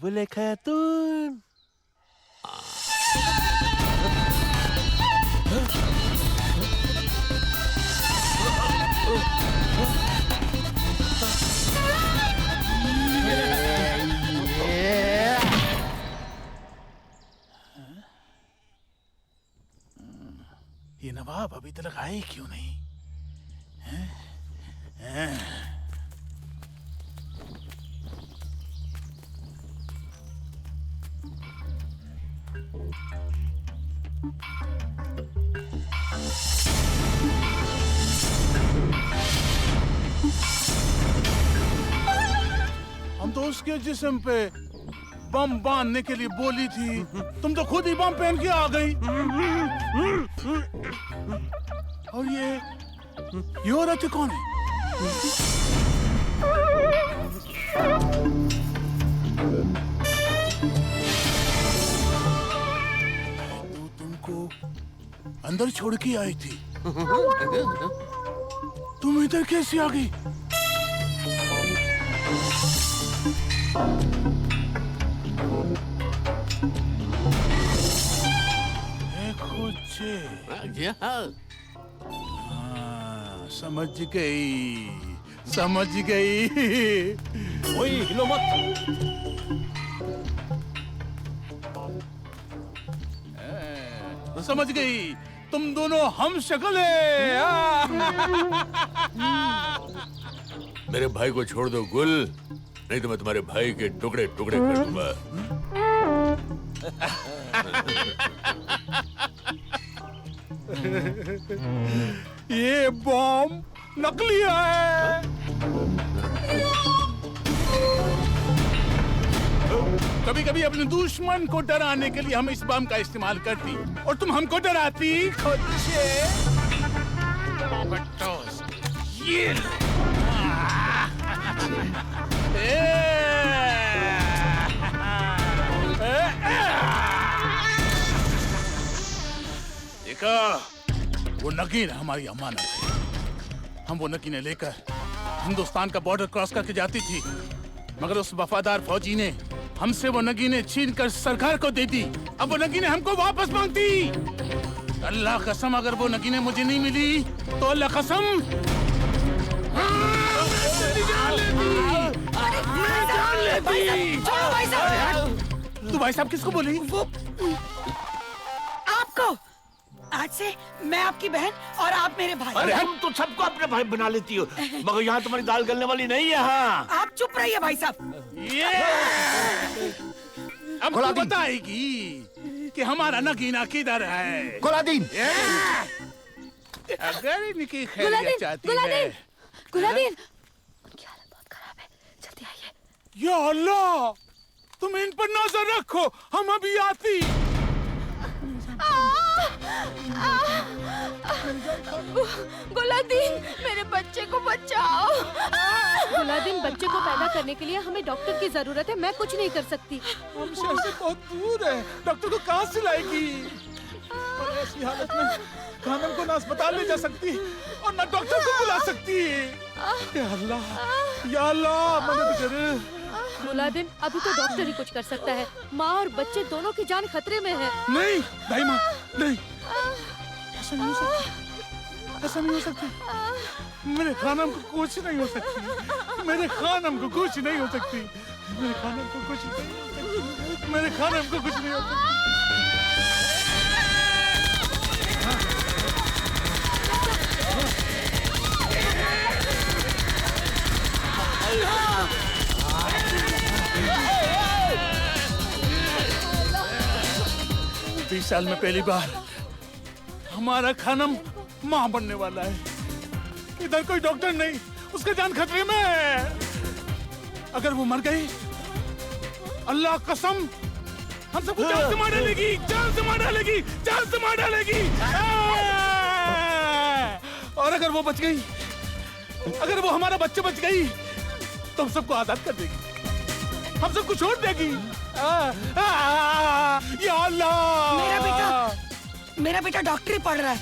बोले खातून। ये नवाब अभी तक आए क्यों नहीं? हम तो उसके जिस्म पे बम बांधने के लिए बोली थी, तुम तो खुद ही बम पहन के आ गई। और ये औरत कौन है? तो तुमको अंदर छोड़ के आई थी, तुम इधर कैसे आ गई? समझ गई। ओए, हिलो मत। समझ गई, तुम दोनों हम शक्ल मेरे भाई को छोड़ दो गुल, नहीं तो मैं तुम्हारे भाई के टुकड़े टुकड़े कर दूंगा। ये बम नकली है। कभी कभी अपने दुश्मन को डराने के लिए हम इस बम का इस्तेमाल करती, और तुम हमको डराती खुद से। ये देखा, वो नगीन हमारी अमानत है। हम वो नगीने लेकर हिंदुस्तान का बॉर्डर क्रॉस करके जाती थी, मगर उस वफादार फौजी ने हमसे वो नगीने छीन कर सरकार को दे दी। अब वो नगीने हमको वापस मांगती। अल्लाह कसम, अगर वो नगीने मुझे नहीं मिली तो अल्लाह कसम तू भाई साहब किसको बोली? वो आपको। आज से मैं आपकी बहन और आप मेरे भाई। अरे हम तो सबको अपने भाई बना लेती हो, मगर यहाँ तुम्हारी दाल गलने वाली नहीं है। हाँ आप चुप रहिए भाई साहब। अब तू बताएगी कि हमारा नगीना किधर है? गुलादीन। अगर इनकी खैरियत चाहती है। गुलादीन, या अल्लाह, तुम इन पर नजर रखो, हम अभी आती। गुलादीन, मेरे बच्चे को बचाओ। गुलादीन, बच्चे को पैदा करने के लिए हमें डॉक्टर की जरूरत है, मैं कुछ नहीं कर सकती। हम शहर से बहुत दूर है, डॉक्टर को कहाँ से लाएगी? और ऐसी हालत में खानम को ना अस्पताल ले जा सकती और ना डॉक्टर को बुला सकती। या अल्लाह, या अल्लाह, मदद कर। गुलादीन, अभी तो डॉक्टर ही कुछ कर सकता है। माँ और बच्चे दोनों की जान खतरे में है। नहीं दाई माँ, नहीं, ऐसा नहीं हो सकता, ऐसा नहीं हो सकता। मेरे खानम को कुछ नहीं हो सकती, मेरे खानम को कुछ नहीं हो सकती, मेरे खानम को कुछ नहीं हो सकती, मेरे खानम को कुछ नहीं हो सकती। बीस साल में पहली बार हमारा खानम माँ बनने वाला है। इधर कोई डॉक्टर नहीं, उसका जान खतरे में है। अगर वो मर गई, अल्लाह कसम, हम सबको जान से मार डालेगी, जान से मार डालेगी, जान से मार डालेगी। और अगर वो बच गई, अगर वो हमारा बच्चा बच गई, तो हम सबको आजाद कर देगी, हम सबको छोड़ देगी। या अल्लाह, मेरा बेटा डॉक्टरी पढ़ रहा है।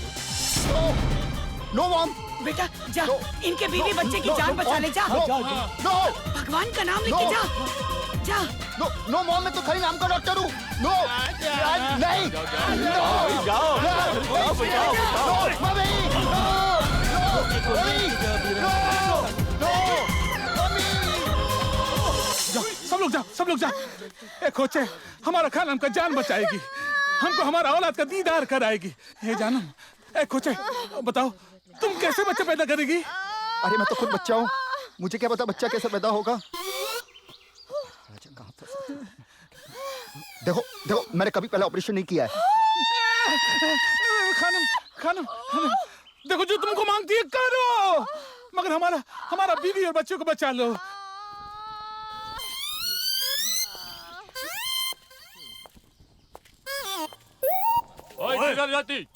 नो मॉम, बेटा जा, इनके बीवी बच्चे की जान बचा ले, जा। भगवान का नाम लेके जा, जा। नो नो मॉम, मैं तो खाली नाम का डॉक्टर हूँ। नो नहीं, सब लोग जाओ, सब लोग जाओ। ए खोचे, हमारा खानम का जान बचाएगी, हमको हमारा औलाद का दीदार कराएगी। ये जानम, ए खोचे, बताओ तुम कैसे बच्चा पैदा करेगी? अरे मैं तो खुद बच्चा हूँ, मुझे क्या पता बच्चा कैसे पैदा होगा। देखो देखो, मैंने कभी पहले ऑपरेशन नहीं किया है। खानम, खानम, खानम, देखो जो तुमको मांगती है करो, मगर हमारा बीवी और बच्चों को बचा लो। जाती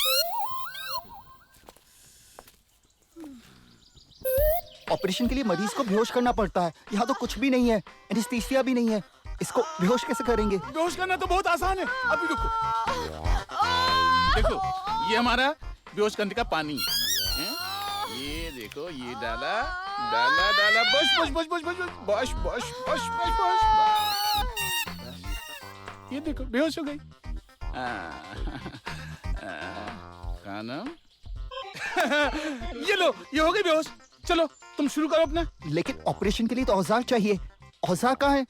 ऑपरेशन के लिए मरीज को बेहोश करना पड़ता है, यहाँ तो कुछ भी नहीं है, एनेस्थीसिया भी नहीं है। इसको बेहोश कैसे करेंगे? बेहोश करना तो बहुत आसान है। अभी रुको, देखो ये हमारा बेहोश करने का पानी है। ये देखो, ये डाला डाला डाला, बश बश बश बश बश बश बश बश बश बश। ये देखो बेहोश हो गई। खानम, ये लो, ये हो गई बेहोश। चलो तुम शुरू करो अपना। लेकिन ऑपरेशन के लिए तो औजार चाहिए, औजार कहाँ है?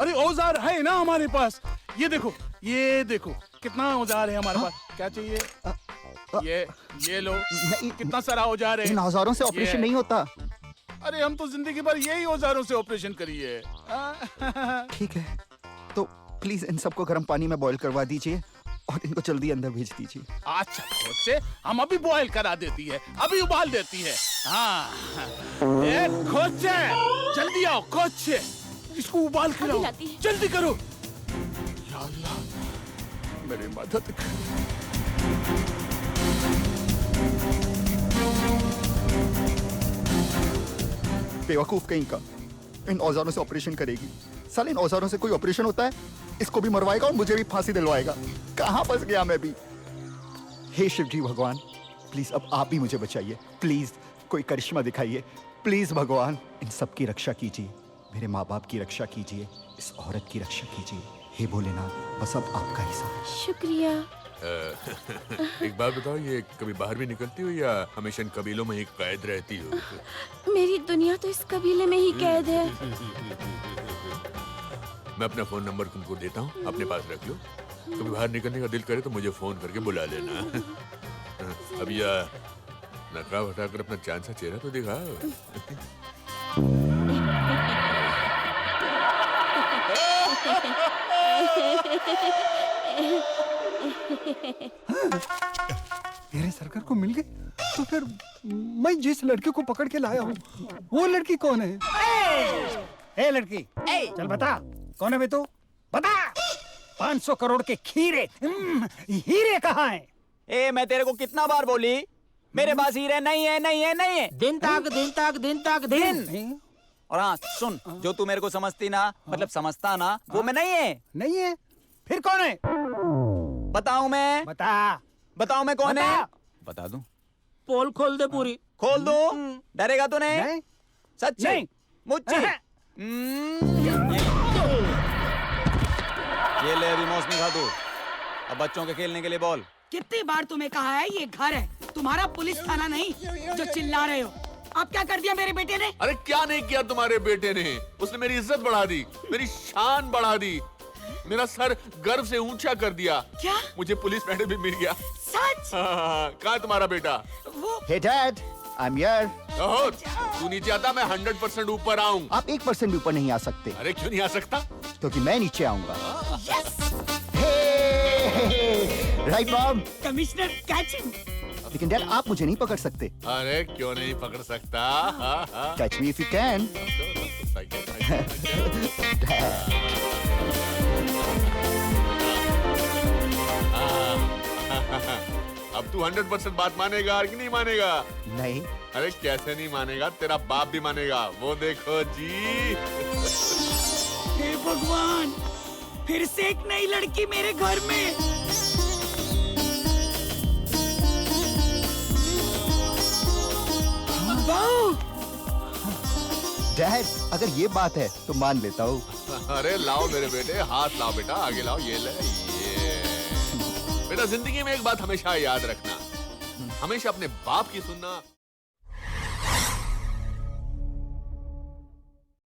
अरे औजार है ना हमारे पास, ये देखो, ये देखो कितना औजार है हमारे पास। क्या चाहिए? ये लो, कितना सारा औजार है। इन औजारों से ऑपरेशन नहीं होता। अरे हम तो जिंदगी भर यही औजारों से ऑपरेशन करिए। ठीक है, तो प्लीज इन सबको गर्म पानी में बॉईल करवा दीजिए और इनको जल्दी अंदर भेज दीजिए। अच्छा खोचे, हम अभी बॉईल करा देती है, अभी उबाल देती है। हाँ, ए खोचे, जल्दी आओ खोचे, इसको उबाल के लाओ, जल्दी करो। या अल्लाह, मेरी मदद कर। बेवकूफ कहीं का, इन औजारों से ऑपरेशन करेगी। साले इन औजारों से कोई ऑपरेशन होता है? इसको भी मरवाएगा और मुझे भी फांसी दिलवाएगा। कहाँ फंस गया मैं भी। हे शिव जी भगवान, प्लीज अब आप भी मुझे बचाइए, प्लीज कोई करिश्मा दिखाइए, प्लीज भगवान इन सब की रक्षा कीजिए, मेरे माँ बाप की रक्षा कीजिए, इस औरत की रक्षा कीजिए। हे भोलेनाथ, बस अब आपका ही साथ। शुक्रिया। एक बात बताओ, ये कभी बाहर भी निकलती हो या हमेशा इन कबीलों में ही कैद रहती हो? मेरी दुनिया तो इस कबीले में ही कैद है। मैं अपना फोन नंबर तुमको देता हूँ, अपने पास रख लो। कभी बाहर निकलने का दिल करे तो मुझे फोन करके बुला लेना। अब या नखरा हटाकर अपना चांद सा चेहरा तो दिखाओ। मेरे सरकार को मिल गए तो फिर मैं जिस लड़के को पकड़ के लाया हूँ वो लड़की कौन है? ए लड़की, चल बता कौन है बे तू? बता। 500 करोड़ के खीरे हीरे कहाँ हैं? ए मैं तेरे को कितना बार बोली, मेरे पास हीरे नहीं है, नहीं है, नहीं है। दिन तक दिन। और हाँ सुन, जो तू मेरे को समझती ना, मतलब समझता ना, वो मैं नहीं है। नहीं है? फिर कौन है? बताऊं मैं? बताऊं मैं कौन है? बता दूं? पोल खोल दे पूरी। खोल दो? डरेगा तो नहीं? सच्ची? नहीं। मुझे? ये ले अभी मौसमी खा तू। अब बच्चों के खेलने के लिए बॉल। कितनी बार तुम्हें कहा है ये घर है, तुम्हारा पुलिस थाना नहीं जो चिल्ला रहे हो। अब क्या कर दिया मेरे बेटे ने? अरे क्या नहीं किया तुम्हारे बेटे ने? उसने मेरी इज्जत बढ़ा दी, मेरी शान बढ़ा दी, मेरा सर गर्व से ऊंचा कर दिया। क्या? मुझे पुलिस मेडल भी मिल गया। सच? कहाँ है तुम्हारा बेटा? Hey Dad, I'm here. ओहो, तू नीचे आता, मैं 100% ऊपर आऊँ। आप 1% भी ऊपर नहीं आ सकते। अरे क्यों नहीं आ सकता? क्योंकि मैं नीचे आऊंगा। Right mom? Commissioner catching. लेकिन डैड आप मुझे नहीं पकड़ सकते। अरे क्यों नहीं पकड़ सकता? Catch me if you can. अब तू 100% बात मानेगा कि नहीं मानेगा? नहीं। अरे कैसे नहीं मानेगा, तेरा बाप भी मानेगा। वो देखो जी। हे भगवान, फिर से एक नई लड़की मेरे घर में। डैड अगर ये बात है तो मान लेता हूँ। अरे लाओ मेरे बेटे, हाथ लाओ बेटा, आगे लाओ, ये ले ये। बेटा जिंदगी में एक बात हमेशा याद रखना, हमेशा अपने बाप की सुनना।